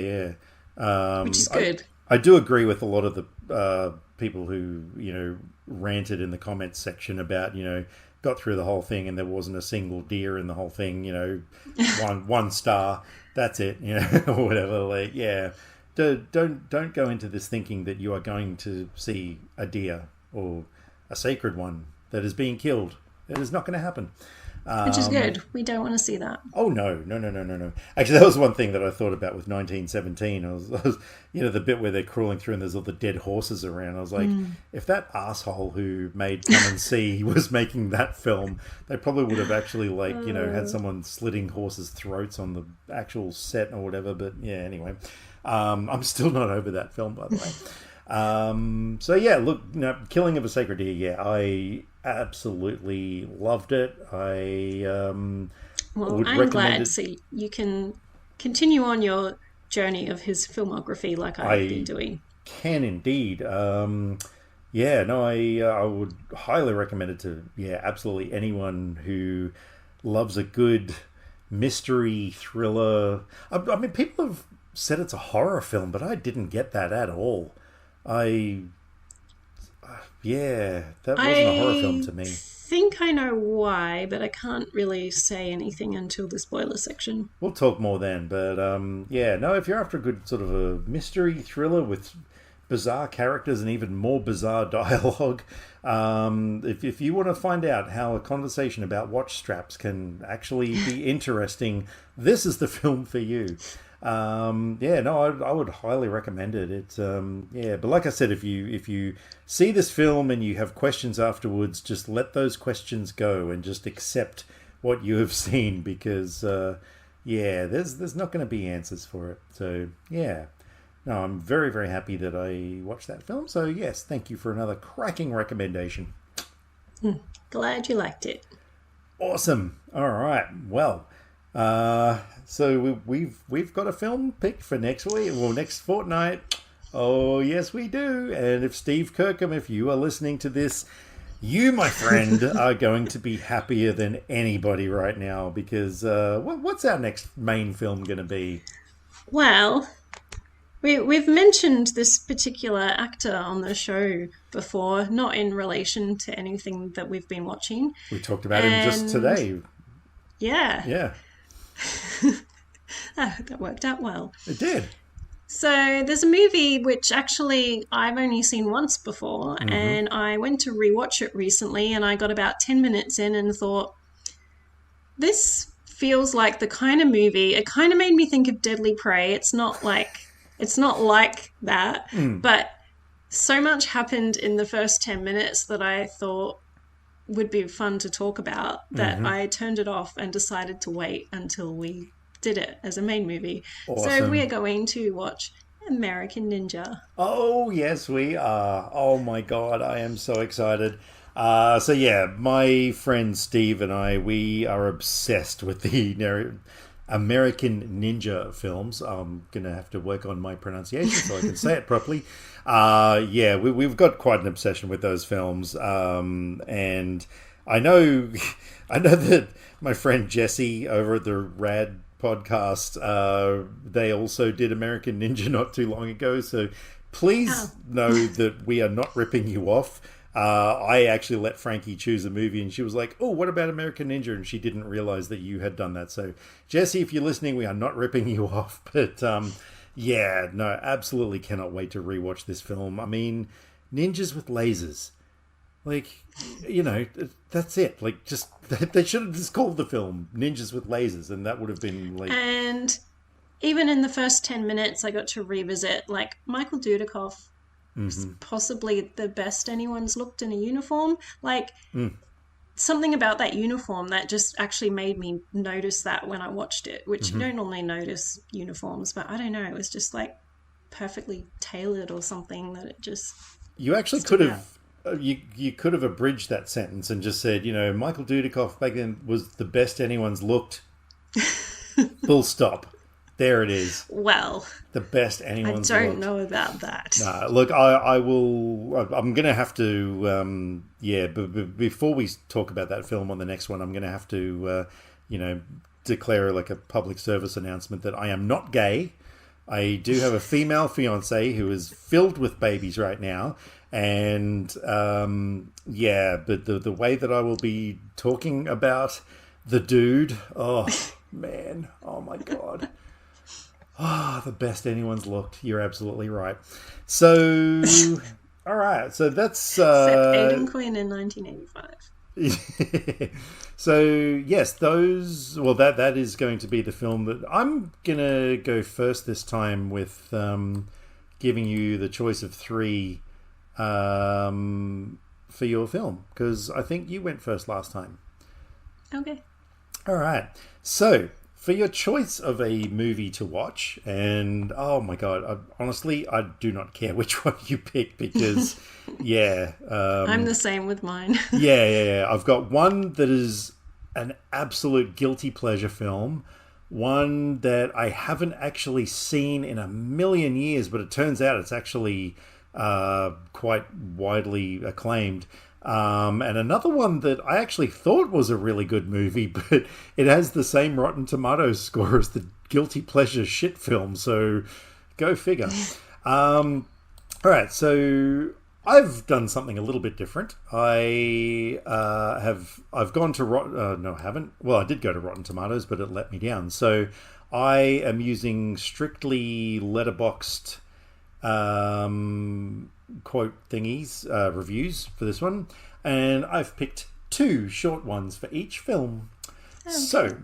yeah. which is I good. I do agree with a lot of the people who ranted in the comments section about got through the whole thing and there wasn't a single deer in the whole thing. One star. That's it. Or whatever. Like, yeah. Don't go into this thinking that you are going to see a deer or a sacred one that is being killed. It is not going to happen. Which is Um, good. We don't want to see that. Oh no, no, no, no, no, no! Actually, that was one thing that I thought about with 1917. I was the bit where they're crawling through and there's all the dead horses around. I was like, Mm. if that asshole who made Come and See was making that film, they probably would have actually had Uh, someone slitting horses' throats on the actual set or whatever. But yeah, anyway, I'm still not over that film, by the way. So yeah, look, Killing of a Sacred Deer. Yeah, I absolutely loved it. I well, would I'm recommend glad it. so you can continue on your journey of his filmography like I've been I doing. can indeed. Yeah, no, I would highly recommend it to, yeah, absolutely anyone who loves a good mystery thriller. I mean, people have said it's a horror film, but I didn't get that at all. I Yeah, that wasn't a horror film I to me. think I know why, but I can't really say anything until the spoiler section. We'll talk more then, but yeah, no. If you're after a good sort of a mystery thriller with bizarre characters and even more bizarre dialogue, if you want to find out how a conversation about watch straps can actually be interesting, this is the film for you. Yeah, no, I would highly recommend it. It's yeah, but like I said, if you see this film and you have questions afterwards, just let those questions go and just accept what you have seen because yeah, there's not going to be answers for it. So yeah, no, I'm very very happy that I watched that film. So yes, thank you for another cracking recommendation. Glad you liked it. Awesome. All right. Well, so we've got a film picked for next week, well, next fortnight. Oh yes, we do. And if Steve Kirkham, if you are listening to this, you, my friend, are going to be happier than anybody right now because what's our next main film going to be? Well, we've mentioned this particular actor on the show before, not in relation to anything that we've been watching. We talked about him just And today. yeah, Yeah, that worked out well. it did. So there's a movie which actually I've only seen once before, and I went to rewatch it recently, and I got about 10 minutes in and thought, this feels like the kind of movie. It kind of made me think of Deadly Prey. It's not like that, but so much happened in the first 10 minutes that I thought would be fun to talk about that I turned it off and decided to wait until we did it as a main movie. So we are Awesome. going to watch American Ninja. Oh, yes, we are. Oh, my God, I am so excited. So, yeah, my friend Steve and I, we are obsessed with the American Ninja films. I'm going to have to work on my pronunciation so I can say it properly. Yeah, we've got quite an obsession with those films. And I know, I know that my friend Jesse over at the Rad podcast, they also did American Ninja not too long ago. So please Oh, know that we are not ripping you off. I actually let Frankie choose a movie, and she was like, "Oh, what about American Ninja?" And she didn't realize that you had done that. So, Jesse, if you're listening, we are not ripping you off. But yeah, no, absolutely cannot wait to rewatch this film. I mean, ninjas with lasers, like, you know, that's it. Like, just they should have just called the film "Ninjas with Lasers," and that would have been like, and even in the first 10 minutes, I got to revisit, like, Michael Dudikoff is hmm possibly the best anyone's looked in a uniform. Like, something about that uniform that just actually made me notice that when I watched it, which you don't normally notice uniforms, but I don't know, it was just like perfectly tailored or something that it just you actually could stood out. have you could have abridged that sentence and just said, you know, Michael Dudikoff back then was the best anyone's looked. Full stop. There it is. Well, The best I anyone's don't looked. know about that. Look, I will. I'm going to have to. Yeah, but before we talk about that film on the next one, I'm going to have to, you know, declare like a public service announcement that I am not gay. I do have a female fiance who is filled with babies right now, and yeah, but the way that I will be talking about the dude, oh man, oh my god. Ah, the best anyone's looked. You're absolutely right. So, all right. So that's Except Aiden Quinn in 1985. so yes, those. Well, that is going to be the film that I'm gonna go first this time with giving you the choice of three for your film because I think you went first last time. Okay. All right. So, for your choice of a movie to watch, and oh my god, honestly, I do not care which one you pick because, yeah, I'm the same with mine. yeah. I've got one that is an absolute guilty pleasure film, one that I haven't actually seen in a million years, but it turns out it's actually quite widely acclaimed. And another one that I actually thought was a really good movie, but it has the same Rotten Tomatoes score as the guilty pleasure shit film. So go figure. All right, so I've done something a little bit different. I've gone to no, I haven't. Well, I did go to Rotten Tomatoes, but it let me down. So I am using strictly letterboxed quote thingies, reviews for this one, and I've picked two short ones for each film. Okay. So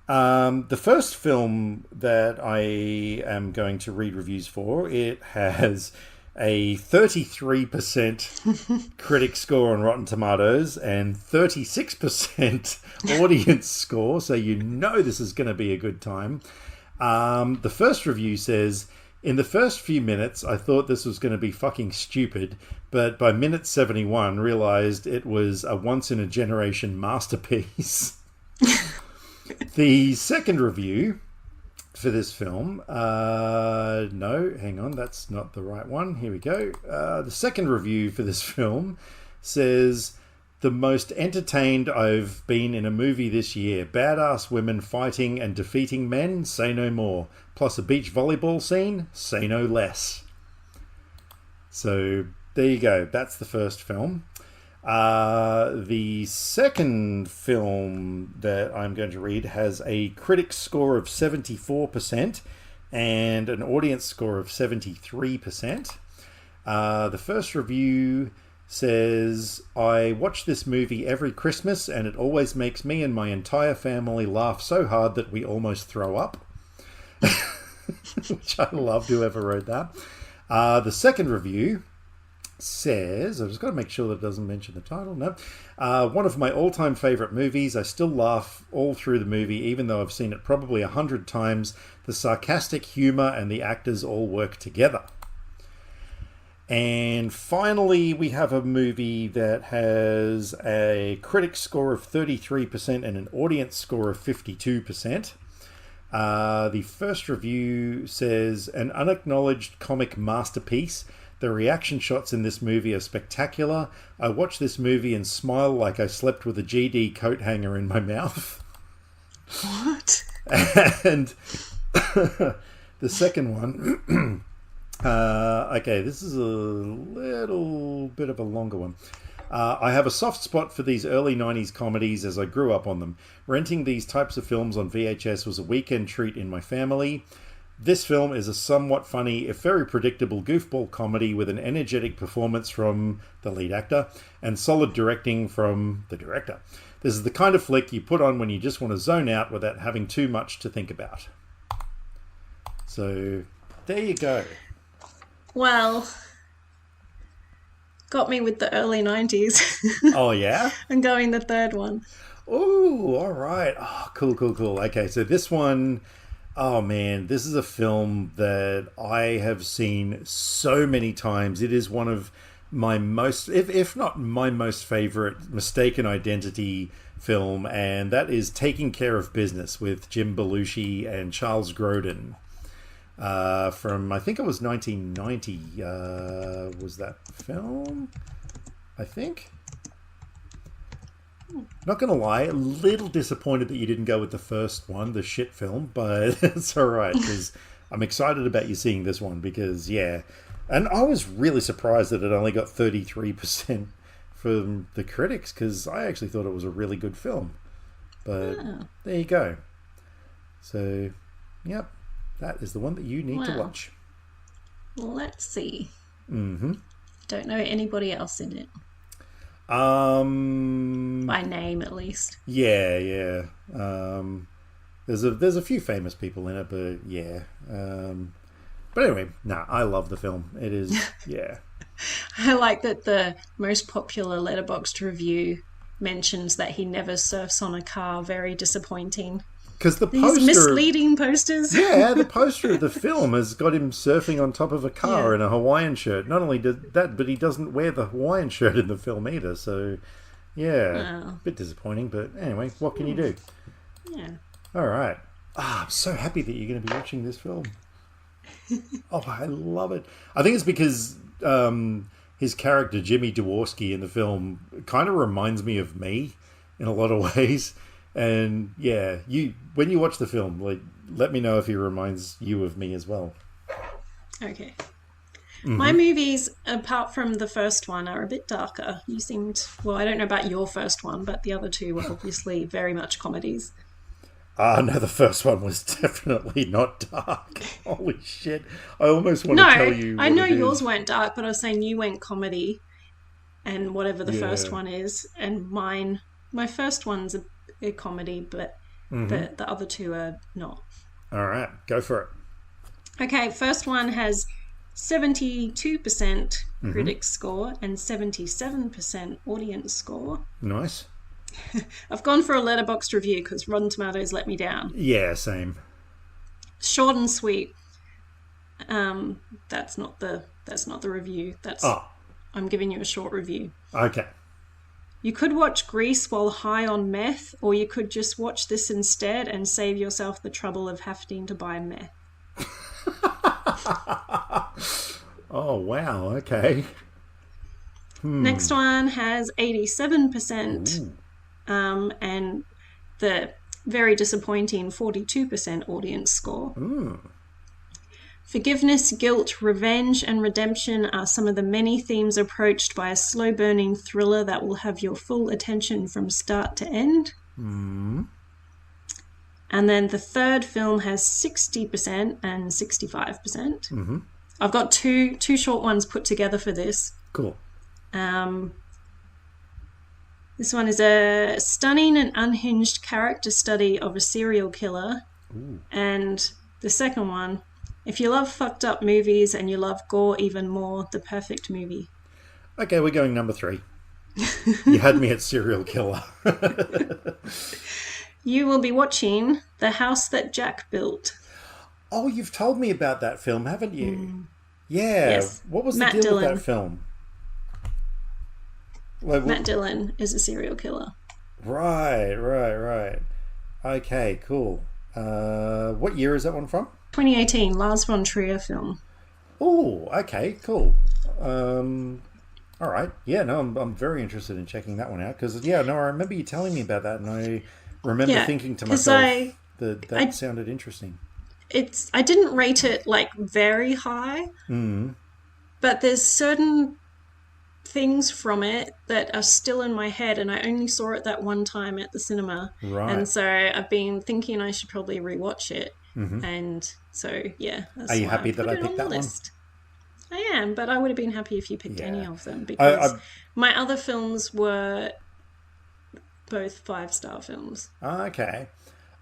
the first film that I am going to read reviews for, it has a 33% critic score on Rotten Tomatoes and 36% audience score, so you know this is going to be a good time. The first review says, in the first few minutes, I thought this was going to be fucking stupid, but by minute 71, realized it was a once-in-a-generation masterpiece. The second review for this film, no, hang on, that's not the right one. Here we go. The second review for this film says, the most entertained I've been in a movie this year. Badass women fighting and defeating men, say no more. Plus a beach volleyball scene, say no less. So there you go. That's the first film. The second film that I'm going to read has a critic score of 74% and an audience score of 73%. The first review says, I watch this movie every Christmas and it always makes me and my entire family laugh so hard that we almost throw up. Which I loved, whoever wrote that. The second review says, I've just got to make sure that it doesn't mention the title. No. One of my all-time favourite movies. I still laugh all through the movie, even though I've seen it probably 100 times. The sarcastic humour and the actors all work together. And finally, we have a movie that has a critic score of 33% and an audience score of 52%. The first review says, an unacknowledged comic masterpiece. The reaction shots in this movie are spectacular. I watch this movie and smile like I slept with a GD coat hanger in my mouth. What? And the second one... okay, this is a little bit of a longer one. I have a soft spot for these early 90s comedies as I grew up on them. Renting these types of films on VHS was a weekend treat in my family. This film is a somewhat funny, if very predictable goofball comedy with an energetic performance from the lead actor and solid directing from the director. This is the kind of flick you put on when you just want to zone out without having too much to think about. So, there you go. Well, got me with the early 90s. Oh, yeah? I'm going the third one. Oh, all right. Oh, cool. Okay, so this one... Oh man, this is a film that I have seen so many times. It is one of my most, if not my most favorite Mistaken Identity film, and that is Taking Care of Business with Jim Belushi and Charles Grodin. From, I think it was 1990, was that film? I think. Not gonna lie, a little disappointed that you didn't go with the first one, the shit film, but it's alright, because I'm excited about you seeing this one, because, yeah. And I was really surprised that it only got 33% from the critics, because I actually thought it was a really good film. But there you go. So, yep, that is the one that you need to watch. Let's see. Mm-hmm. Don't know anybody else in it. By name, at least. Yeah. There's a few famous people in it, but yeah. But anyway, I love the film. It is, yeah. I like that the most popular Letterboxd review mentions that he never surfs on a car. Very disappointing. Because the poster... These misleading posters. Yeah, the poster of the film has got him surfing on top of a car in a Hawaiian shirt. Not only did that, but he doesn't wear the Hawaiian shirt in the film either. So, yeah, a bit disappointing. But anyway, what can you do? Yeah. All right. I'm so happy that you're going to be watching this film. Oh, I love it. I think it's because his character, Jimmy Dworsky, in the film kind of reminds me of me in a lot of ways. And yeah, when you watch the film, let me know if he reminds you of me as well. Okay. My movies, apart from the first one, are a bit darker. You seemed, well, I don't know about your first one, but the other two were obviously very much comedies. Ah, no, the first one was definitely not dark. Holy shit. I almost want to tell No, you I what know it yours is. weren't dark, but I was saying you went comedy and whatever the first Yeah. one is, and mine, my first one's a comedy, but the other two are not. All right, go for it. Okay, first one has 72% critics score and 77% audience score. Nice. I've gone for a letterboxd review because Rotten Tomatoes let me down. Yeah, same. Short and sweet. That's not the review. That's Oh, I'm giving you a short review. okay. You could watch Grease while high on meth, or you could just watch this instead and save yourself the trouble of having to buy meth. Oh, wow, okay. Next one has 87%, Ooh. and the very disappointing 42% audience score. Forgiveness, guilt, revenge, and redemption are some of the many themes approached by a slow-burning thriller that will have your full attention from start to end. And then the third film has 60% and 65%. I've got two short ones put together for this. Cool. This one is a stunning and unhinged character study of a serial killer. And the second one, if you love fucked up movies and you love gore even more, the perfect movie. Okay, we're going number 3. You had me at serial killer. You will be watching The House That Jack Built. Oh, you've told me about that film, haven't you? Yeah. Yes. What was Matt the deal with Dillon. that film? Like, Matt Dillon is a serial killer. right. Okay, cool. What year is that one from? 2018, Lars von Trier film. Oh, okay, cool. All right. Yeah, no, I'm very interested in checking that one out because I remember you telling me about that, and I remember thinking to myself that sounded interesting. I didn't rate it like very high, but there's certain things from it that are still in my head, and I only saw it that one time at the cinema. Right. And so I've been thinking I should probably rewatch it. And so, yeah. That's Are you why happy that I put it picked on that the one? list. I am, but I would have been happy if you picked any Yeah. of them because I my other films were both 5-star films. Okay.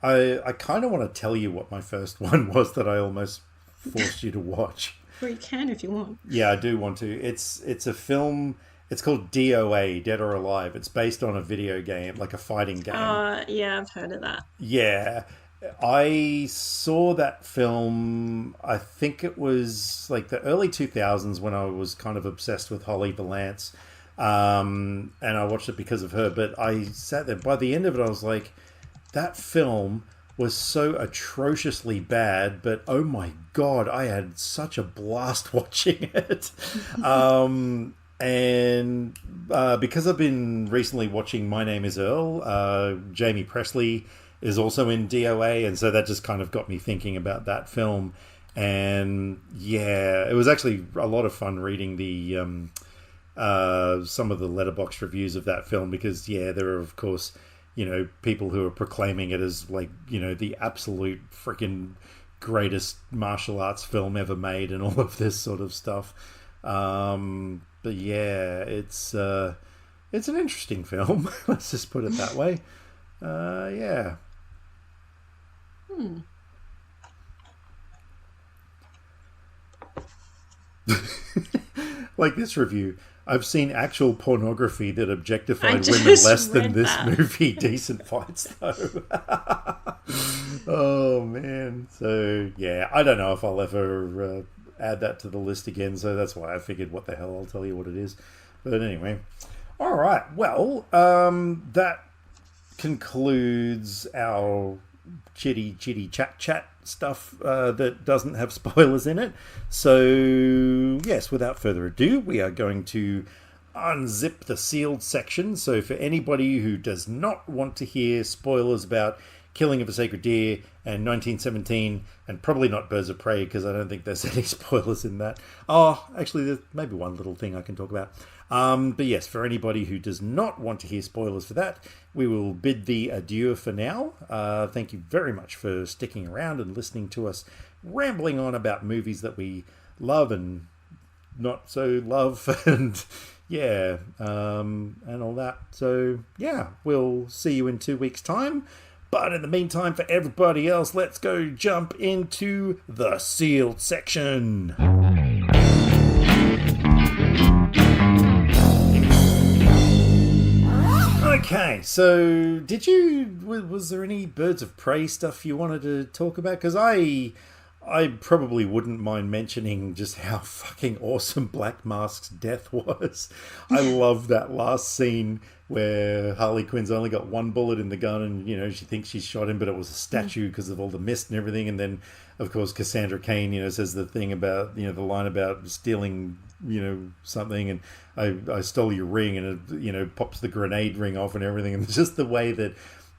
I kind of want to tell you what my first one was that I almost forced you to watch. Or you can if you want. Yeah, I do want to. It's a film. It's called DOA, Dead or Alive. It's based on a video game, like a fighting game. Yeah, I've heard of that. Yeah. I saw that film, I think it was like the early 2000s when I was kind of obsessed with Holly Valance. And I watched it because of her. But I sat there, by the end of it, I was like, that film was so atrociously bad, but oh my God, I had such a blast watching it. And because I've been recently watching My Name is Earl, Jamie Presley is also in DOA, and so that just kind of got me thinking about that film. And yeah, it was actually a lot of fun reading the some of the letterbox reviews of that film because there are of course people who are proclaiming it as like the absolute freaking greatest martial arts film ever made and all of this sort of stuff. But yeah, it's an interesting film. Let's just put it that way. Yeah. Like this review, I've seen actual pornography that objectified women less than this movie. Decent fights, though. Oh, man. So, yeah, I don't know if I'll ever add that to the list again. So that's why I figured, what the hell, I'll tell you what it is. But anyway. All right. Well, that concludes our chitty chat stuff that doesn't have spoilers in it. So yes, without further ado, we are going to unzip the sealed section. So for anybody who does not want to hear spoilers about Killing of a Sacred Deer, and 1917, and probably not Birds of Prey, because I don't think there's any spoilers in that. Oh, actually, there's maybe one little thing I can talk about. But yes, for anybody who does not want to hear spoilers for that, we will bid thee adieu for now. Thank you very much for sticking around and listening to us rambling on about movies that we love and not so love, and yeah, and all that. So yeah, we'll see you in 2 weeks' time. But in the meantime, for everybody else, let's go jump into the sealed section. Okay, so was there any Birds of Prey stuff you wanted to talk about? Because I probably wouldn't mind mentioning just how fucking awesome Black Mask's death was. I love that last scene where Harley Quinn's only got one bullet in the gun, and she thinks she's shot him, but it was a statue because of all the mist and everything. And then, of course, Cassandra Cain, says the thing about the line about stealing something, and I stole your ring, and it pops the grenade ring off and everything. And it's just the way that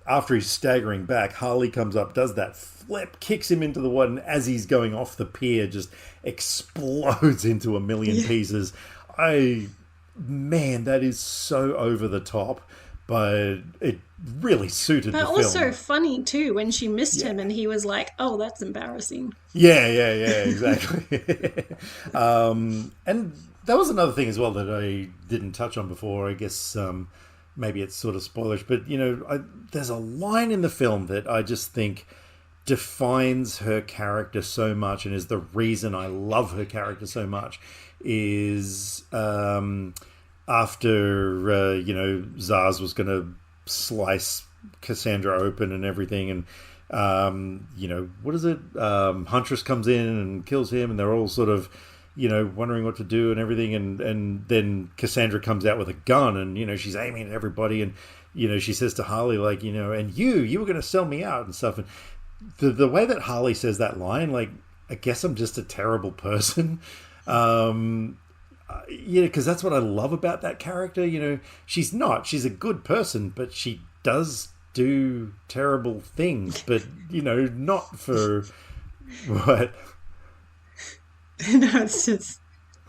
after he's staggering back, Harley comes up, does that flip, kicks him into the water, and as he's going off the pier, just explodes into a million pieces. Man, that is so over the top, but it really suited the film. But also funny too when she missed him and he was like, "Oh, that's embarrassing." Yeah, exactly. And that was another thing as well that I didn't touch on before. I guess maybe it's sort of spoilerish, but there's a line in the film that I just think defines her character so much, and is the reason I love her character so much, is after Zaz was going to slice Cassandra open and everything, and what is it, Huntress comes in and kills him, and they're all sort of wondering what to do and everything, and then Cassandra comes out with a gun, and she's aiming at everybody, and she says to Harley, like, and you were going to sell me out and stuff. And the way that Harley says that line, like, I guess I'm just a terrible person. Because that's what I love about that character. She's a good person, but she does do terrible things, but not for what. No, it's just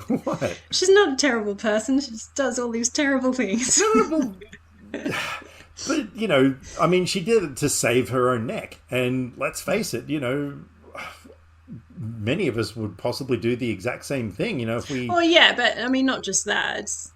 what. She's not a terrible person. She just does all these terrible things. But I mean, she did it to save her own neck, and let's face it, many of us would possibly do the exact same thing, if we... Oh, yeah, but, I mean, not just that. It's,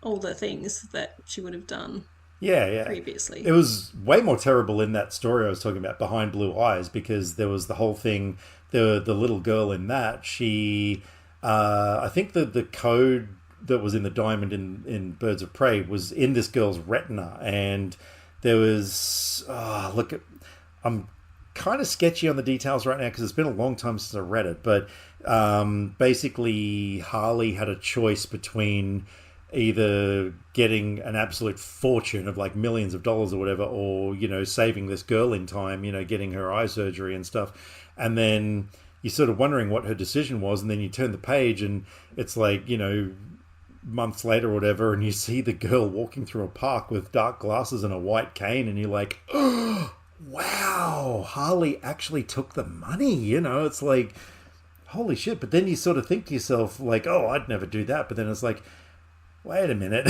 all the things that she would have done previously. It was way more terrible in that story I was talking about, Behind Blue Eyes, because there was the whole thing, the little girl in that, she... I think the code that was in the diamond in Birds of Prey was in this girl's retina, and there was... I'm kind of sketchy on the details right now because it's been a long time since I read it, but basically Harley had a choice between either getting an absolute fortune of like millions of dollars or whatever, or saving this girl in time, getting her eye surgery and stuff. And then you're sort of wondering what her decision was, and then you turn the page and it's like months later or whatever, and you see the girl walking through a park with dark glasses and a white cane, and you're like, oh, wow, Harley actually took the money. It's like, holy shit. But then you sort of think to yourself, like, oh, I'd never do that. But then it's like, wait a minute.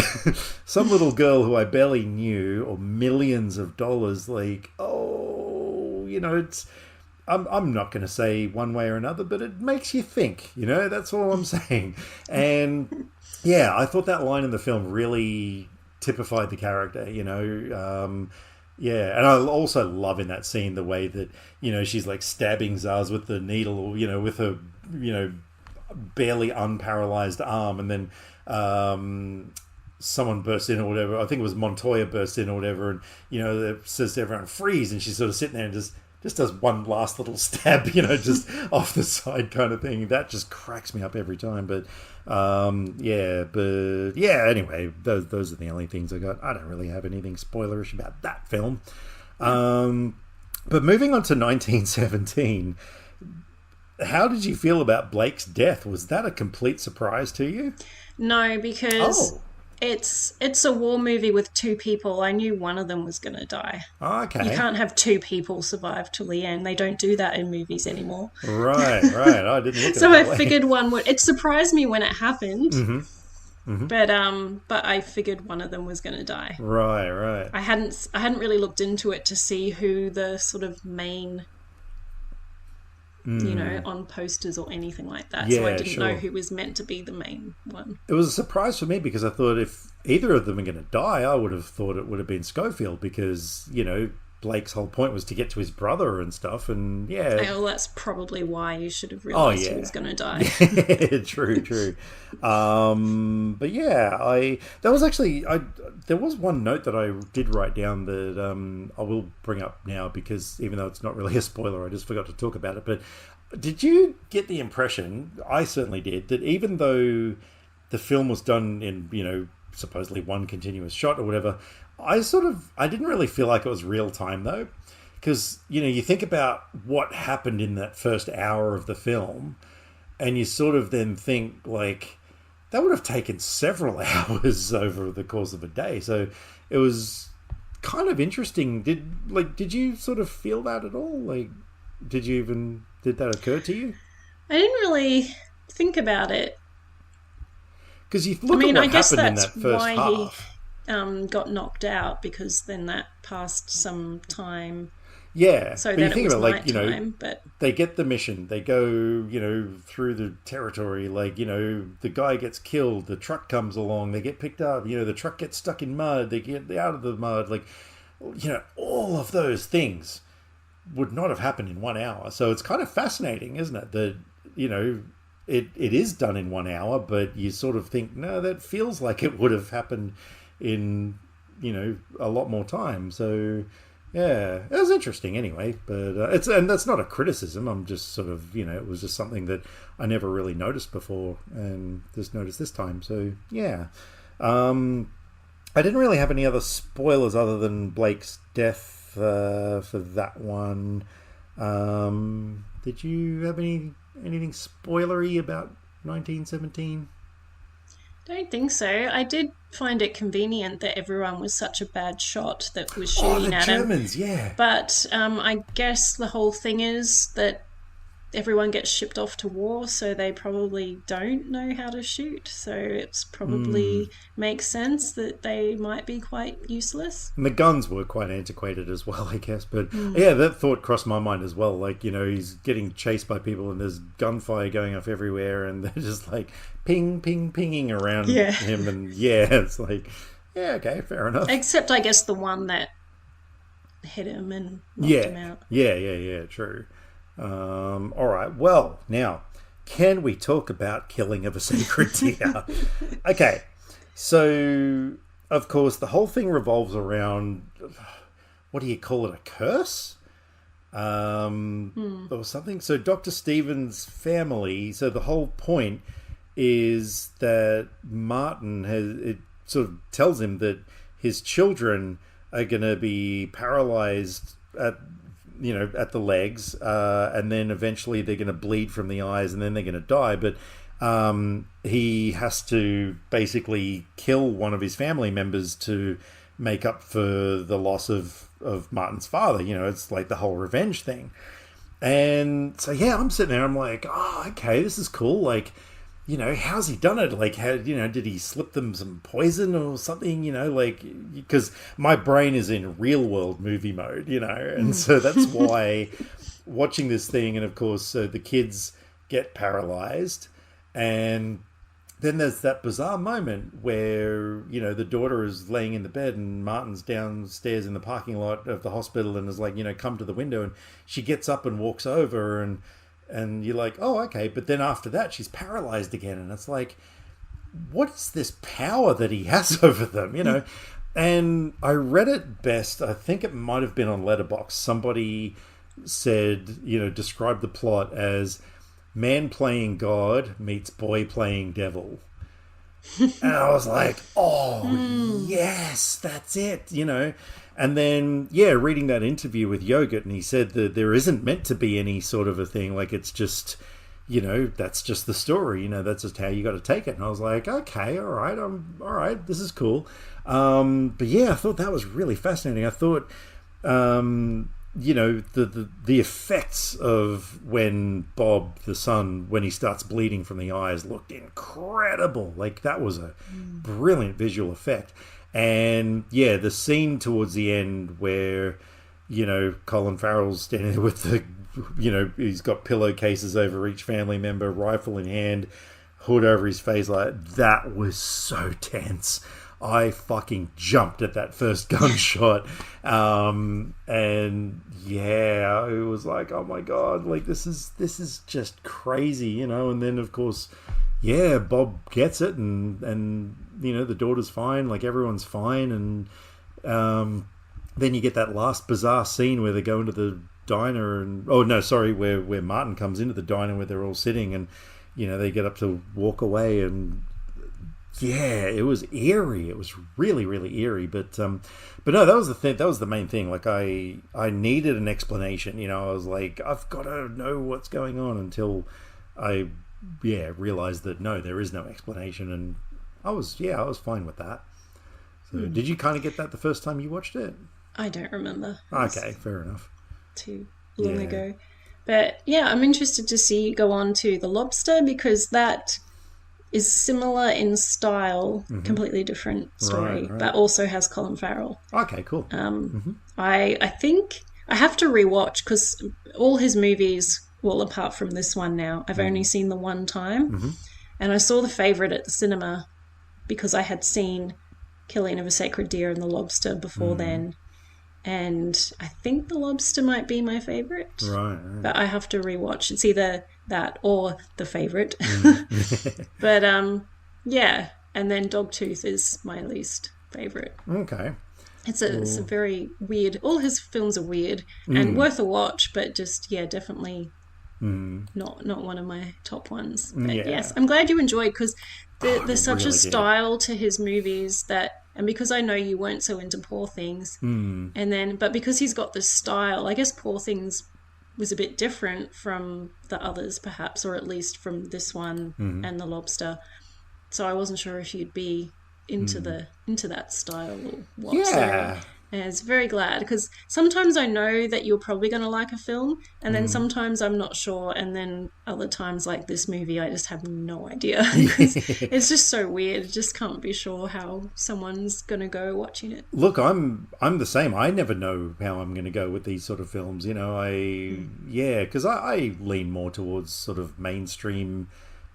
Some little girl who I barely knew, or millions of dollars, like, oh, it's... I'm not going to say one way or another, but it makes you think, that's all I'm saying. And yeah, I thought that line in the film really typified the character, yeah, and I also love in that scene the way that, she's like stabbing Zaz with the needle, with her, barely unparalyzed arm, and then someone bursts in or whatever. I think it was Montoya bursts in or whatever, and, it says to everyone, freeze, and she's sort of sitting there and just does one last little stab, just off the side kind of thing. That just cracks me up every time. But anyway, those are the only things I got. I don't really have anything spoilerish about that film. But moving on to 1917, how did you feel about Blake's death? Was that a complete surprise to you? No, because it's a war movie with two people. I knew one of them was going to die. Oh, You okay. can't have two people survive till the end. They don't do that in movies anymore. Right, right. I didn't look at it So I that way. figured one would. It surprised me when it happened, Hmm. Hmm. but I figured one of them was going to die. Right, right. I hadn't really looked into it to see who the sort of main, Mm. on posters or anything like that. So I Yeah, didn't know sure. who was meant to be the main one. It was a surprise for me because I thought if either of them are going to die, I would have thought it would have been Schofield because, Blake's whole point was to get to his brother and stuff. And yeah. Oh, that's probably why you should have Oh, realized he yeah. was going to die. True, true. But yeah, that was actually there was one note that I did write down that I will bring up now because even though it's not really a spoiler, I just forgot to talk about it. But did you get the impression? I certainly did that even though the film was done in supposedly one continuous shot or whatever, I didn't really feel like it was real time though because you think about what happened in that first hour of the film and you sort of then think like that would have taken several hours over the course of a day. So it was kind of interesting. Did you sort of feel that at all? Like, did that occur to you? I didn't really think about it. Because you I look at mean, what I guess happened in that's that first why he half. got knocked out because then that passed some time Yeah, so but you that it think was about nighttime. But they get the mission, they go through the territory, the guy gets killed, the truck comes along, they get picked up, the truck gets stuck in mud, they get out of the mud, all of those things would not have happened in 1 hour. So it's kind of fascinating, isn't it? That it is done in 1 hour, but you sort of think, no, that feels like it would have happened in a lot more time. So yeah, it was interesting anyway. But and that's not a criticism. I'm just sort of it was just something that I never really noticed before, and just noticed this time. So yeah. I didn't really have any other spoilers other than Blake's death for that one. Did you have anything spoilery about 1917? don't think so. I did find it convenient that everyone was such a bad shot that was Oh, the shooting at him. Germans, yeah. But I guess the whole thing is that everyone gets shipped off to war, so they probably don't know how to shoot. So it's Mm. probably makes sense that they might be quite useless. And the guns were quite antiquated as well, I guess. But yeah, that thought crossed my mind as well. He's getting chased by people and there's gunfire going off everywhere and they're just like ping, ping, pinging around Yeah. him. And yeah, it's like, yeah, okay, fair enough. Except, I guess, the one that hit him and knocked him Yeah, out. yeah, true. All right, well, now, can we talk about killing of a sacred deer? Okay, so, of course, the whole thing revolves around, what do you call it, a curse? Or something. So Dr. Stevens' family, so the whole point is that Martin it sort of tells him that his children are going to be paralyzed at the legs, and then eventually they're going to bleed from the eyes, and then they're going to die. But he has to basically kill one of his family members to make up for the loss of Martin's father. It's like the whole revenge thing. And so yeah, I'm sitting there. I'm like, oh, okay, this is cool. Like, how's he done it? Like, how did he slip them some poison or something? Like because my brain is in real world movie mode. And so that's why watching this thing, and of course, so the kids get paralyzed, and then there's that bizarre moment where the daughter is laying in the bed and Martin's downstairs in the parking lot of the hospital and is like, come to the window, and she gets up and walks over, and you're like, oh, okay. But then after that, she's paralyzed again. And it's like, what is this power that he has over them, And I read it best. I think it might have been on Letterboxd. Somebody said, described the plot as man playing God meets boy playing devil. And I was like, oh, yes, that's it. And then, yeah, reading that interview with Yogurt, and he said that there isn't meant to be any sort of a thing. Like, it's just, that's just the story. That's just how you got to take it. And I was like, okay, all right, all right, this is cool. But yeah, I thought that was really fascinating. I thought, the effects of when Bob, the son, when he starts bleeding from the eyes looked incredible. Like, that was a brilliant visual effect. And yeah, the scene towards the end where, Colin Farrell's standing there with the, he's got pillowcases over each family member, rifle in hand, hood over his face, like, that was so tense. I fucking jumped at that first gunshot. And yeah, it was like, oh my God, like, this is just crazy, and then of course, yeah, Bob gets it, and the daughter's fine, like, everyone's fine, and then you get that last bizarre scene where they go into the diner, and where Martin comes into the diner where they're all sitting, and they get up to walk away, and yeah, it was eerie. It was really, really eerie. But no, that was the thing. That was the main thing. Like, I needed an explanation. I was like, I've got to know what's going on, until I realized that no, there is no explanation, and I was fine with that. So, did you kind of get that the first time you watched it? I don't remember. Okay, fair enough. Too long ago. But yeah, I'm interested to see you go on to The Lobster, because that is similar in style, completely different story, right. but also has Colin Farrell. Okay, cool. I think I have to rewatch, because all his movies, well, apart from this one now, I've only seen the one time. And I saw The Favourite at the cinema because I had seen Killing of a Sacred Deer and The Lobster before then. And I think The Lobster might be my favourite. Right. But I have to rewatch. It's either that or The Favourite. But yeah, and then Dogtooth is my least favourite. Okay. It's a very weird. All his films are weird and worth a watch, but just definitely not one of my top ones. But yes, I'm glad you enjoyed, because there's such a style to his movies that. And because I know you weren't so into Poor Things, but because he's got this style, I guess Poor Things was a bit different from the others, perhaps, or at least from this one and The Lobster. So I wasn't sure if you'd be into that style or what. Yeah. And I was very glad, because sometimes I know that you're probably going to like a film, and then sometimes I'm not sure, and then other times, like this movie, I just have no idea. It's just so weird. I just can't be sure how someone's going to go watching it. Look, I'm the same. I never know how I'm going to go with these sort of films. Because I lean more towards sort of mainstream,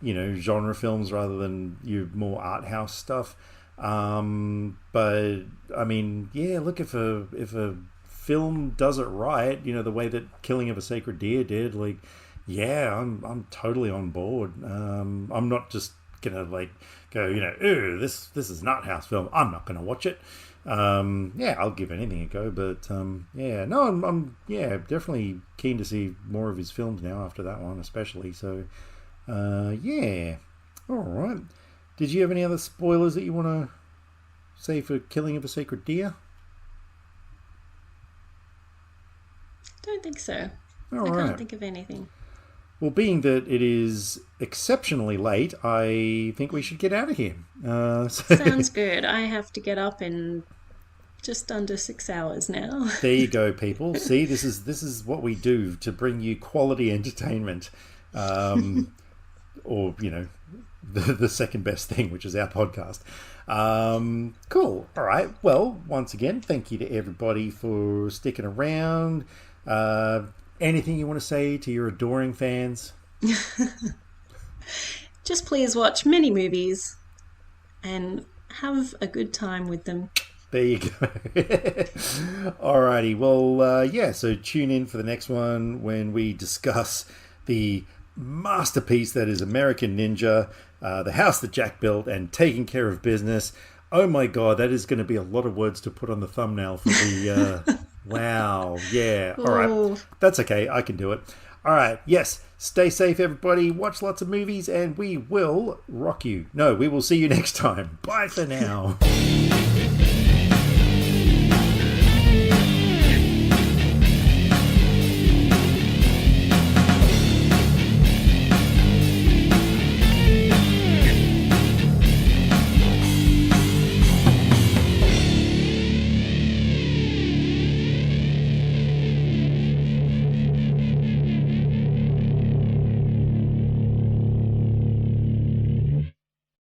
genre films rather than your more art house stuff. But I mean, look, if a film does it right, the way that Killing of a Sacred Deer did, like, I'm totally on board. I'm not just gonna go, ooh, this is an art house film, I'm not gonna watch it. I'll give anything a go, but I'm definitely keen to see more of his films now after that one, especially. So all right. Did you have any other spoilers that you want to say for Killing of a Sacred Deer? Don't think so. I can't think of anything. Well, being that it is exceptionally late, I think we should get out of here. Sounds good. I have to get up in just under 6 hours now. There you go, people. See, this is what we do to bring you quality entertainment. Or, the second best thing, which is our podcast. Cool. All right. Well, once again, thank you to everybody for sticking around. Anything you want to say to your adoring fans? Just please watch many movies and have a good time with them. There you go. Alrighty. Well, so tune in for the next one when we discuss the masterpiece that is American Ninja, The House That Jack Built, and Taking Care of Business. Oh my God, that is going to be a lot of words to put on the thumbnail for the... wow, yeah. All right, that's okay, I can do it. All right, yes, stay safe, everybody. Watch lots of movies, and we will rock you. No, we will see you next time. Bye for now.